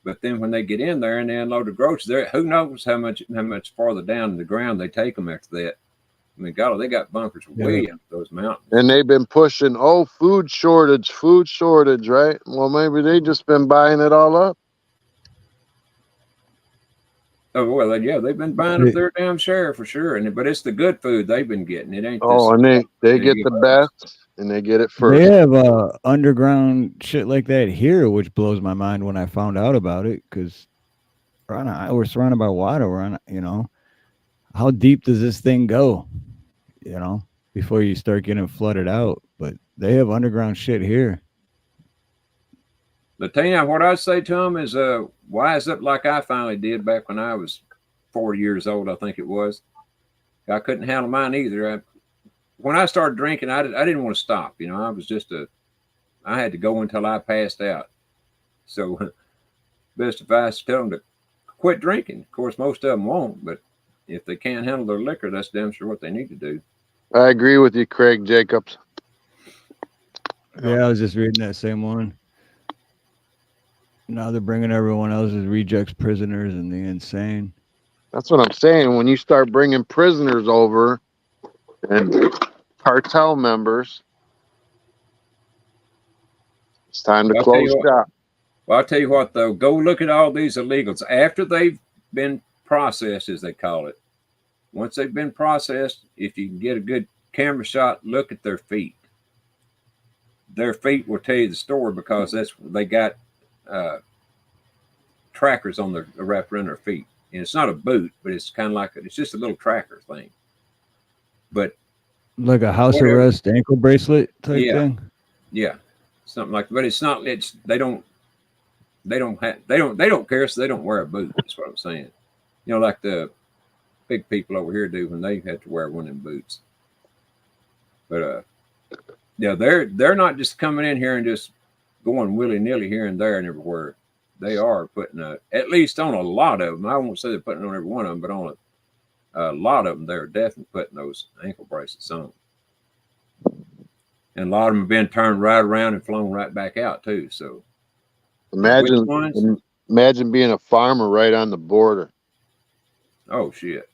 But then when they get in there and they unload the groceries, there who knows how much farther down in the ground they take them after that. I mean, God, they got bunkers way up those mountains. And they've been pushing, food shortage, right? Well, maybe they just been buying it all up. Oh well, yeah, they've been buying up their damn share for sure. But it's the good food they've been getting. It ain't this. Oh, and they They get give the us. best, and they get it They first. have underground shit like that here, which blows my mind when I found out about it. Because we're surrounded by water. We're on, how deep does this thing go? You know, before you start getting flooded out. But they have underground shit here. But tell you what I'd say to them is, wise up like I finally did back when I was 4 years old. I think it was. I couldn't handle mine either. When I started drinking, I didn't want to stop. I was I had to go until I passed out. So, best advice to tell them to quit drinking. Of course, most of them won't, but if they can't handle their liquor, that's damn sure what they need to do. I agree with you, Craig Jacobs. Yeah, I was just reading that same one. Now they're bringing everyone else as rejects prisoners and the insane. That's what I'm saying. When you start bringing prisoners over and cartel members, it's time to close shop. Well, I'll tell you what, though. Go look at all these illegals. After they've been processed, as they call it, once they've been processed, if you can get a good camera shot, look at their feet. Their feet will tell you the story because they got trackers on their wrapped around their feet. And it's not a boot, but it's kind of like it's just a little tracker thing. But like a house arrest ankle bracelet type thing. Yeah, something like. But it's not. It's they don't care, so they don't wear a boot. That's what I'm saying. Like the big people over here do when they have to wear one of them boots. But yeah, they're not just coming in here and just going willy nilly here and there and everywhere. They are putting at least on a lot of them. I won't say they're putting on every one of them, but on a lot of them, they're definitely putting those ankle bracelets on. And a lot of them have been turned right around and flown right back out too. So imagine being a farmer right on the border. Oh shit.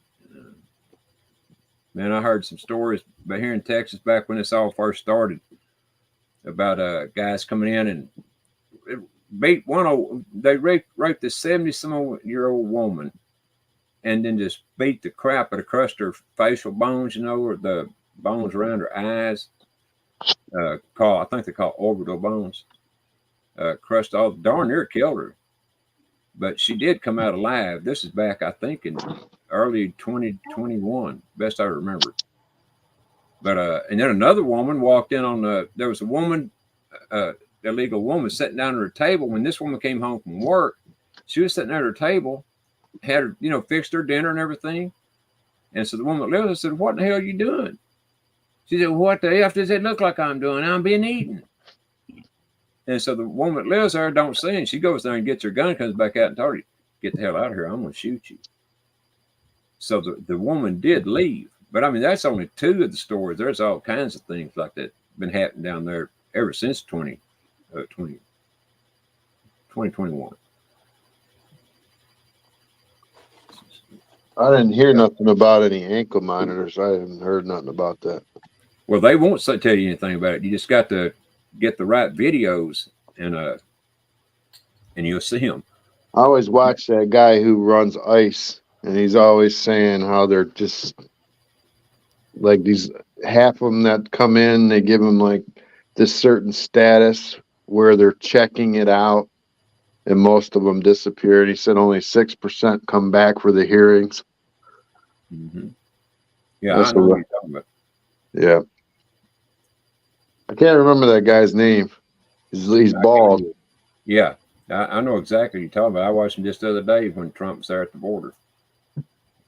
Man, I heard some stories about here in Texas back when this all first started about guys coming in and beat they raped this 70-some-year-old woman and then just beat the crap out of, crushed her facial bones, or the bones around her eyes. I think they call orbital bones. Crushed all, darn near killed her. But she did come out alive. This is back, I think, in early 2021, best I remember. But and then another woman walked in on there was a woman, illegal woman, sitting down at her table. When this woman came home from work, she was sitting at her table, had her, fixed her dinner and everything. And so the woman that lived there said, "What the hell are you doing?" She said, "What the F does it look like I'm doing? I'm being eaten." And so the woman that lives there don't see, and she goes there and gets her gun, comes back out and told her, "Get the hell out of here. I'm going to shoot you." So the woman did leave. But I mean, that's only two of the stories. There's all kinds of things like that been happening down there ever since 2021. I didn't hear nothing about any ankle monitors. I haven't heard nothing about that. Well, they won't tell you anything about it. You just got to get the right videos and you'll see them. I always watch that guy who runs ICE, and he's always saying how they're just like these half of them that come in, they give them like this certain status where they're checking it out. and most of them disappeared. He said only 6% come back for the hearings. Mm-hmm. Yeah, That's I know what you're talking about. Yeah. I can't remember that guy's name. He's bald. Yeah, I know exactly what you're talking about. I watched him just the other day when Trump was there at the border.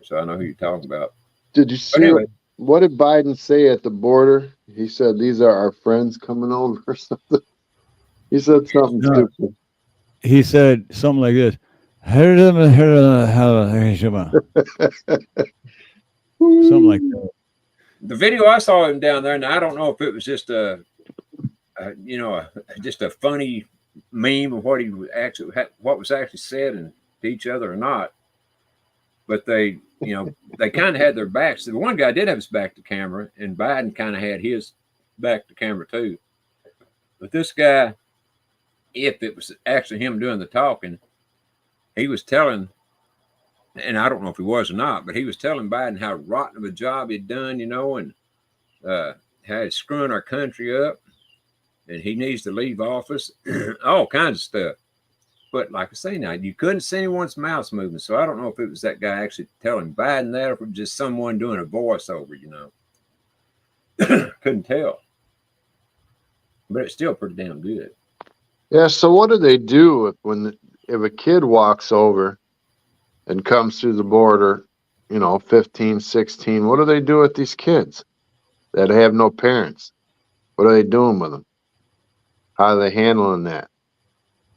So I know who you're talking about. Did you see anyway, what did Biden say at the border? He said these are our friends coming over or something. He said something stupid. He said something like this. Something like that. The video I saw him down there, and I don't know if it was just just a funny meme of what he actually what was actually said and to each other or not. But they kind of had their backs. The one guy did have his back to camera, and Biden kind of had his back to camera too. But this guy, if it was actually him doing the talking, he was telling, and I don't know if he was or not, but he was telling Biden how rotten of a job he'd done, and how he's screwing our country up, and he needs to leave office, all kinds of stuff. But like I say now, you couldn't see anyone's mouths moving, so I don't know if it was that guy actually telling Biden that, or if it was just someone doing a voiceover, Couldn't tell. But it's still pretty damn good. Yeah, so what do they do if a kid walks over and comes through the border, 15, 16, what do they do with these kids that have no parents? What are they doing with them? How are they handling that?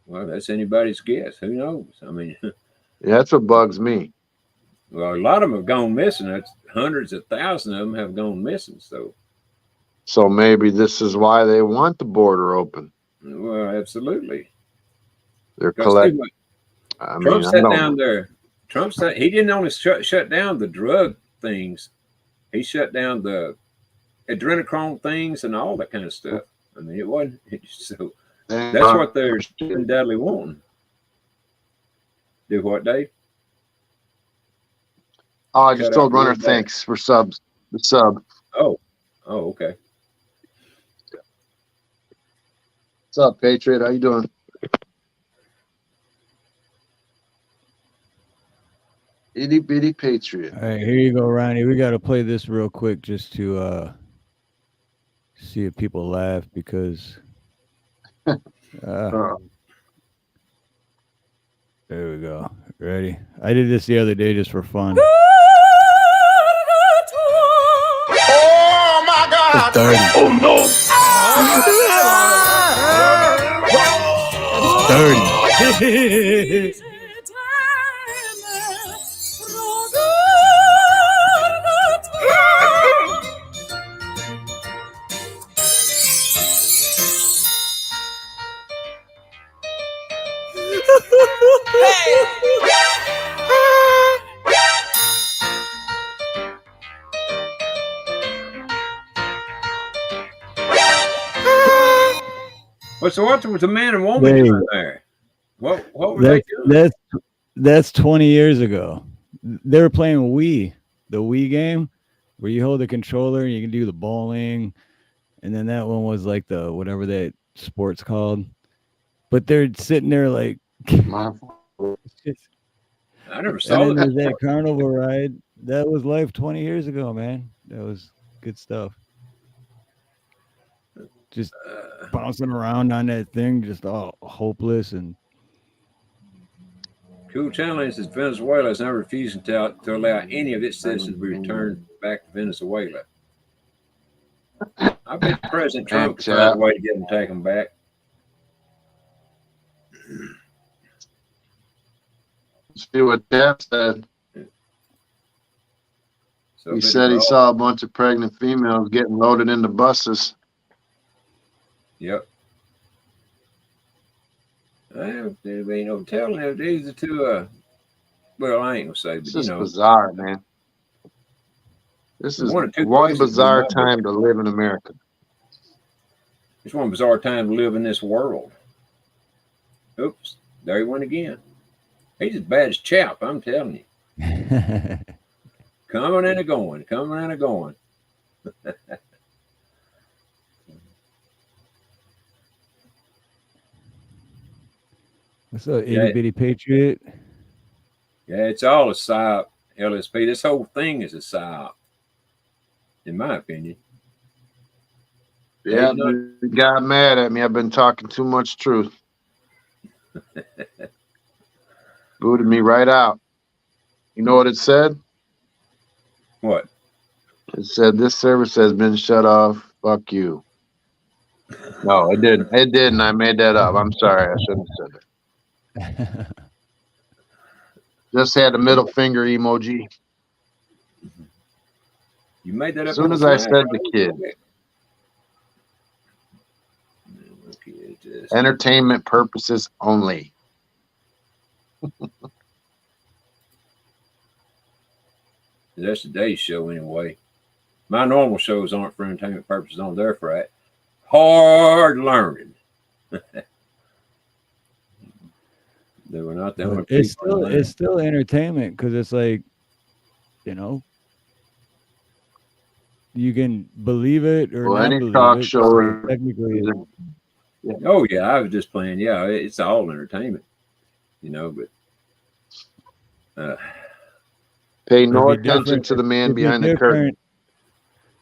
Well, that's anybody's guess. Who knows? I mean, yeah, that's what bugs me. Well, a lot of them have gone missing. That's hundreds of thousands of them have gone missing. So maybe this is why they want the border open. Well, absolutely. They're collecting. Trump sat down there. Trump said he didn't only shut down the drug things, he shut down the adrenochrome things and all that kind of stuff. I mean, it wasn't so. That's what they're deadly wanting. Do what, Dave? Oh, I just told Runner thanks for subs. The sub. Oh, okay. What's up, Patriot? How you doing? Itty bitty Patriot. All right, here you go, Ronnie. We got to play this real quick just to see if people laugh because. There we go. Ready? I did this the other day just for fun. Oh my God! It's dirty. Oh no! It's dirty. Well, so what was the man and woman doing there? What were they doing? That's 20 years ago. They were playing Wii, the Wii game, where you hold the controller and you can do the bowling, and then that one was like the whatever that sport's called. But they're sitting there like. I never saw and then there's that carnival ride. That was life 20 years ago, man. That was good stuff. Just bouncing around on that thing, just all hopeless and. Cool challenge is Venezuela is now refusing to allow any of its citizens to be returned back to Venezuela. I bet President Trump could find a way to get them take them back. See what Dad said. So he said he saw a bunch of pregnant females getting loaded into buses. Yep. There ain't no telling if these are two. Well, I ain't gonna say, but this is bizarre, man. This is one bizarre time to live in America. It's one bizarre time to live in this world. Oops, there he went again. He's as bad as Chap, I'm telling you. Coming and a going, coming and a going. What's up, itty Yeah, bitty patriot? yeah, it's all a psyop. LSP. This whole thing is a psyop, in my opinion. Yeah, Ain't not. you got mad at me. I've been talking too much truth. Booted me right out. You know what it said? What? It said this service has been shut off. Fuck you. No, it didn't. It didn't. I made that up. I'm sorry. I shouldn't have said that. Just had a middle finger emoji. You made that As up soon on as I fly, said bro. the kid, Okay, just, entertainment purposes only. that's today's show anyway. My normal shows aren't for entertainment purposes on there for that. Hard learning. They were not the only But people in it's line. still entertainment because it's like, you know, you can believe it or Well, not any believe talk it. show So is, technically, yeah. Oh yeah, I was just playing. Yeah, it's all entertainment, but Pay it'd no be attention different. to the man It'd be behind the curtain. different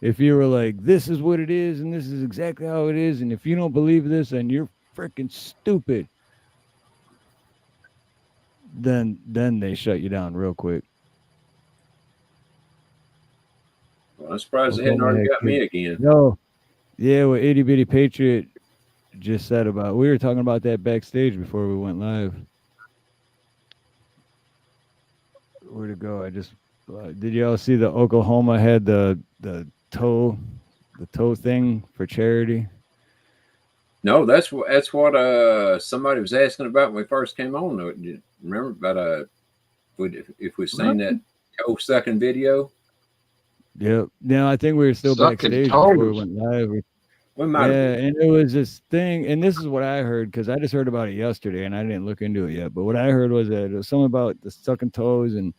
if you were like, "This is what it is, and this is exactly how it is," and if you don't believe this, then you're freaking stupid. Then they shut you down real quick. well, I'm surprised they hadn't Oklahoma already had got me kids. again. No, yeah, what itty bitty patriot just said about. We were talking about that backstage before we went live. Where'd it go? I just did y'all see the Oklahoma had the toe thing for charity? No, that's what somebody was asking about when we first came on. Do you remember about if we've seen that toe sucking video? Yep. Now I think we were still Sucking backstage before we toes. went live. We might have Yeah, been. and it was this thing, and this is what I heard because I just heard about it yesterday, and I didn't look into it yet. But what I heard was that it was something about the sucking toes and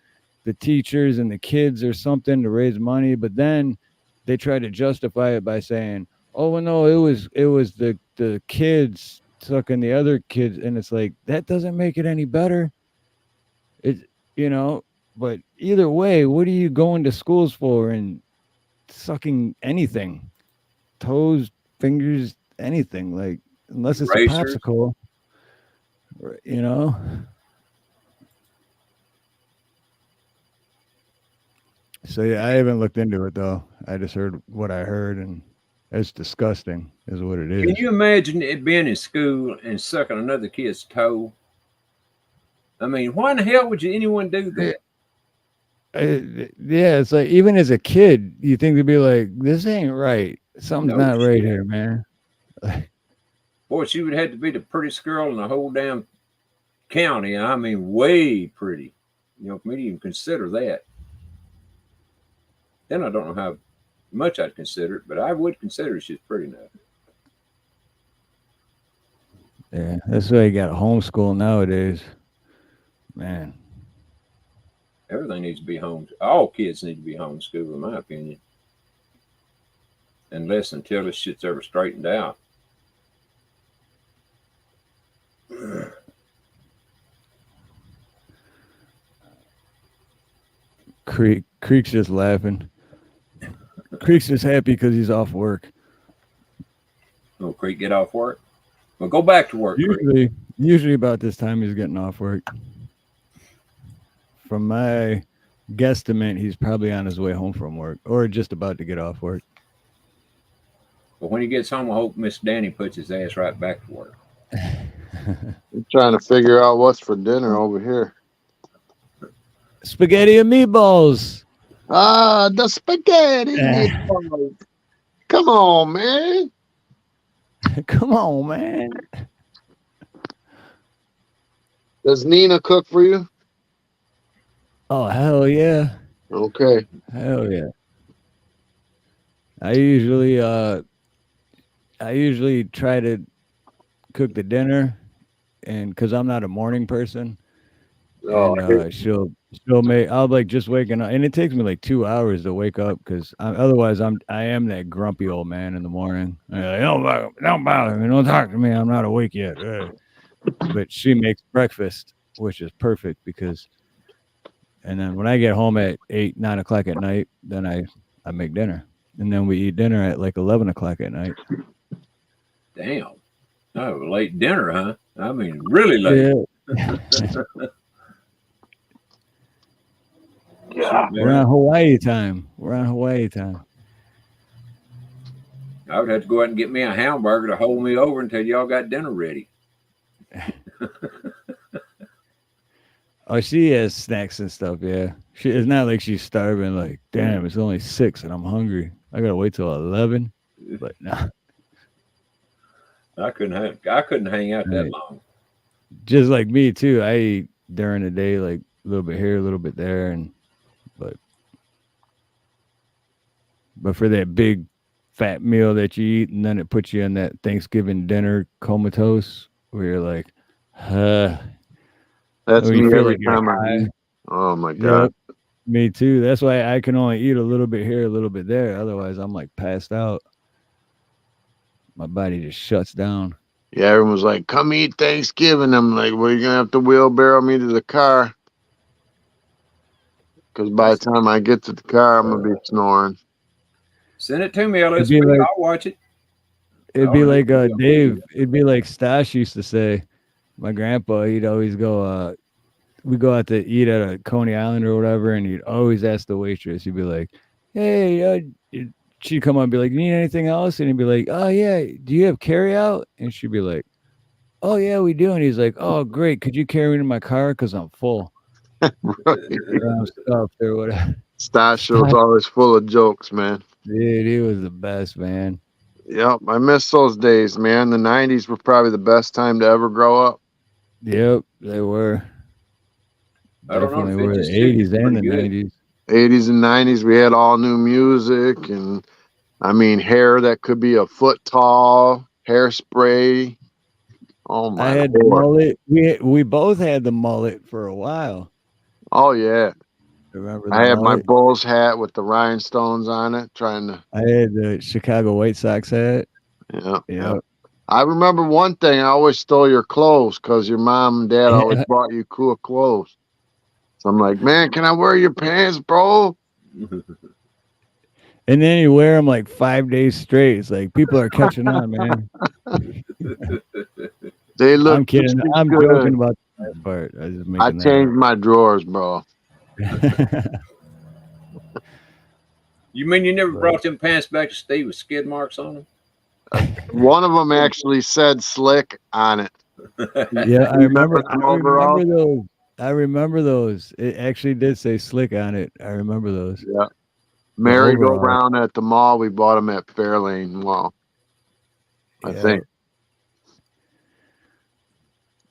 the teachers and the kids or something to raise money. But then they tried to justify it by saying, "Oh well, no, it was the kids sucking the other kids," and it's like that doesn't make it any better. It you know, but either way, what are you going to schools for and sucking anything? Toes, fingers, anything like unless it's a Racers. popsicle, you know. So yeah, I haven't looked into it though. I just heard what I heard, and it's disgusting, is what it Can is. you imagine it being in school and sucking another kid's toe? I mean, why in the hell would anyone do Yeah, that? yeah, it's like even as a kid, you think to be like, this ain't right. Something's No not right shit. here, man. Boy, she would have to be the prettiest girl in the whole damn county. I mean, way pretty. For me to even consider that. Then I don't know how much I'd consider it, but I would consider she's pretty enough. Yeah, that's why you got homeschool nowadays, man. Everything needs to be home. All kids need to be homeschooled, in my opinion. Unless until this shit's ever straightened out. Creek's just laughing. Creek's just happy because he's off work. Oh, Creek, get off work. Well, go back to work, Creek. Usually about this time he's getting off work. From my guesstimate, he's probably on his way home from work or just about to get off work. But when he gets home, I hope Miss Danny puts his ass right back to work. I'm trying to figure out what's for dinner over here. Spaghetti and meatballs. Ah, the spaghetti meatballs. Come on, man. Come on, man. Does Nina cook for you? Oh, hell yeah. Okay. Hell yeah. I usually try to cook the dinner, and because I'm not a morning person, Oh, and she'll make. I'll like just waking up, and it takes me like 2 hours to wake up because otherwise I am that grumpy old man in the morning. I'm like, don't bother me, don't talk to me. I'm not awake yet. but she makes breakfast, which is perfect because. And then when I get home at 8, 9 o'clock at night, then I make dinner, and then we eat dinner at like 11 o'clock at night. Damn. Oh, late dinner, huh? I mean, really late. Yeah. Yeah. We're on Hawaii time. I would have to go out and get me a hamburger to hold me over until y'all got dinner ready. Oh, she has snacks and stuff. Yeah, it's not like she's starving. Like, damn, it's only 6 and I'm hungry. I gotta wait till 11. But no, I couldn't hang out that long. just like me too. I eat during the day, like a little bit here, a little bit there, but for that big fat meal that you eat, and then it puts you in that Thanksgiving dinner comatose where you're like, That's or you me feel every like you're time I high. eat. Oh my God. Yep, me too. That's why I can only eat a little bit here, a little bit there. Otherwise, I'm like passed out. My body just shuts down. Yeah, everyone was like, come eat Thanksgiving. I'm like, well, you're going to have to wheelbarrow me to the car. Because by the time I get to the car, I'm going to be snoring. Send it to me, LSP. Like, I'll watch it. It'd be like Dave. It'd be like Stash used to say. My grandpa, he'd always go. We go out to eat at a Coney Island or whatever, and he'd always ask the waitress. He'd be like, "Hey," she'd come up and be like, "You need anything else?" And he'd be like, "Oh yeah, do you have carry out?" And she'd be like, "Oh yeah, we do." And he's like, "Oh great, could you carry me to my car because I'm full." Right. Or I'm stuffed or whatever. Stashio's always full of jokes, man. Dude, he was the best, man. Yep, I miss those days, man. The 90s were probably the best time to ever grow up. Yep, they were. I don't know. Definitely were the 50s, 80s 60s, and the pretty good. 90s. 80s and 90s, we had all new music, and I mean, hair that could be a foot tall, hairspray. Oh I my had the Lord. mullet. We both had the mullet for a while. Oh yeah. Remember the I had my mullet? Bulls hat with the rhinestones on it, trying to. I had the Chicago White Sox hat. Yeah. Yeah. I remember one thing. I always stole your clothes because your mom and dad always bought you cool clothes. So I'm like, man, can I wear your pants, bro? And then you wear them like 5 days straight. It's like people are catching on, man. They look. I'm kidding. I'm good. joking about that part. I was just making I changed my drawers, bro. You mean you never brought them pants back to Steve with skid marks on them? One of them actually said "slick" on it. Yeah, I remember. the overalls? Those. I remember those. It actually did say "slick" on it. I remember those. Yeah. Merry-go-round at the mall. We bought them at Fairlane Mall. I think.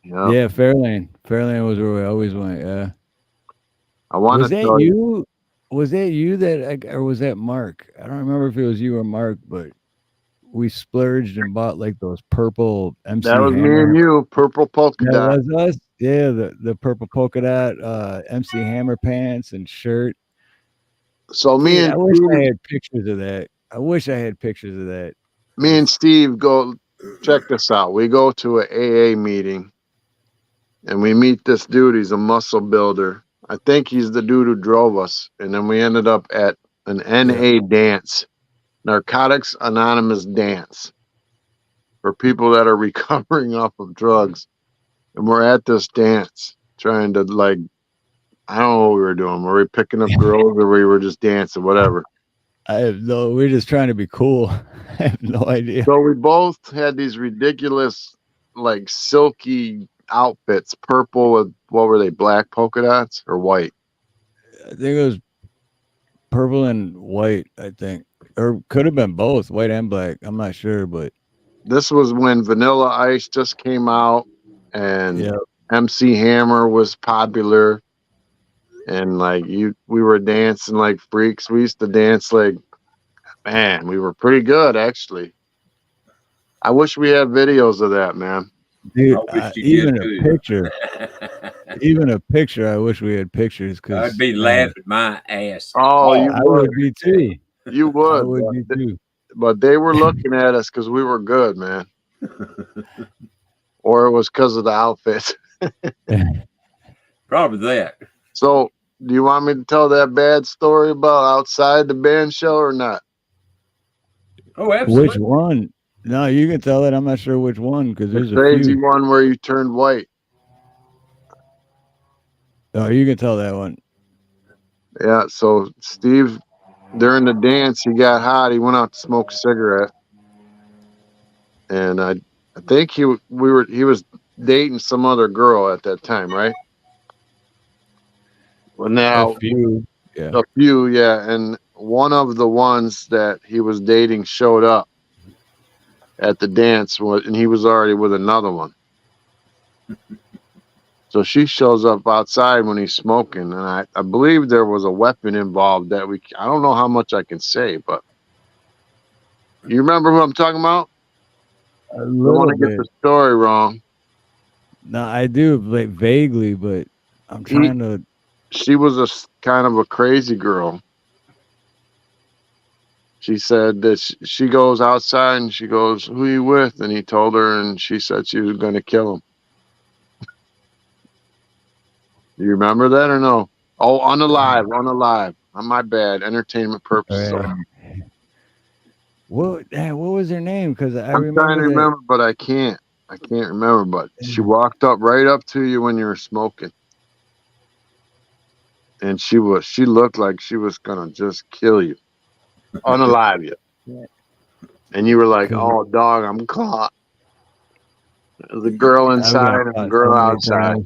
Yeah, Fairlane. Fairlane was where we always went. Yeah. I want Was to that tell you. you? Was that you that, or was that Mark? I don't remember if it was you or Mark, but we splurged and bought like those purple MC That was Hammer. me and you, purple polka dot. That was us. Yeah, the purple polka dot MC Hammer pants and shirt. So me Dude, and I wish Steve, I had pictures of that. I wish I had pictures of that. me and Steve go. Check this out. We go to an AA meeting, and we meet this dude. He's a muscle builder. I think he's the dude who drove us. And then we ended up at an NA dance, Narcotics Anonymous dance, for people that are recovering off of drugs. And we're at this dance trying to, like, I don't know what we were doing. Were we picking up girls or we were just dancing, whatever? We're just trying to be cool. I have no idea. So we both had these ridiculous, like, silky outfits, purple with, what were they, black polka dots or white? I think it was purple and white, I think. Or could have been both, white and black. I'm not sure, but this was when Vanilla Ice just came out and MC Hammer was popular. And like we were dancing like freaks. We used to dance like, man, we were pretty good actually. I wish we had videos of that, man. Dude, even a picture. Even a picture. I wish we had pictures because I'd be laughing my ass. Oh, you I would be too. You would. I would be too. But they were looking at us because we were good, man. or it was because of the outfit. Probably that. So, do you want me to tell that bad story about outside the band show or not? Oh, absolutely. Which one? No, you can tell it. I'm not sure which one because The there's a crazy few. one where you turned white. Oh, you can tell that one. Yeah. So Steve, during the dance, he got hot. He went out to smoke a cigarette, and I think he was dating some other girl at that time, right? Well, A now few. Yeah. a few, yeah, and one of the ones that he was dating showed up at the dance, and he was already with another one. So she shows up outside when he's smoking, and I believe there was a weapon involved that I don't know how much I can say, but you remember who I'm talking about? A I don't want little to get bit. the story wrong. No, I do like vaguely, but I'm trying to. She was kind of a crazy girl. She said that she goes outside and she goes, "Who you with?" And he told her, and she said she was going to kill him. You remember that or no? Oh, unalive. My bad. Entertainment purposes. What was her name? Because I I'm trying remember to that. remember, but I can't. I can't remember. But she walked up right up to you when you were smoking, and she looked like she was gonna just kill you, unalive you. And you were like, "Oh, dog, I'm caught." There's a girl inside and a girl outside.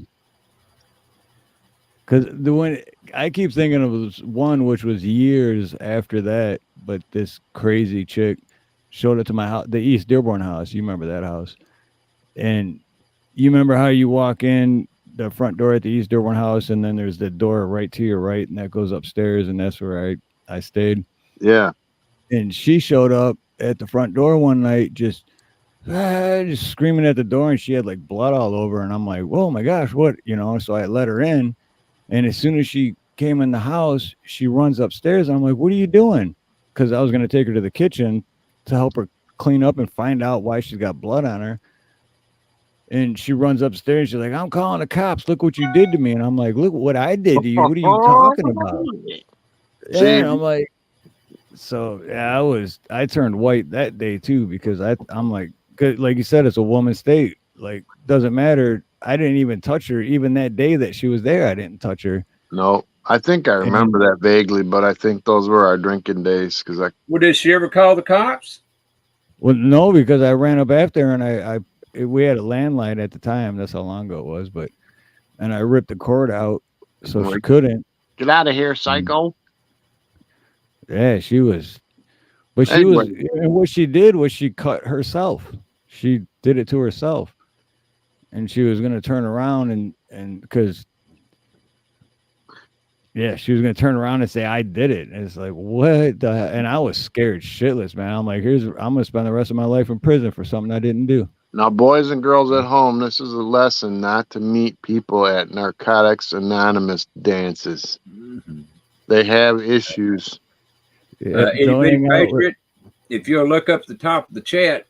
Because the one I keep thinking of was one which was years after that, but this crazy chick showed up to my house, the East Dearborn house. You remember that house? And you remember how you walk in the front door at the East Dearborn house, and then there's the door right to your right, and that goes upstairs, and that's where I stayed. Yeah. And she showed up at the front door one night, just screaming at the door, and she had like blood all over, and I'm like, "Whoa, my gosh, what?" So I let her in, and as soon as she came in the house, she runs upstairs, and I'm like, "What are you doing?" Because I was going to take her to the kitchen to help her clean up and find out why she's got blood on her. And she runs upstairs. She's like, "I'm calling the cops. Look what you did to me." And I'm like, "Look what I did to you. What are you talking about?" See, And I'm like, so yeah, I turned white that day too, because I'm like, 'cause like you said, it's a woman's state. Like, doesn't matter. I didn't even touch her. Even that day that she was there, I didn't touch her. no, I think I remember that vaguely, but I think those were our drinking days. Well, did she ever call the cops? Well, no, because I ran up after her, and we had a landline at the time. That's how long ago it was. And I ripped the cord out so she couldn't. Get out of here, psycho. Yeah, she was. But she was, and what she did was she cut herself. She did it to herself, and she was going to turn around and because, yeah, she was going to turn around and say, "I did it." And it's like, what the hell? And I was scared shitless, man. I'm like, I'm going to spend the rest of my life in prison for something I didn't do. Now, boys and girls at home, this is a lesson not to meet people at Narcotics Anonymous dances. Mm-hmm. They have issues. Patriot, if you'll look up the top of the chat,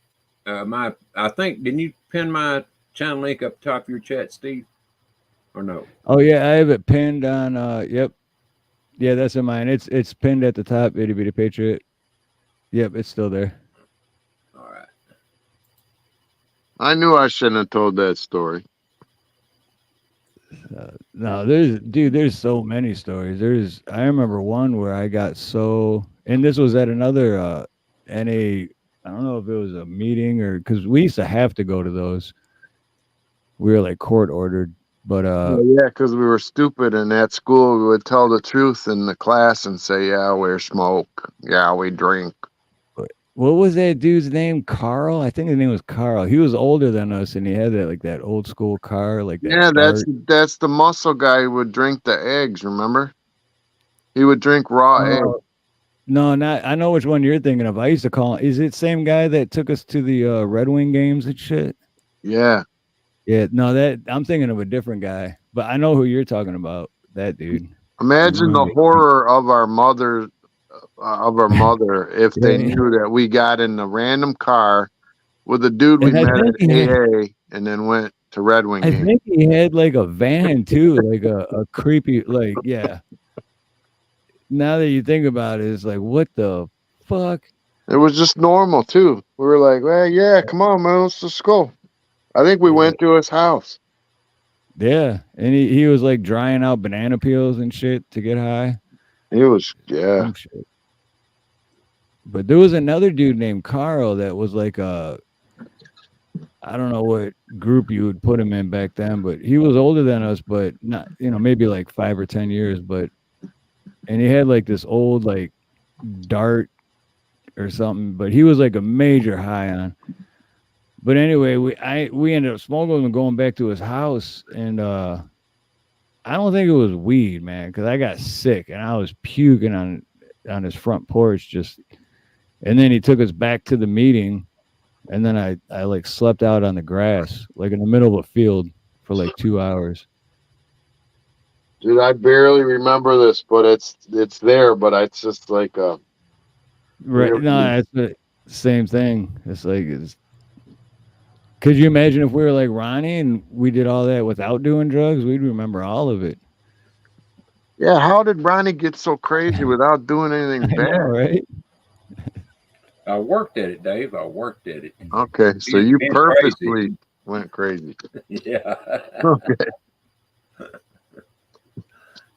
I think, didn't you pin my channel link up top of your chat, Steve? Or no? Oh yeah, I have it pinned on. Yep, yeah, that's in mine. It's pinned at the top. Itty Bitty Patriot. Yep, it's still there. All right. I knew I shouldn't have told that story. No, there's so many stories. I remember one where I got so, and this was at another NA. I don't know if it was a meeting or because we used to have to go to those. We were like court ordered, but yeah, because we were stupid, and at school we would tell the truth in the class and say, "Yeah, we smoke. Yeah, we drink." What was that dude's name? Carl? I think his name was Carl. He was older than us, and he had that old school car, like that. Yeah, that's the muscle guy who would drink the eggs. Remember? He would drink raw eggs. No, not. I know which one you're thinking of. I used to call him. Is it same guy that took us to the Red Wing games and shit? Yeah. Yeah. No, that I'm thinking of a different guy, but I know who you're talking about. That dude. Imagine the horror of our mother. If they knew that we got in a random car with a dude we met at AA and then went to Red Wing I game. think he had like a van too, like a creepy, like, yeah. Now that you think about it, it's like, what the fuck? It was just normal too. We were like, well, yeah, come on, man, let's just go. I think we went to his house. Yeah, and he was like drying out banana peels and shit to get high. He was, yeah. Some shit. But there was another dude named Carl that was like I don't know what group you would put him in back then, but he was older than us, but not, maybe like 5 or 10 years. And he had like this old like Dart or something, but he was like a major high on. But anyway, we ended up smoking and going back to his house, and I don't think it was weed, man, because I got sick and I was puking on his front porch just. And then he took us back to the meeting, and then I like slept out on the grass, like in the middle of a field for like 2 hours. Dude, I barely remember this, but it's there, but it's just like Right? No, it's the same thing. It's like could you imagine if we were like Ronnie and we did all that without doing drugs? We'd remember all of it. Yeah, how did Ronnie get so crazy without doing anything I bad? know, right? I worked at it, Dave. I worked at it. Okay, so you purposely went crazy. Yeah. Okay.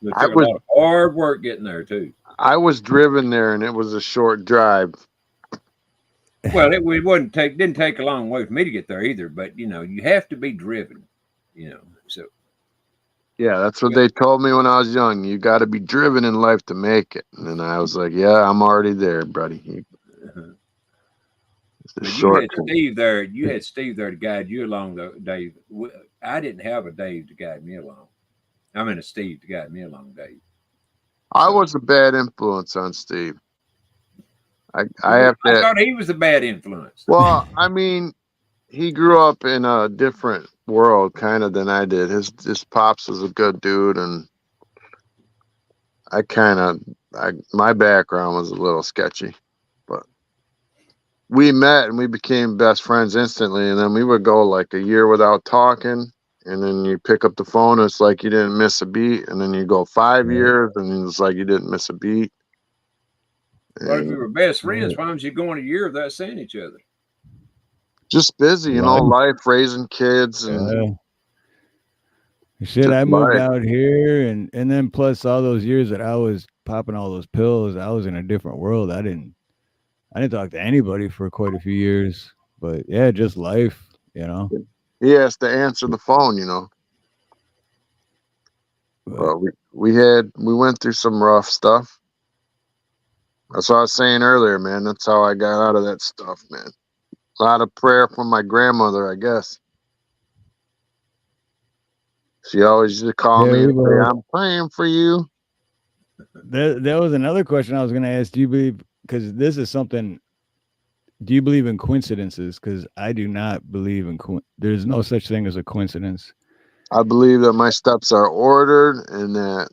It took a lot of hard work getting there too. I was driven there, and it was a short drive. Well, didn't take a long way for me to get there either. But you have to be driven. So Yeah, that's what they told me when I was young. You got to be driven in life to make it. And I was like, yeah, I'm already there, buddy. You had Steve there. You had Steve there to guide you along, though, Dave. I didn't have a Dave to guide me along. I mean, a Steve to guide me along, Dave. I was a bad influence on Steve. I thought he was a bad influence. Well, I mean, he grew up in a different world kind of than I did. His pops was a good dude, and my background was a little sketchy, but we met and we became best friends instantly. And then we would go like a year without talking, and then you pick up the phone, it's like you didn't miss a beat, and then you go 5 years, and it's like you didn't miss a beat. But if you were best friends, why don't you go in a year without seeing each other? Just busy, life, raising kids, and shit. I moved out here, and then plus all those years that I was popping all those pills, I was in a different world. I didn't talk to anybody for quite a few years. But yeah, just life, He has to answer the phone, But we went through some rough stuff. That's what I was saying earlier, man. That's how I got out of that stuff, man. A lot of prayer from my grandmother, I guess. She always used to call me and say, I'm praying for you. That was another question I was going to ask. Do you believe, because this is something, do you believe in coincidences? Because I do not believe in, there's no such thing as a coincidence. I believe that my steps are ordered, and that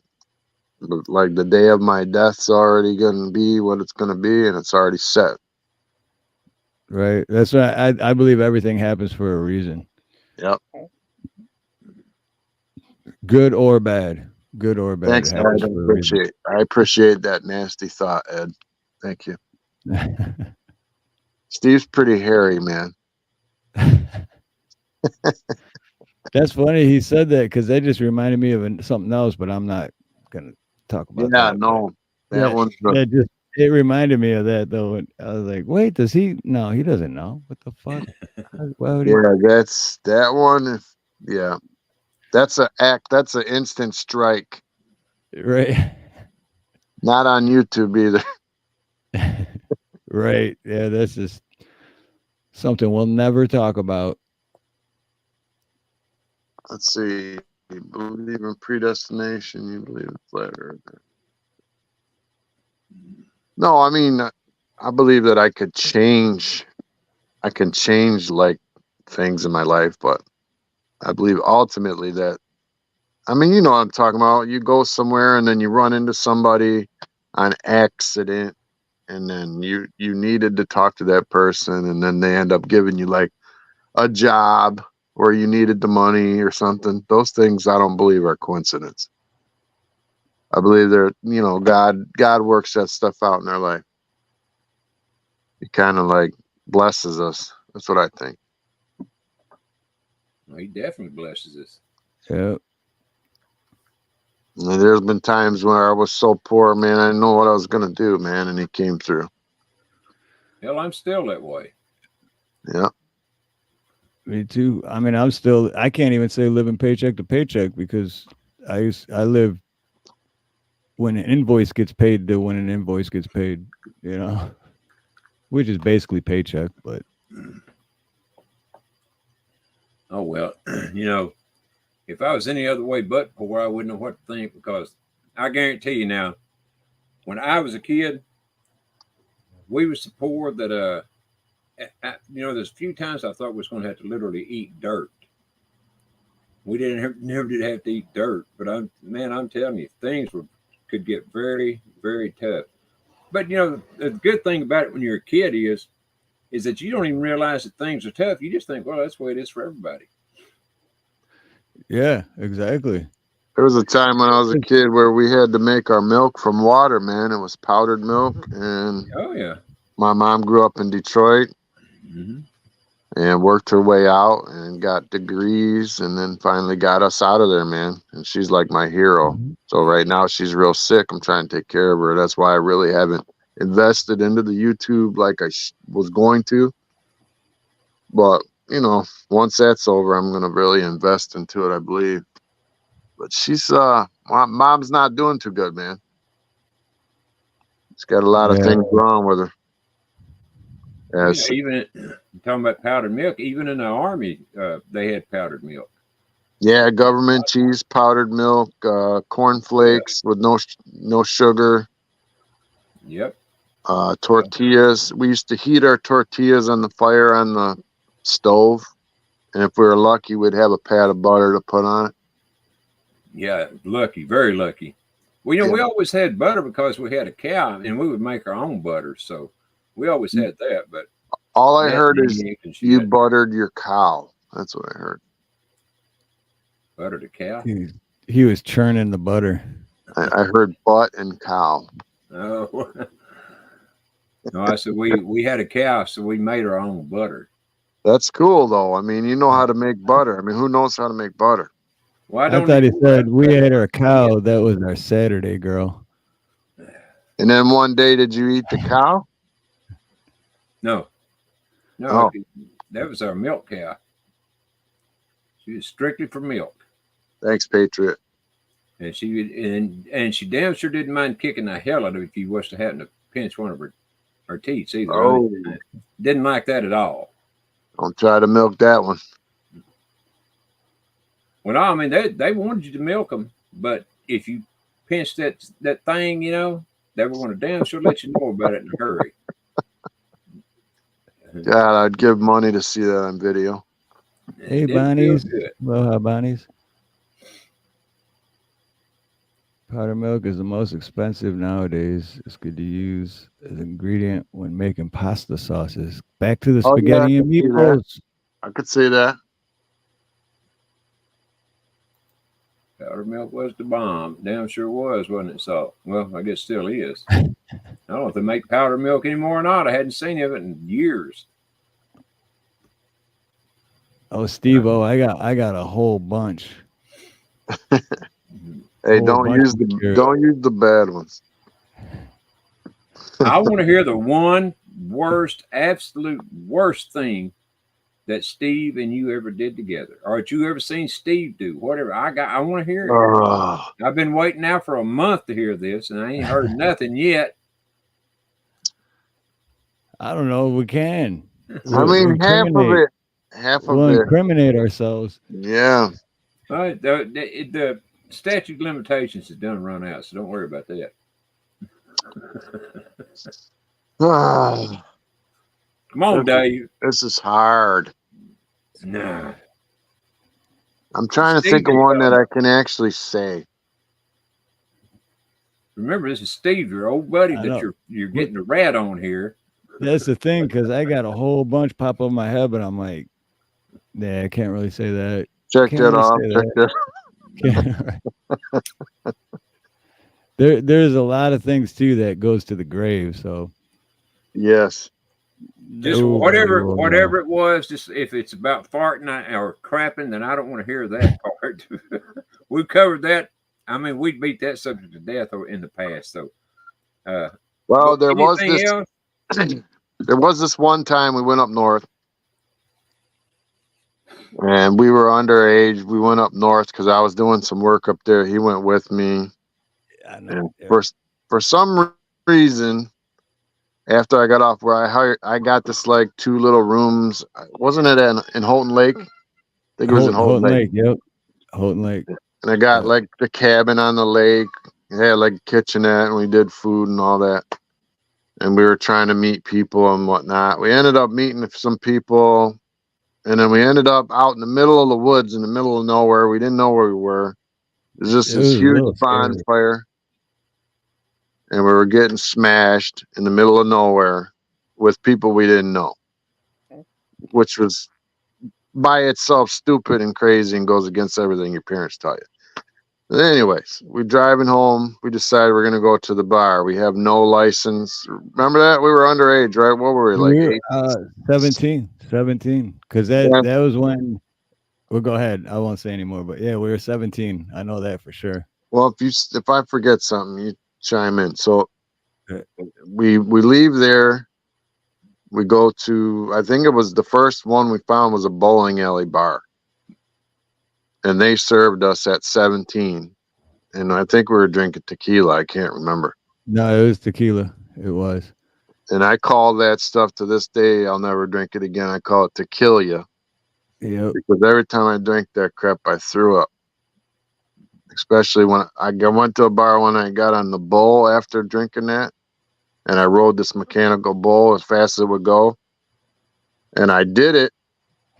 like the day of my death's already going to be what it's going to be, and it's already set. Right. That's why I believe everything happens for a reason. Yep. Good or bad. Good or bad. Thanks, Ed. I appreciate that nasty thought, Ed. Thank you. Steve's pretty hairy, man. That's funny he said that, because that just reminded me of something else, but I'm not going to talk about that. Yeah, no. It reminded me of that, though. I was like, wait, does he? No, he doesn't know. What the fuck? That's that one. Yeah. That's an instant strike. Right. Not on YouTube either. Right. Yeah, that's just something we'll never talk about. Let's see. You believe in predestination, you believe in flat earth. No, I mean, I believe that I can change like things in my life, but I believe ultimately that, I mean, you know what I'm talking about. You go somewhere and then you run into somebody on accident, and then you needed to talk to that person, and then they end up giving you like a job, or you needed the money or something. Those things I don't believe are coincidence. I believe they're, God works that stuff out in their life. He kind of like blesses us. That's what I think. Well, he definitely blesses us. Yeah. And there's been times where I was so poor, man, I didn't know what I was going to do, man, and he came through. Hell, I'm still that way. Yeah. Me too. I mean, I can't even say living paycheck to paycheck because I live when an invoice gets paid to when an invoice gets paid, which is basically paycheck, but. Oh, well, if I was any other way but poor, I wouldn't know what to think, because I guarantee you now, when I was a kid, we were so poor that, there's a few times I thought we was going to have to literally eat dirt. We never did have to eat dirt, but I'm telling you, things could get very, very tough. But the good thing about it when you're a kid is that you don't even realize that things are tough. You just think, well, that's the way it is for everybody. Yeah, exactly. There was a time when I was a kid where we had to make our milk from water, man. It was powdered milk, and Oh yeah. my mom grew up in Detroit. Mm-hmm. And worked her way out and got degrees, and then finally got us out of there, man. And she's like my hero. Mm-hmm. So right now she's real sick. I'm trying to take care of her. That's why I really haven't invested into the YouTube like I was going to. But, once that's over, I'm going to really invest into it, I believe. But she's, mom's not doing too good, man. She's got a lot of things wrong with her. Well, even talking about powdered milk, even in the Army, they had powdered milk. Yeah, government cheese, powdered milk, cornflakes with no sugar. Yep. Tortillas. We used to heat our tortillas on the fire on the stove, and if we were lucky, we'd have a pat of butter to put on it. Yeah, lucky, very lucky. Well, we always had butter because we had a cow, and we would make our own butter, so we always had that. But all I heard is you buttered your cow. That's what I heard. Buttered a cow? He was churning the butter. I heard butt and cow. Oh. No, I said we had a cow, so we made our own butter. That's cool, though. I mean, you know how to make butter. I mean, who knows how to make butter? Well, I thought he said we had our cow. That was our Saturday girl. And then one day, did you eat the cow? No. No, that was our milk cow. She was strictly for milk. Thanks, Patriot. And she damn sure didn't mind kicking the hell out of it if you was to happen to pinch one of her teeth either. Oh. Didn't like that at all. Don't try to milk that one. Well, I mean, they wanted you to milk them, but if you pinched that thing, they were going to damn sure let you know about it in a hurry. God, I'd give money to see that on video. Hey, Bonnies. Aloha, Bonnies. Powdered milk is the most expensive nowadays. It's good to use as an ingredient when making pasta sauces. Back to the spaghetti and meatballs. I could see that. Powdered milk was the bomb. Damn sure was, wasn't it, Salt? Well, I guess still is. I don't know if they make powdered milk anymore or not. I hadn't seen it in years. Oh, Steve-O, I got a whole bunch. Hey, don't use the bad ones. I want to hear the one absolute worst thing that Steve and you ever did together, or that you ever seen Steve do. Whatever. I want to hear it. I've been waiting now for a month to hear this, and I ain't heard nothing yet. I don't know. We can. I mean, We'll incriminate ourselves. Yeah. The statute of limitations is done run out, so don't worry about that. Come on, Dave. This is hard. Nah. I'm trying to think of one that I can actually say. Remember, this is Steve, your old buddy that you're getting the rat on here. That's the thing, because I got a whole bunch pop up in my head, but I'm like, Yeah, I can't really say that. Check Can't that really off. say Check that. that. There's a lot of things too that goes to the grave. So Yes. Just nobody whatever will know. whatever it was, just if it's about farting or crapping, then I don't want to hear that part. We covered that. I mean, we beat that subject to death in the past. So, uh, Well, but there was anything this. else? There was this one time we went up north, and we were underage. We went up north because I was doing some work up there. He went with me, I know. and Yeah. for some reason, after I got off where I got this like 2 little rooms. Wasn't it in Houghton Lake? I think it was in Houghton Houghton Lake. Lake. Yep. Houghton Lake. And I got Yep. like the cabin on the lake. It had like a kitchenette, and we did food and all that. And we were trying to meet people and whatnot. We ended up meeting some people, and then we ended up out in the middle of the woods, in the middle of nowhere. We didn't know where we were. It was just It this was a huge little scary. bonfire, and we were getting smashed in the middle of nowhere with people we didn't know, which was by itself stupid and crazy and goes against everything your parents taught you. But anyways, we're driving home. We decided we're going to go to the bar. We have no license. Remember that? We were underage, right? What were we, like We were 8? 17, because Yeah. that was when. Well, go ahead. I won't say anymore. But yeah, we were 17. I know that for sure. Well, if I forget something, you chime in. So Uh, we leave there. We go to, I think it was the first one we found was a bowling alley bar, and they served us at 17. And I think we were drinking tequila. I can't remember. No, it was tequila. It was. And I call that stuff to this day. I'll never drink it again. I call it tequila Yep. because every time I drank that crap, I threw up. Especially when I went to a bar when I got on the bowl after drinking that, and I rode this mechanical bull as fast as it would go. And I did it,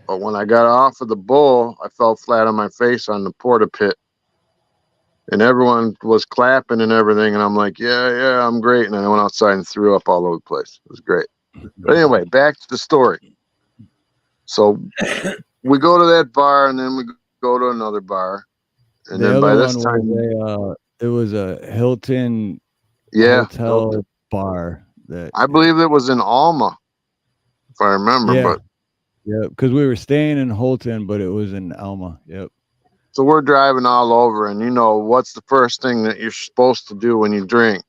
but when I got off of the bull, I fell flat on my face on the porta pit. And everyone was clapping and everything, and I'm like, yeah, I'm great. And I went outside and threw up all over the place. It was great. But anyway, back to the story. So we go to that bar, and then we go to another bar. And The then other by this one time, was it was a Hilton yeah, hotel bar that I believe it was in Alma, if I remember. yeah, But yeah, because we were staying in Holton, but it was in Alma. Yep. so we're driving all over, and what's the first thing that you're supposed to do when you drink?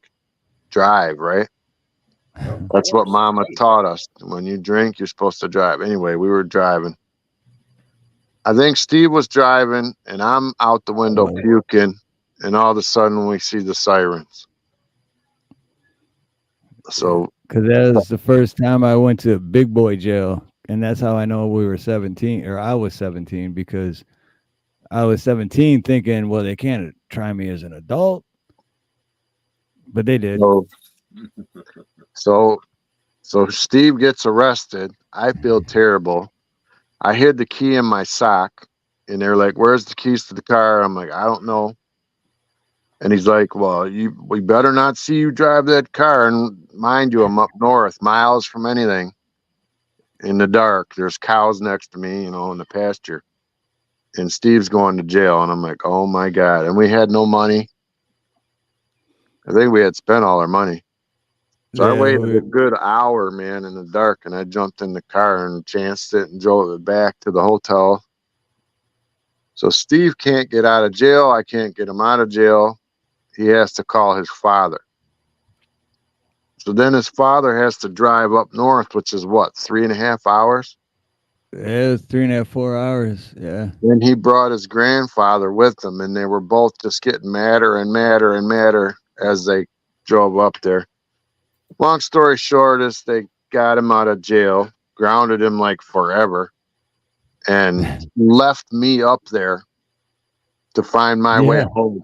Drive, right? Of That's what course. Mama taught us. When you drink, you're supposed to drive. Anyway, we were driving. I think Steve was driving, and I'm out the window Oh, puking, and all of a sudden we see the sirens. So because that was the first time I went to big boy jail, and that's how I know we were 17, or I was 17, because I was 17 thinking, well, they can't try me as an adult, but they did. so so so Steve gets arrested. I feel terrible. I hid the key in my sock, and they're like, "Where's the keys to the car?" I'm like, "I don't know." And he's like, "Well, we better not see you drive that car." And mind you, I'm up north, miles from anything, in the dark. There's cows next to me, in the pasture. And Steve's going to jail, and I'm like, "Oh my God!" And we had no money. I think we had spent all our money. So I Yeah, waited a good hour, man, in the dark, and I jumped in the car and chanced it and drove it back to the hotel. So Steve can't get out of jail. I can't get him out of jail. He has to call his father. So then his father has to drive up north, which is what, 3.5 hours? it was 3.5, 4 hours. Yeah. And he brought his grandfather with him, and they were both just getting madder and madder and madder as they drove up there. Long story short is they got him out of jail, grounded him like forever, and left me up there to find my way Yeah. home.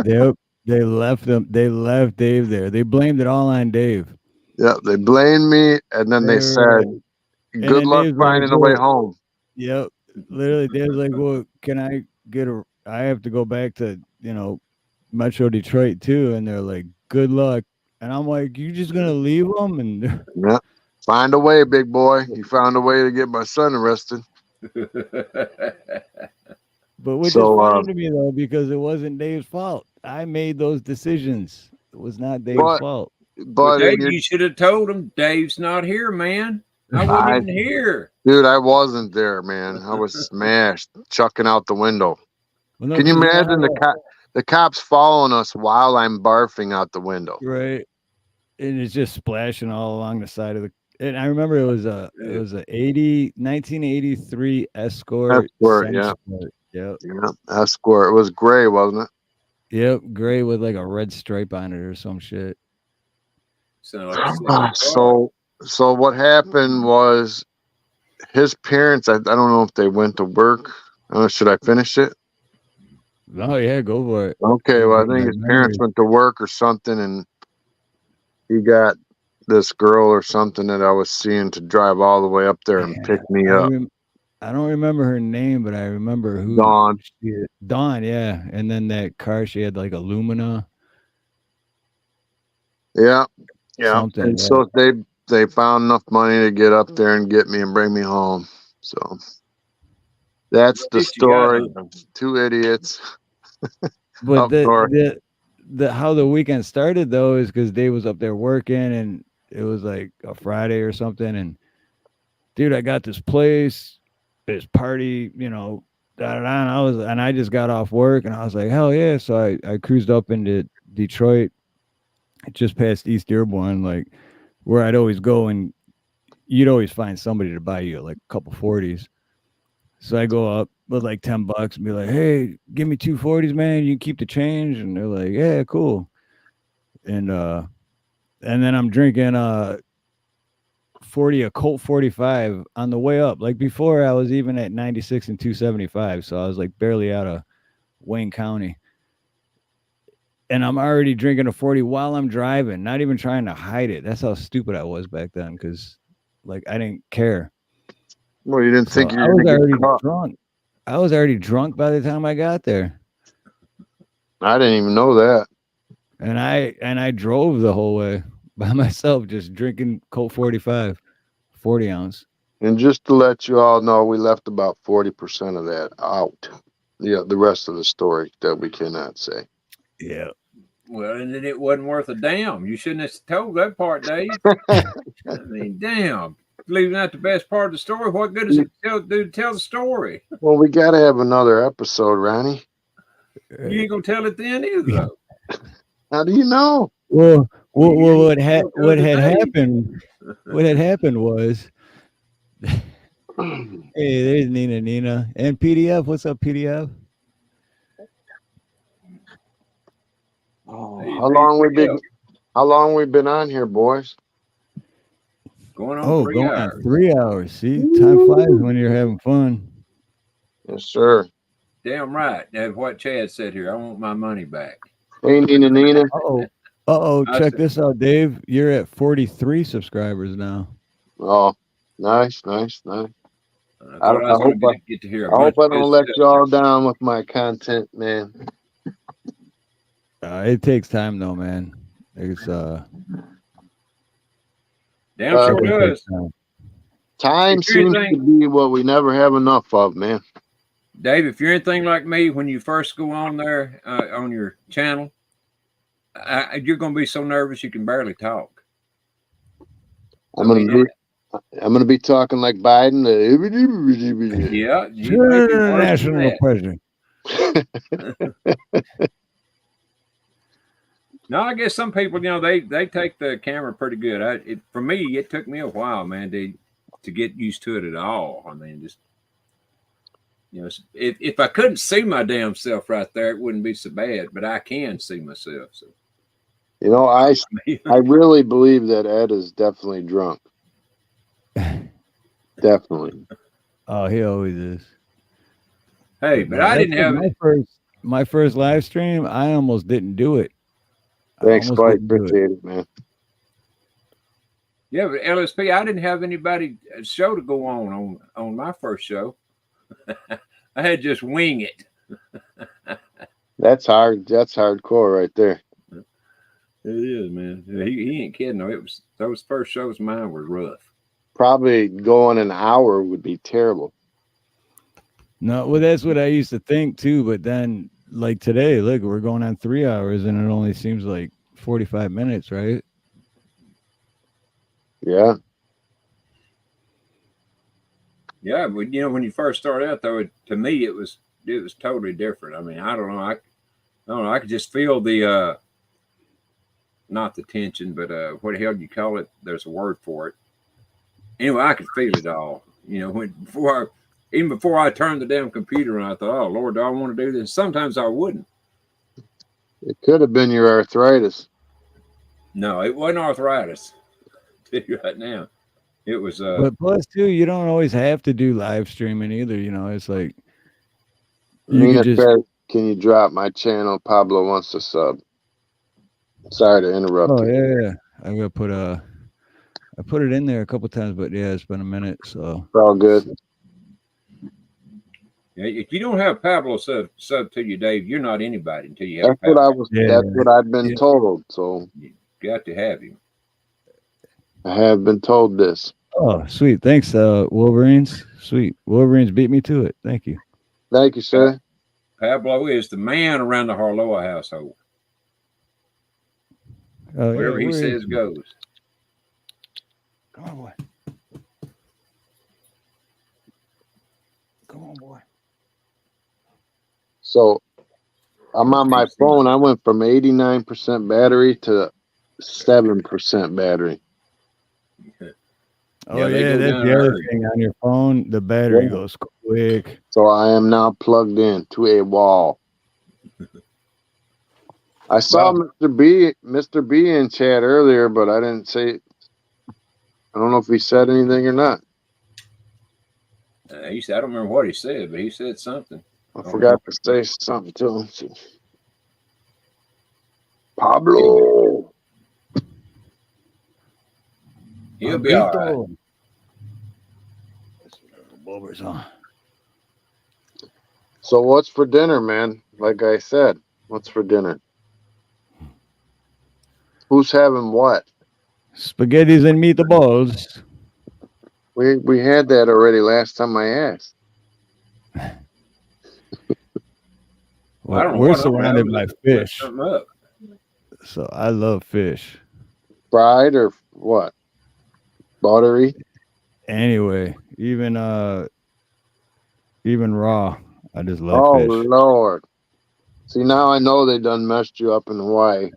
Yep. They left them. They left Dave there. They blamed it all on Dave. Yeah, they blamed me, and then they They're, said, and "Good then luck Dave's like, finding a way well, home." yep. Literally, Dave's like, well, can I get a? I have to go back to Metro Detroit too, and they're like, good luck. And I'm like, you just gonna leave them? And Yeah, find a way, big boy. You found a way to get my son arrested. But which is So, funny to me though, because it wasn't Dave's fault. I made those decisions. It was not Dave's but fault. Well, but Dave, you should have told him Dave's not here, man. I wasn't even here. dude, I wasn't there, man. I was smashed, chucking out the window. Well, no, Can you 'cause imagine the cops following us while I'm barfing out the window? right? And it's just splashing all along the side of the. And I remember it was a 1983 Escort. Escort, yeah. Sport. Yep. Yeah, Escort. It was gray, wasn't it? Yep. Gray with like a red stripe on it or some shit. Sound like a sexy car. So what happened was his parents, I don't know if they went to work. Should I finish it? Oh yeah, go for it. Okay, well, I think his parents went to work or something, and he got this girl or something that I was seeing to drive all the way up there and pick me up. I don't remember her name, but I remember who. Dawn. Dawn, yeah. And then that car, she had like a Lumina. Yeah, yeah. Something, and yeah. so they found enough money to get up there and get me and bring me home. So that's the story of two idiots. But the how the weekend started though is because Dave was up there working, and it was like a Friday or something. And dude, I got this place, this party, you know, and I just got off work, and I was like, hell yeah! So I cruised up into Detroit, just past East Dearborn, like where I'd always go, and you'd always find somebody to buy you like a couple 40s. So I go up with like $10 and be like, hey, give me 2 40s, man. You keep the change. And they're like, yeah, cool. And then I'm drinking a Colt 45 on the way up. Like before I was even at 96 and 275. So I was like barely out of Wayne County. And I'm already drinking a 40 while I'm driving, not even trying to hide it. That's how stupid I was back then, because like I didn't care. Well, you didn't think you I was already drunk. I was already drunk by the time I got there. I didn't even know that. And I drove the whole way by myself, just drinking Colt 45, 40 ounce. And just to let you all know, we left about 40% of that out. Yeah, the rest of the story that we cannot say. Yeah. Well, and then it wasn't worth a damn. You shouldn't have told that part, Dave. I mean, damn. Leaving out the best part of the story. What good does it tell the story? Well, we got to have another episode, Ronnie. You ain't gonna tell it then either, though. How do you know? Well, what had happened was, hey, there's Nina, and PDF. What's up, PDF? Oh, how long we been on here, boys? Going on 3 hours. On 3 hours. See, time flies when you're having fun. Yes, sir. Damn right. That's what Chad said here. I want my money back. Hey, Nina. Check this out, Dave. You're at 43 subscribers now. Oh, nice. I hope I don't let y'all down with my content, man. It takes time though, man. It's damn sure does. Time seems to be what we never have enough of, man. Dave, if you're anything like me, when you first go on there on your channel, you're going to be so nervous you can barely talk. I'm going to be talking like Biden. Yeah, national president. No, I guess some people, they take the camera pretty good. For me, it took me a while, man, to get used to it at all. I mean, just if I couldn't see my damn self right there, it wouldn't be so bad. But I can see myself. So, I really believe that Ed is definitely drunk. Definitely. Oh, he always is. Hey, but I didn't have my first live stream. I almost didn't do it. Thanks, Spike. Appreciate it, man. Yeah, but LSP, I didn't have anybody show to go on my first show. I had just wing it. That's hard. That's hardcore right there. It is, man. He ain't kidding. No, those first shows of mine were rough. Probably going an hour would be terrible. No, well, that's what I used to think too. But then, like today, look, we're going on 3 hours, and it only seems like 45 minutes, right? Yeah. Yeah, but when you first start out, though, to me it was totally different. I mean, I don't know. I don't know. I could just feel the not the tension, but what the hell do you call it? There's a word for it. Anyway, I could feel it all. Even before I turned the damn computer on, I thought, oh Lord, do I want to do this? Sometimes I wouldn't. It could have been your arthritis. No, it wasn't arthritis. I'll tell you right now, it was. But plus, too, you don't always have to do live streaming either. It's like you Nina could just. said, "Can you drop my channel? Pablo wants to sub." Sorry to interrupt Oh you. yeah, I'm gonna put I put it in there a couple times, but yeah, it's been a minute, so It's all good. If you don't have Pablo sub to you, Dave, you're not anybody until you have That's what Pablo. yeah. That's what I've been Yeah. told. So You got to have him. I have been told this. Oh, sweet. Thanks, Wolverines. Sweet. Wolverines beat me to it. Thank you. Thank you, sir. Pablo is the man around the Harloa household. Oh, Whatever yeah, he where says is he? goes. Come on, boy. Come on, boy. So I'm on my phone. I went from 89% battery to 7% battery. Oh, Yeah, they yeah, go that's down the other early. thing on your phone. The battery Yeah. goes quick. So I am now plugged in to a wall. I saw Mr. B in chat earlier, but I didn't say. I don't know if he said anything or not. He said, I don't remember what he said, but he said something. I forgot to say something to him. Pablo. He'll be all right. Bulbers on. So what's for dinner, man? Like I said, what's for dinner? Who's having what? Spaghettis and meatballs. We had that already last time I asked. I don't know We're what I'm surrounded having. by Let's put fish, something up. so I love fish. Fried or what? Buttery? Anyway, even raw, I just love Oh fish. Lord. See, now I know they done messed you up in Hawaii.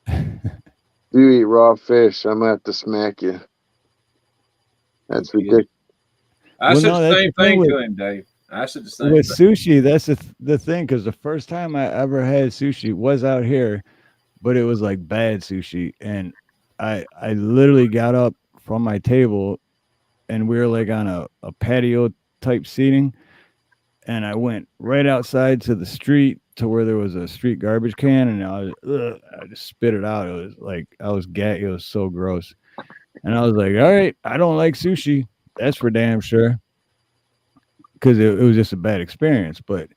If you eat raw fish, I'm gonna have to smack you. That's ridiculous. I Well, said no, the that's same the thing thing with to him, Dave. I said the same with thing. sushi. That's the thing, because the first time I ever had sushi was out here, but it was like bad sushi, and I literally got up from my table, and we were like on a patio type seating, and I went right outside to the street to where there was a street garbage can, and I just spit it out. It was like I was gag. It was so gross, and I was like, all right, I don't like sushi. That's for damn sure, because it was just a bad experience. But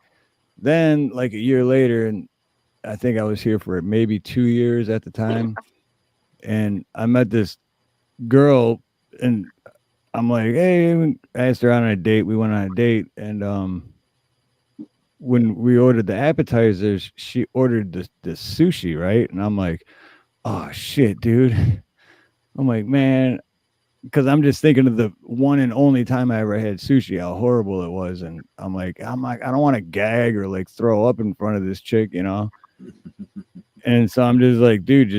then, like a year later, and I think I was here for maybe 2 years at the time, and I met this girl, and I'm like, hey, I asked her out on a date. We went on a date, and when we ordered the appetizers, she ordered the sushi, right? And I'm like, oh shit, dude. I'm like, man, because I'm just thinking of the one and only time I ever had sushi, how horrible it was, and I'm like, I don't want to gag or like throw up in front of this chick. And so I'm just like, dude,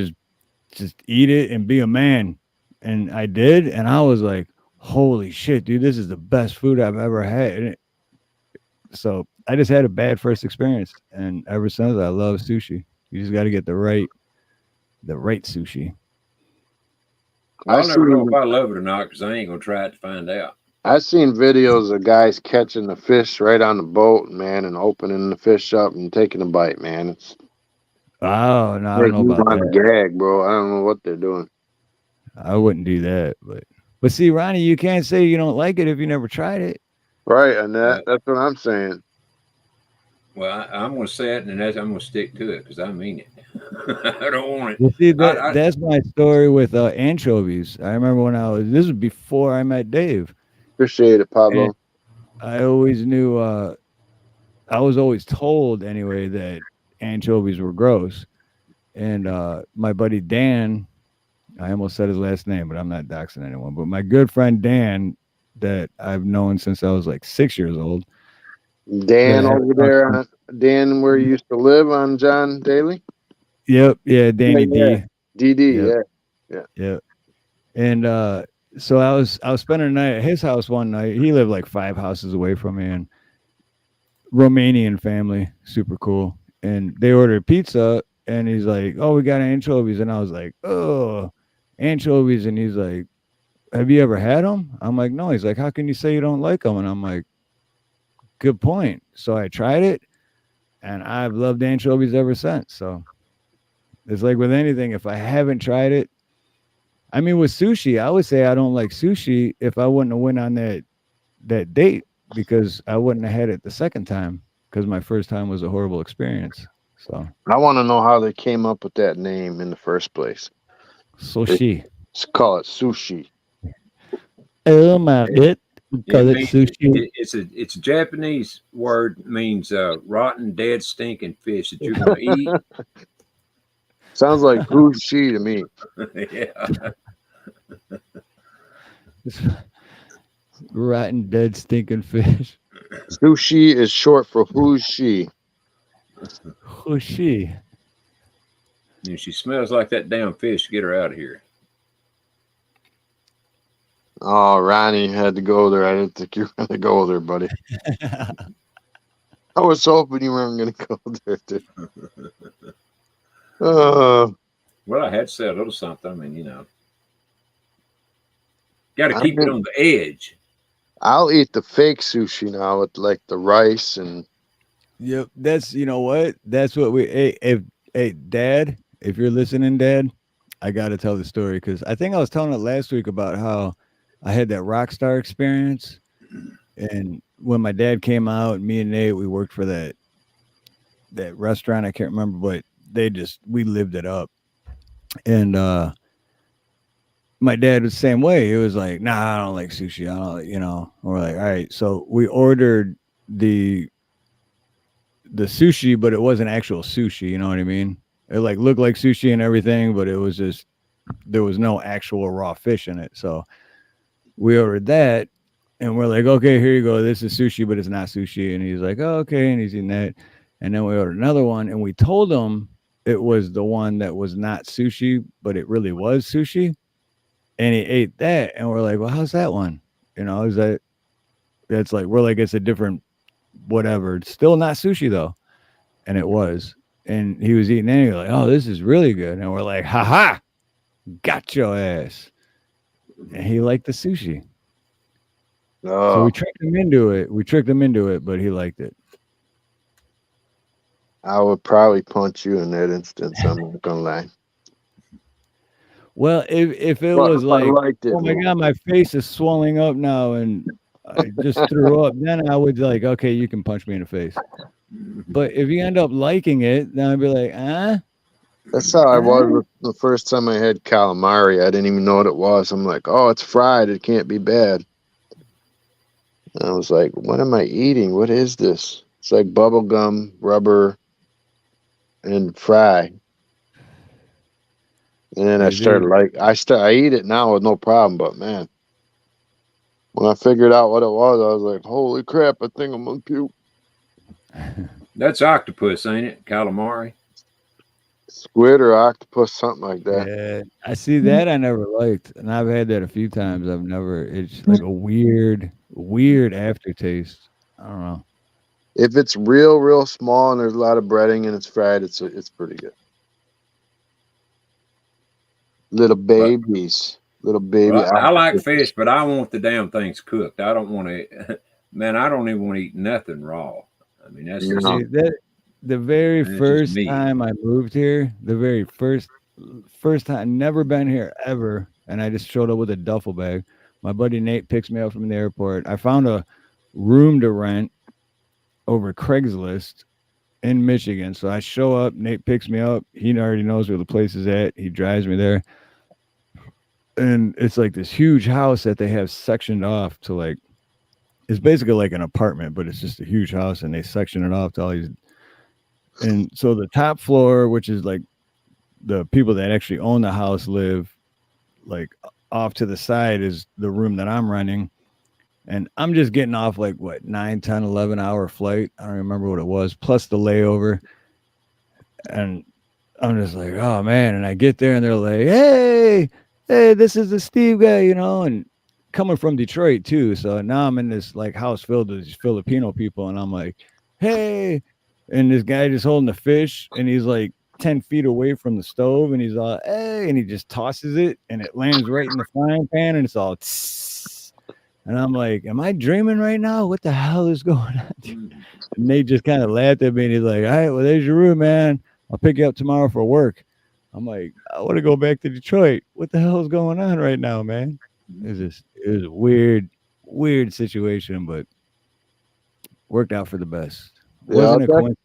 just eat it and be a man. And I did, and I was like, holy shit, dude, this is the best food I've ever had. So I just had a bad first experience, and ever since I love sushi. You just got to get the right sushi. I'll never know if I love it or not because I ain't gonna try it to find out. I've seen videos of guys catching the fish right on the boat, man, and opening the fish up and taking a bite, man. It's Oh no, I don't know about on that. gag, bro. I don't know what they're doing. I wouldn't do that, but see, Ronnie, you can't say you don't like it if you never tried it. Right, and that's what I'm saying. Well, I'm gonna say it, and I'm gonna stick to it because I mean it. I don't want it. Well, see, that's my story with anchovies. I remember when this was before I met Dave. Appreciate it, Pablo. And I always knew I was always told anyway that anchovies were gross. And my buddy Dan, I almost said his last name, but I'm not doxing anyone. But my good friend Dan, that I've known since I was like 6 years old. Dan that over there, Dan, where you used to live on John Daly? Yep, yeah, Danny D. DD, Yep, yeah. yep. And so I was spending the night at his house one night. He lived like 5 houses away from me, and Romanian family, super cool. And they ordered pizza, and he's like, "Oh, we got anchovies," and I was like, "Oh, anchovies," and he's like, "Have you ever had them?" I'm like, "No." He's like, "How can you say you don't like them?" And I'm like, "Good point." So I tried it, and I've loved anchovies ever since. So it's like with anything, if I haven't tried it, I mean, with sushi, I would say I don't like sushi if I wouldn't have went on that date, because I wouldn't have had it the second time, because my first time was a horrible experience. So I want to know how they came up with that name in the first place. sushi. Let's call it sushi. Oh my god. Because It it's means sushi. it's a Japanese word, means rotten, dead, stinking fish that you're gonna eat. Sounds like who's she to me. Yeah. Rotten, dead, stinking fish. Sushi is short for who's she. Sushi. If she smells like that damn fish, get her out of here. Oh, Ronnie had to go there. I didn't think you were going to go there, buddy. I was hoping you weren't going to go there, too. Well, I had to say a little something. I mean, got to keep it on the edge. I'll eat the fake sushi now with like the rice and. Yep, that's, you know what? That's what we. Hey, Dad, if you're listening, Dad, I got to tell the story, because I think I was telling it last week about how I had that rock star experience, and when my dad came out, me and Nate, we worked for that restaurant. I can't remember, but we lived it up, and my dad was the same way. He was like, "Nah, I don't like sushi. I don't, We're like, all right. So we ordered the sushi, but it wasn't actual sushi. You know what I mean? It like looked like sushi and everything, but it was just, there was no actual raw fish in it. So we ordered that, and we're like, okay, here you go. This is sushi, but it's not sushi. And he's like, oh, okay. And he's eating that. And then we ordered another one, and we told him it was the one that was not sushi, but it really was sushi. And he ate that, and we're like, well, how's that one? Is that's like, we're like, it's a different whatever. It's still not sushi though. And it was. And he was eating it, and he's like, oh, this is really good. And we're like, ha ha, got your ass. And he liked the sushi. Oh. So we tricked him into it. But he liked it. I would probably punch you in that instance. I'm not gonna lie. Well, if it was like, it, oh my God, my face is swelling up now and I just threw up, then I would like, okay, you can punch me in the face. But if you end up liking it, then I'd be like, That's how I was the first time I had calamari. I didn't even know what it was. I'm like, oh, it's fried. It can't be bad. And I was like, what am I eating? What is this? It's like bubble gum, rubber, and fry. And then I eat it now with no problem. But man, when I figured out what it was, I was like, holy crap, I think I'm gonna puke. That's octopus, ain't it? Calamari. Squid or octopus, something like that. Yeah, I see that. I never liked, and I've had that a few times. It's like a weird aftertaste. I don't know. If it's real small and there's a lot of breading and it's fried, it's pretty good. Little babies. Well, I like fish, but I want the damn things cooked. I don't want to. Man, I don't even want to eat nothing raw. I mean, that's just the very first time I moved here. The very first time, never been here ever, and I just showed up with a duffel bag. My buddy Nate picks me up from the airport. I found a room to rent over Craigslist in Michigan. So I show up, Nate picks me up. He already knows where the place is at. He drives me there. And it's like this huge house that they have sectioned off to like, it's basically like an apartment, but it's just a huge house, and they section it off to all these. And so the top floor, which is like the people that actually own the house live, like off to the side is the room that I'm running. And I'm just getting off like what 9, 10, 11 hour flight. I don't remember what it was, plus the layover. And I'm just like, oh man. And I get there and they're like, hey, this is the Steve guy, and coming from Detroit too. So now I'm in this like house filled with these Filipino people, and I'm like, hey, and this guy just holding the fish, and he's like 10 feet away from the stove, and he's all, hey, and he just tosses it, and it lands right in the frying pan, and it's all, tss. And I'm like, am I dreaming right now? What the hell is going on? And they just kind of laughed at me, and he's like, all right, well, there's your room, man. I'll pick you up tomorrow for work. I'm like, I want to go back to Detroit. What the hell is going on right now, man? It was a weird situation, but worked out for the best. Yeah, Wasn't a coincidence.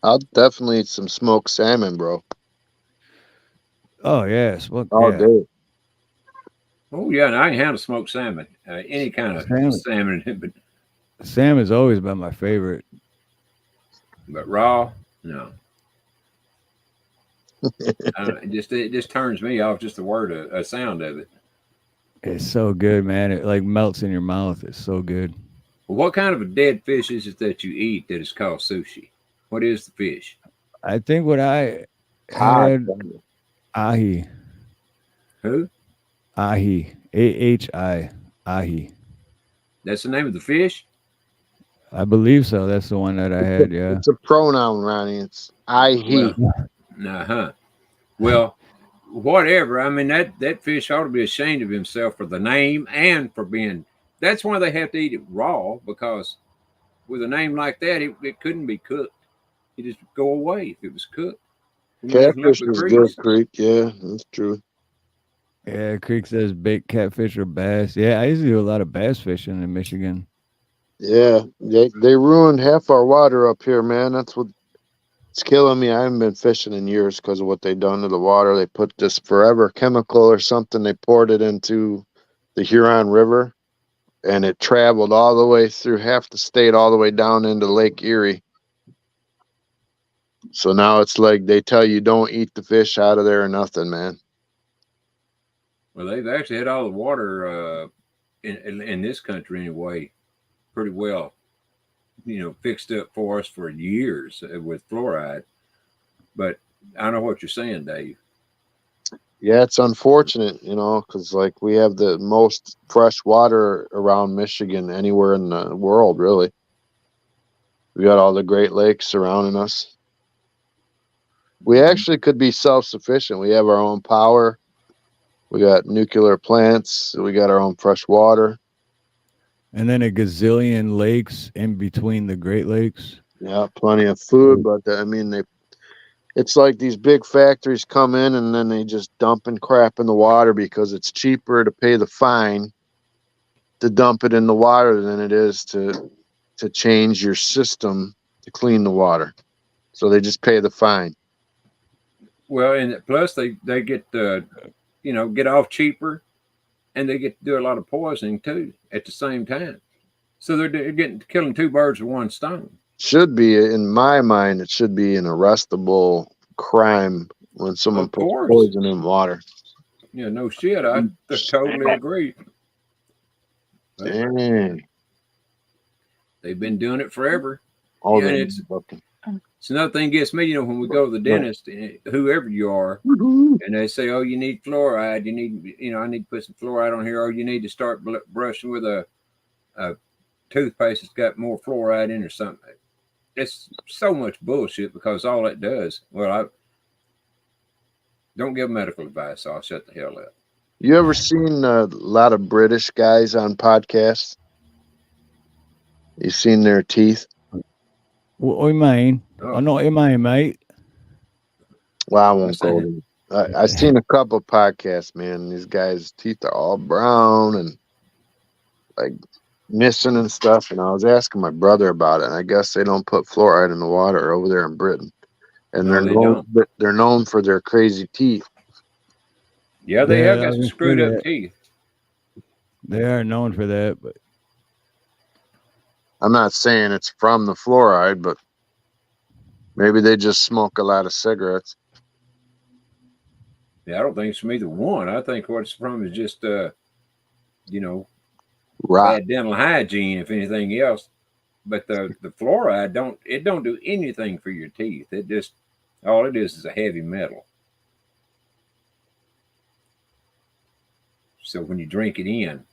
I'll definitely eat some smoked salmon, bro. Oh yes, well, All yeah. day. Oh yeah, and I can handle smoked salmon, any kind of salmon, but Salmon's always been my favorite. But raw, no. It just turns me off. Just the word, a sound of it. It's so good, man. It like melts in your mouth. It's so good. Well, what kind of a dead fish is it that you eat that is called sushi? What is the fish? I think what I Cod. had ahi. Who? Ahi. AHI. Ahi. That's the name of the fish? I believe so. That's the one that I had, yeah. It's a pronoun, Ronnie. It's I, he. Well, well, whatever. I mean, that fish ought to be ashamed of himself for the name and for being. That's why they have to eat it raw, because with a name like that, it couldn't be cooked. It just go away if it was cooked. Catfish is good, Creek. Yeah, that's true. Yeah, Creek says baked catfish or bass. Yeah, I used to do a lot of bass fishing in Michigan. Yeah, they ruined half our water up here, man. That's what it's killing me. I haven't been fishing in years because of what they done to the water. They put this forever chemical or something. They poured it into the Huron River, and it traveled all the way through half the state, all the way down into Lake Erie. So now it's like they tell you don't eat the fish out of there or nothing, man. Well, they've actually had all the water in this country anyway, pretty well, fixed up for us for years with fluoride. But I know what you're saying, Dave. Yeah, it's unfortunate, because like we have the most fresh water around Michigan anywhere in the world, really. We got all the Great Lakes surrounding us. We actually could be self-sufficient. We have our own power. We got nuclear plants. We got our own fresh water. And then a gazillion lakes in between the Great Lakes. Yeah, plenty of food, but it's like these big factories come in and then they just dumping crap in the water because it's cheaper to pay the fine to dump it in the water than it is to change your system to clean the water. So they just pay the fine. Well, and plus they get get off cheaper, and they get to do a lot of poisoning too at the same time. So they're killing two birds with one stone. Should be, in my mind, it should be an arrestable crime when someone puts poison in water. Yeah, no shit. I totally agree. Dang. They've been doing it forever. All yeah, it's another thing gets me, when we go to the dentist, whoever you are, and they say, oh, you need fluoride. You need, I need to put some fluoride on here. Or you need to start brushing with a toothpaste that's got more fluoride in or something. It's so much bullshit, because all it does, I don't give medical advice, so I'll shut the hell up. You ever seen a lot of British guys on podcasts? You seen their teeth? What do you mean? I know what you mean, mate. Well, I won't go there. I've seen a couple podcasts, man. These guys' teeth are all brown and like missing and stuff. And I was asking my brother about it. And I guess they don't put fluoride in the water over there in Britain. And they're known for their crazy teeth. Yeah, they have got some screwed up teeth. They are known for that, but I'm not saying it's from the fluoride, but maybe they just smoke a lot of cigarettes. Yeah, I don't think it's from either one. I think what it's from is just, you know, Rot. bad dental hygiene, if anything else. But the fluoride don't do anything for your teeth. It just all it is a heavy metal. So when you drink it in,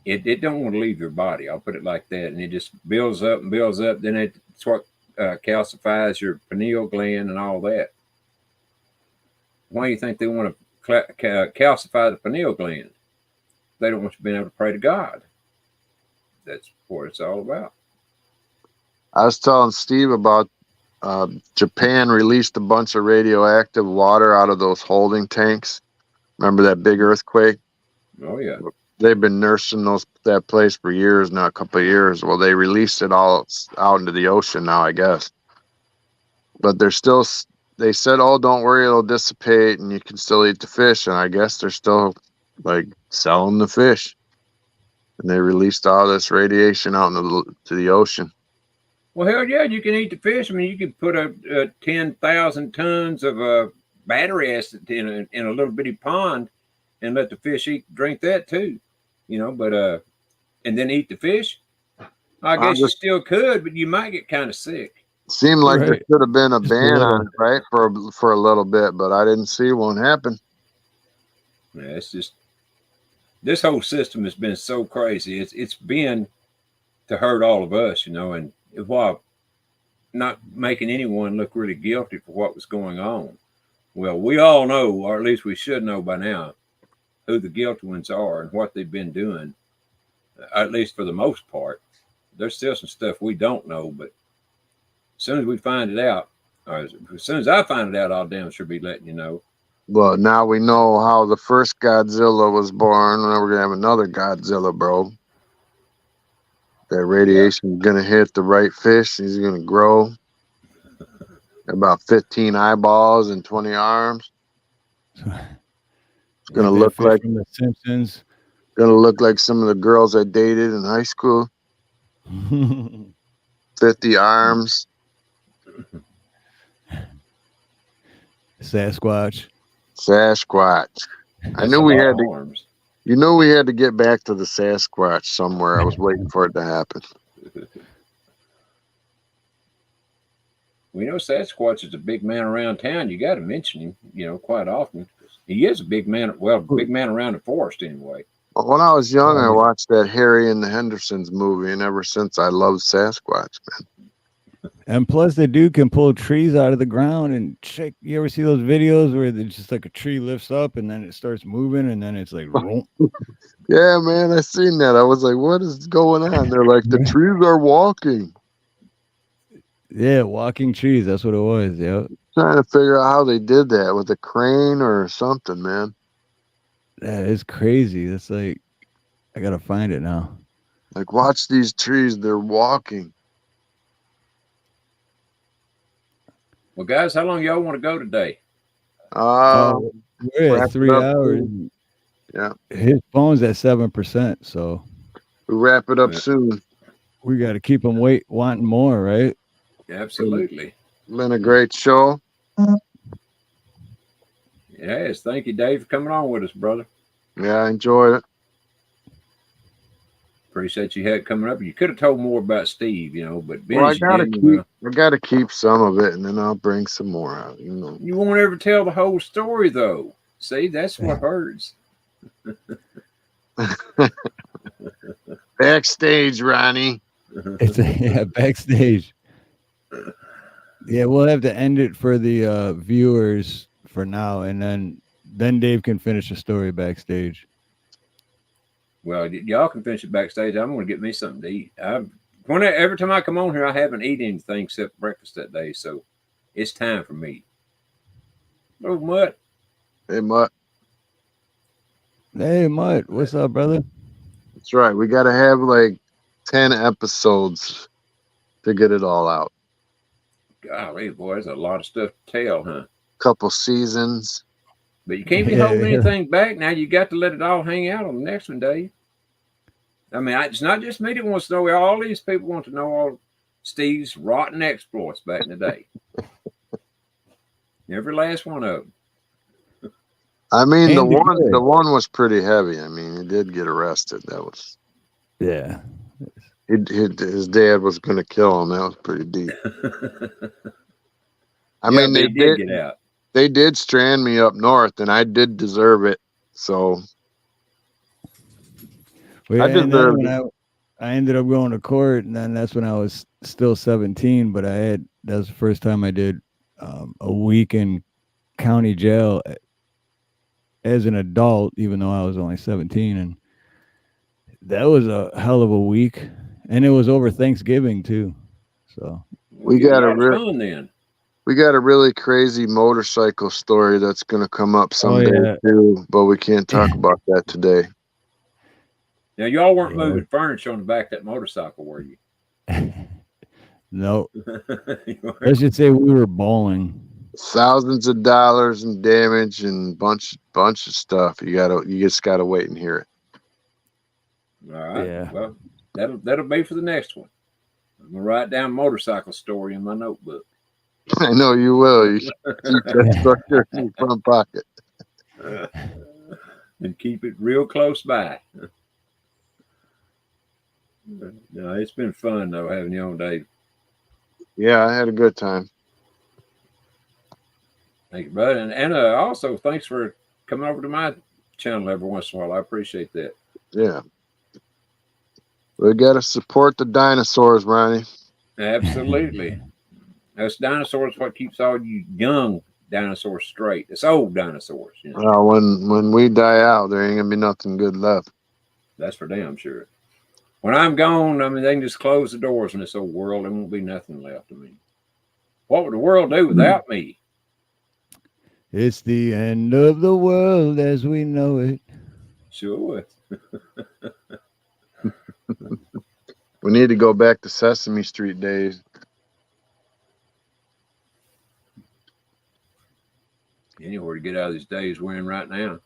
it don't want to leave your body. I'll put it like that, and it just builds up and builds up. Then it's what calcifies your pineal gland and all that. Why do you think they want to calcify the pineal gland? They don't want you being able to pray to God. That's what it's all about. I was telling Steve about Japan released a bunch of radioactive water out of those holding tanks. Remember that big earthquake? Oh yeah. They've been nursing that place for years now, a couple of years. Well, they released it all out into the ocean now, I guess. But they said, oh, don't worry, it'll dissipate and you can still eat the fish. And I guess they're still like selling the fish. And they released all this radiation out into the ocean. Well, hell yeah, you can eat the fish. I mean, you can put a 10,000 tons of battery acid in a little bitty pond and let the fish drink that too, you know, but and then eat the fish. I guess you still could, but you might get kind of sick. Seemed like there should have been a ban on it, right, for a little bit, but I didn't see one happen. Yeah, it's just this whole system has been so crazy. It's been to hurt all of us, you know, and while not making anyone look really guilty for what was going on. Well, we all know, or at least we should know by now, who the guilty ones are and what they've been doing, at least for the most part. There's still some stuff we don't know, but as soon as we find it out, or as soon as I find it out, I'll damn sure be letting you know. Well, now we know how the first Godzilla was born. Now we're going to have another Godzilla, bro. That radiation is going to hit the right fish. He's going to grow about 15 eyeballs and 20 arms. It's going to look like from The Simpsons. Going to look like some of the girls I dated in high school. 50 arms. Sasquatch. I knew we had to. Arms. You know we had to get back to the Sasquatch somewhere. I was waiting for it to happen. We know Sasquatch is a big man around town. You got to mention him, you know, quite often. He is a big man. Well, big man around the forest anyway. Well, when I was young, I watched that Harry and the Hendersons movie, and ever since I loved Sasquatch, man. And plus, the dude can pull trees out of the ground and check. You ever see those videos where it's just like a tree lifts up and then it starts moving and then it's like, yeah, man, I seen that. I was like, what is going on? They're like, the trees are walking. Yeah, walking trees. That's what it was. Yeah. Trying to figure out how they did that with a crane or something, man. That is crazy. That's like, I gotta find it now. Like, watch these trees. They're walking. Well, guys, how long y'all want to go today? We're at 3 hours. Yeah. His phone's at 7%, so we wrap it up soon. We got to keep him wanting more, right? Absolutely. Been a great show. Yes, thank you, Dave, for coming on with us, brother. Yeah, I enjoyed it. Appreciate you had coming up. You could have told more about Steve, you know, but well, I gotta keep some of it, and then I'll bring some more out. You know, you won't ever tell the whole story, though. See, that's what hurts. Backstage, Ronnie. It's backstage. Yeah, we'll have to end it for the viewers for now, and then Dave can finish the story backstage. Well, y'all can finish it backstage. I'm going to get me something to eat. Every time I come on here, I haven't eaten anything except breakfast that day, so it's time for me. Oh, Mutt. Hey, Mutt. Hey, Mutt. What's up, brother? That's right. We got to have like 10 episodes to get it all out. Golly, boy, there's a lot of stuff to tell, huh? Couple seasons. But you can't be holding anything back now. You got to let it all hang out on the next one, Dave. I mean, it's not just me that wants to know. All these people want to know all Steve's rotten exploits back in the day. Every last one of them. I mean, And the good. one was pretty heavy. I mean, he did get arrested. That was Yeah. his dad was going to kill him. That was pretty deep. I Yeah, mean, but he did get out. They did strand me up north, and I did deserve it. So Well, I yeah, and then deserved when it. I ended up going to court, and then that's when I was still 17. But that was the first time I did a week in county jail as an adult, even though I was only 17, and that was a hell of a week, and it was over Thanksgiving too. So We get a lot of fun then. We got a really crazy motorcycle story that's going to come up someday too, but we can't talk about that today. Now, y'all weren't moving furniture on the back of that motorcycle, were you? No. Let's just say we were bowling. Thousands of dollars in damage and bunch of stuff. You just gotta wait and hear it. All right. Yeah. Well, that'll be for the next one. I'm gonna write down motorcycle story in my notebook. I know you will. You keep that story in your front pocket. And keep it real close by. No, it's been fun though having you on, Dave. Yeah, I had a good time. Thank you, bud. And also thanks for coming over to my channel every once in a while. I appreciate that. Yeah. We gotta support the dinosaurs, Ronnie. Absolutely. Us dinosaurs what keeps all you young dinosaurs straight. It's old dinosaurs, you know. Well, when we die out, there ain't gonna be nothing good left. That's for damn sure. When I'm gone, I mean, they can just close the doors in this old world. There won't be nothing left of me. What would the world do without me? It's the end of the world as we know it. Sure. We need to go back to Sesame Street days. Anywhere to get out of these days we're in right now.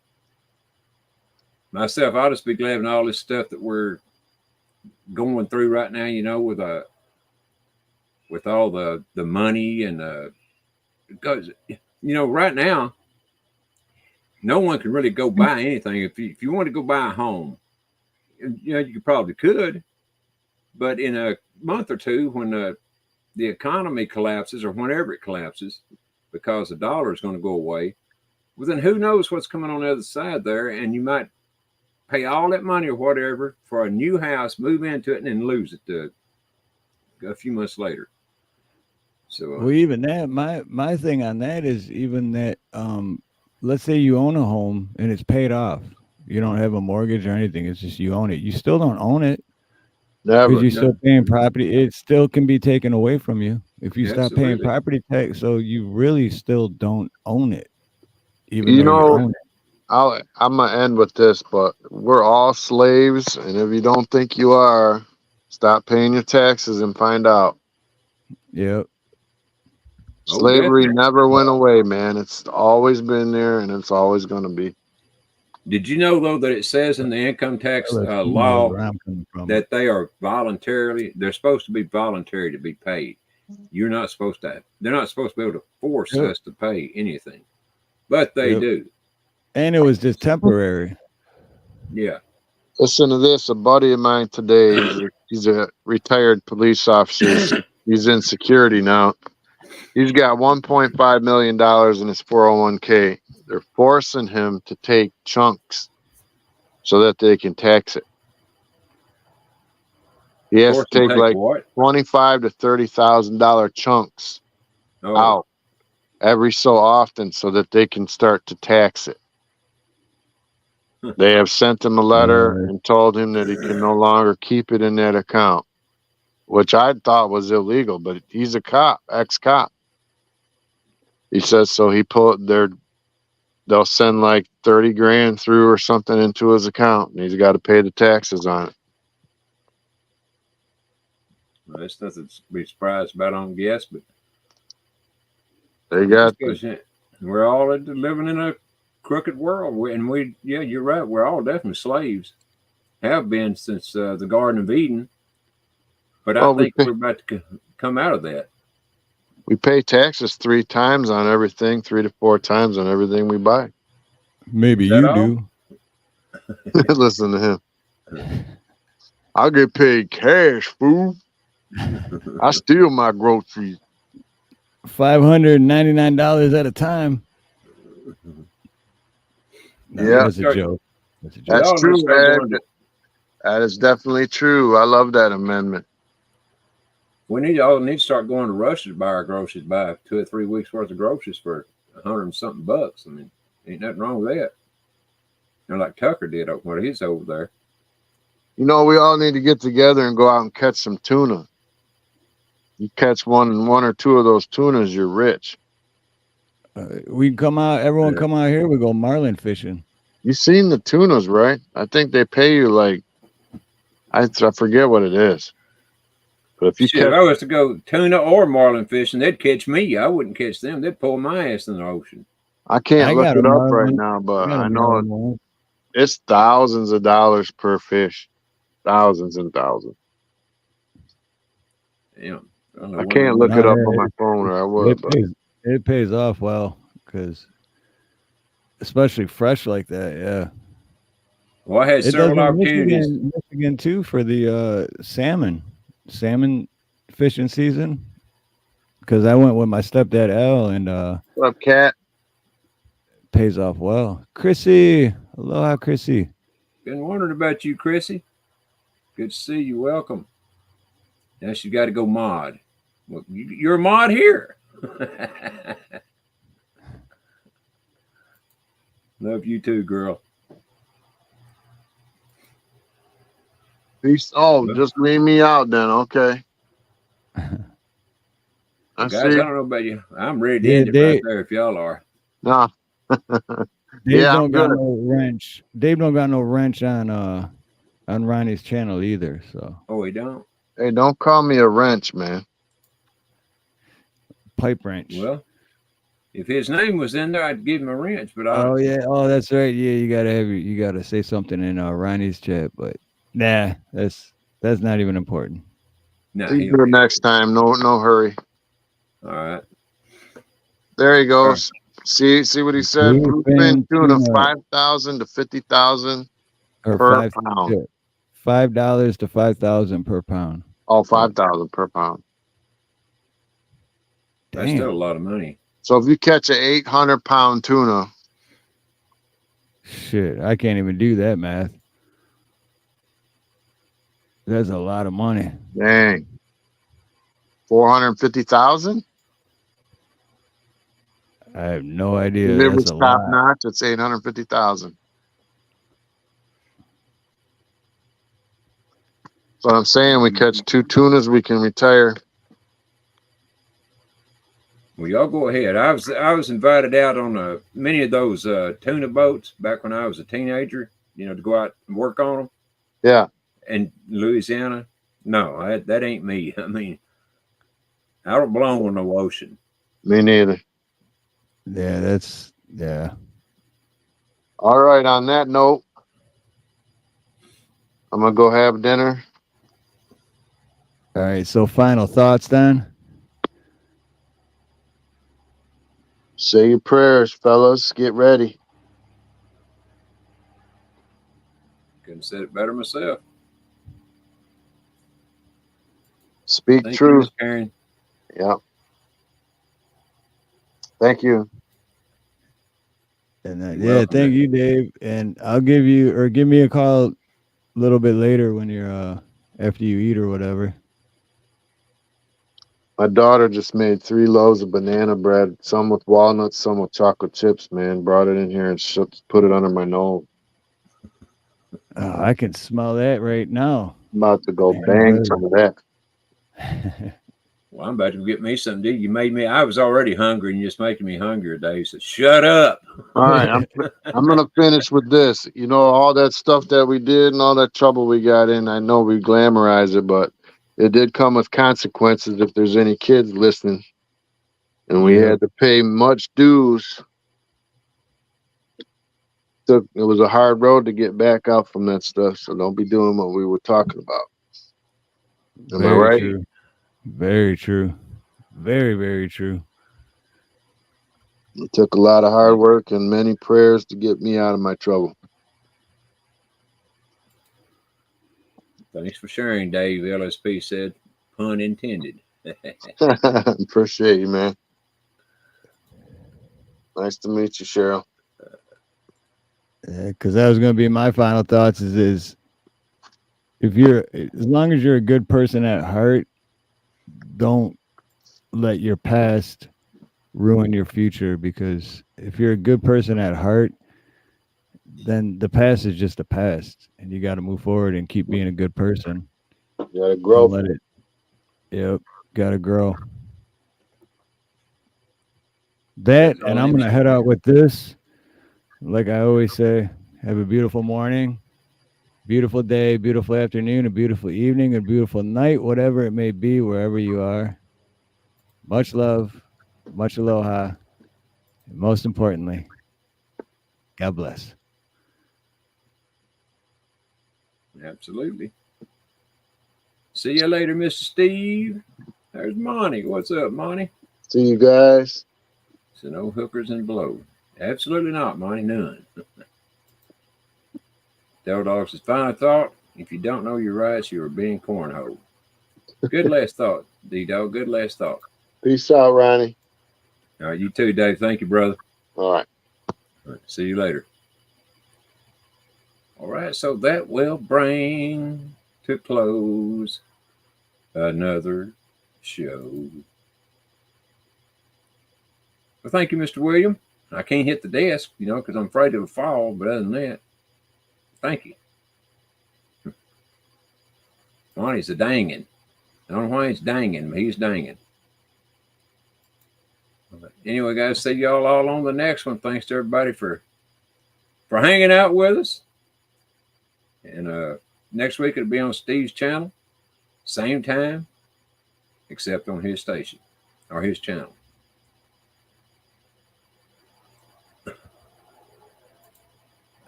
Myself, I'll just be glad in all this stuff that we're going through right now, you know, with all the money and because you know, right now no one can really go buy anything. If you want to go buy a home, you know, you probably could, but in a month or two, when the economy collapses or whenever it collapses, because the dollar is going to go away, well, then who knows what's coming on the other side there, and you might pay all that money or whatever for a new house, move into it, and then lose it a few months later. So, well, even that, my thing on that is even that, let's say you own a home and it's paid off. You don't have a mortgage or anything. It's just you own it. You still don't own it. Because you're still paying property. It still can be taken away from you if you stop paying property tax. So you really still don't own it, even though you own it. I'm gonna end with this, but we're all slaves, and if you don't think you are, stop paying your taxes and find out. Yep. Slavery never went away, man. It's always been there, and it's always going to be. Did you know though that it says in the income tax law that they're supposed to be voluntary to be paid? They're not supposed to be able to force us to pay anything, but they do. And it was just temporary. Yeah. Listen to this. A buddy of mine today, he's a retired police officer. He's in security now. He's got $1.5 million in his 401k. They're forcing him to take chunks so that they can tax it. He has to take like $25,000 to $30,000 chunks out every so often so that they can start to tax it. They have sent him a letter and told him that he can no longer keep it in that account, which I thought was illegal, but he's a cop, ex-cop. He says so they'll send like 30 grand through or something into his account, and he's got to pay the taxes on it. Well, that's nothing to be surprised about, I guess, but we're all living in a crooked world, and you're right, we're all definitely slaves. have been since the Garden of Eden. But I Well, think we're about to come out of that. we pay taxes 3 times on everything, 3 to 4 times on everything we buy. Maybe Is that you all? do. Listen to him. I get paid cash, fool. I steal my groceries. $599 at a time. No, Yeah. that's a joke. That's a We joke. That's all need to true, start Ed. going to, That is definitely true. I love that amendment. we all need to start going to Russia to buy our groceries, buy 2 or 3 weeks worth of groceries for $100 and something bucks. I mean, ain't nothing wrong with that. You know, like Tucker did when he's over there. You know, we all need to get together and go out and catch some tuna. You catch one or two of those tunas, you're rich. We come out. Everyone Yeah. come out here. We go marlin fishing. You seen the tunas, right? I think they pay you like I forget what it is. But if you Shit, if catch, I was to go tuna or marlin fishing, they'd catch me. I wouldn't catch them. They'd pull my ass in the ocean. I can't I look got it a up right marlin. now, but got a I know marlin one. it's thousands of dollars per fish. Thousands and thousands. Yeah. I can't look No, it up on yeah, my phone, or I would. But it pays off well because especially fresh like that. Yeah. Well, I had It does several in opportunities. Michigan too for the salmon fishing season. Because I went with my stepdad Al and what up, Cat? pays off well. Chrissy, aloha, Chrissy. Been wondering about you, Chrissy. Good to see you. Welcome. Now she's got to go mod. Well, you're a mod here. Love you too, girl. Peace. Oh, just leave me out then. Okay. I Guys, see. I don't know about you. I'm ready to Yeah, end it right there if y'all are. Nah. Dave Yeah, don't I'm got good. no wrench. Dave don't got no wrench on Ronnie's channel either. So Oh, we don't? Hey, don't call me a wrench, man. pipe wrench. Well, if his name was in there, I'd give him a wrench. But Oh yeah, oh that's right. Yeah, you gotta say something in Ronnie's chat, but nah, that's not even important. nah, You do it next time. No hurry. All right. There he goes. See what he said. Bluefin tuna, 5,000 to 50,000 or per pound. $5 to 5,000 per pound. Oh, 5,000 per pound. That's still a lot of money. So if you catch an 800-pound tuna, shit, I can't even do that math. That's a lot of money. Dang. 450,000? I have no idea. If it was That's a top lot. notch, it's 850,000. So I'm saying we catch 2 tunas, we can retire. Well, y'all go ahead. I was invited out on many of those tuna boats back when I was a teenager. You know, to go out and work on them. Yeah. In Louisiana. No, that ain't me. I mean, I don't belong on no ocean. Me neither. Yeah. All right. On that note, I'm gonna go have dinner. All right. So final thoughts then. Say your prayers, fellas. Get ready. Couldn't said it better myself. Speak Thank truth. you, Miss Karen. Yeah. Thank you. And welcome. thank you, Dave. And I'll give me a call a little bit later when you're after you eat or whatever. My daughter just made 3 loaves of banana bread, some with walnuts, some with chocolate chips, man. Brought it in here and put it under my nose. Oh, I can smell that right now. I'm about to go bang some of that. Well, I'm about to get me something to eat. You made me. I was already hungry, and you're just making me hungrier, Dave. So shut up. All right, I'm gonna finish with this. You know, all that stuff that we did and all that trouble we got in. I know we glamorize it, but it did come with consequences. If there's any kids listening, and we had to pay much dues was a hard road to get back out from that stuff. So don't be doing what we were talking about. Am I Very right? true. Very true. Very, very true. It took a lot of hard work and many prayers to get me out of my trouble. Thanks for sharing, Dave. LSP said, pun intended. Appreciate you, man. Nice to meet you, Cheryl. Because that was going to be my final thoughts is if you're, as long as you're a good person at heart, don't let your past ruin your future, because if you're a good person at heart, then the past is just the past, and you got to move forward and keep being a good person. You gotta grow. Don't let it. Yep, gotta grow. That, and I'm gonna head out with this. Like I always say, have a beautiful morning, beautiful day, beautiful afternoon, a beautiful evening, a beautiful night, whatever it may be, wherever you are. Much love, much aloha, and most importantly, God bless. Absolutely. See you later, Mr. Steve. There's Monty. What's up, Monty? See you guys. So no hookers and blow. Absolutely not, Monty. None. Devil Dog says, final thought. If you don't know your rights, you are being cornholed. Good last thought, D-Dog. Good last thought. Peace out, Ronnie. All right, you too, Dave. Thank you, brother. All right. All right, see you later. All right, so that will bring to close another show. Well, thank you, Mr. William. I can't hit the desk, because I'm afraid it'll fall. But other than that, thank you. Monty's a dangin'. I don't know why he's dangin', but he's dangin'. But anyway, guys, see y'all all on the next one. Thanks to everybody for hanging out with us. And next week it'll be on Steve's channel, same time, except on his station or his channel.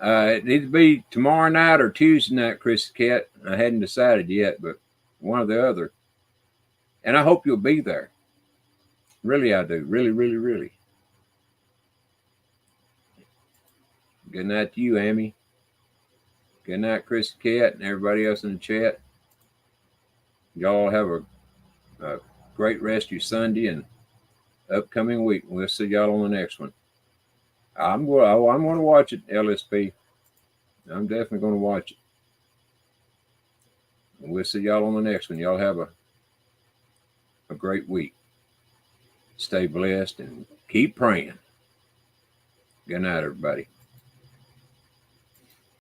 It needs to be tomorrow night or Tuesday night, Chris Cat. I hadn't decided yet, but one or the other. And I hope you'll be there. Really, I do. Really, really, really. Good night to you, Amy. Good night, Chris Cat, and everybody else in the chat. Y'all have a great rest of your Sunday and upcoming week. We'll see y'all on the next one. I'm going to watch it, LSP. I'm definitely going to watch it. And we'll see y'all on the next one. Y'all have a great week. Stay blessed and keep praying. Good night, everybody.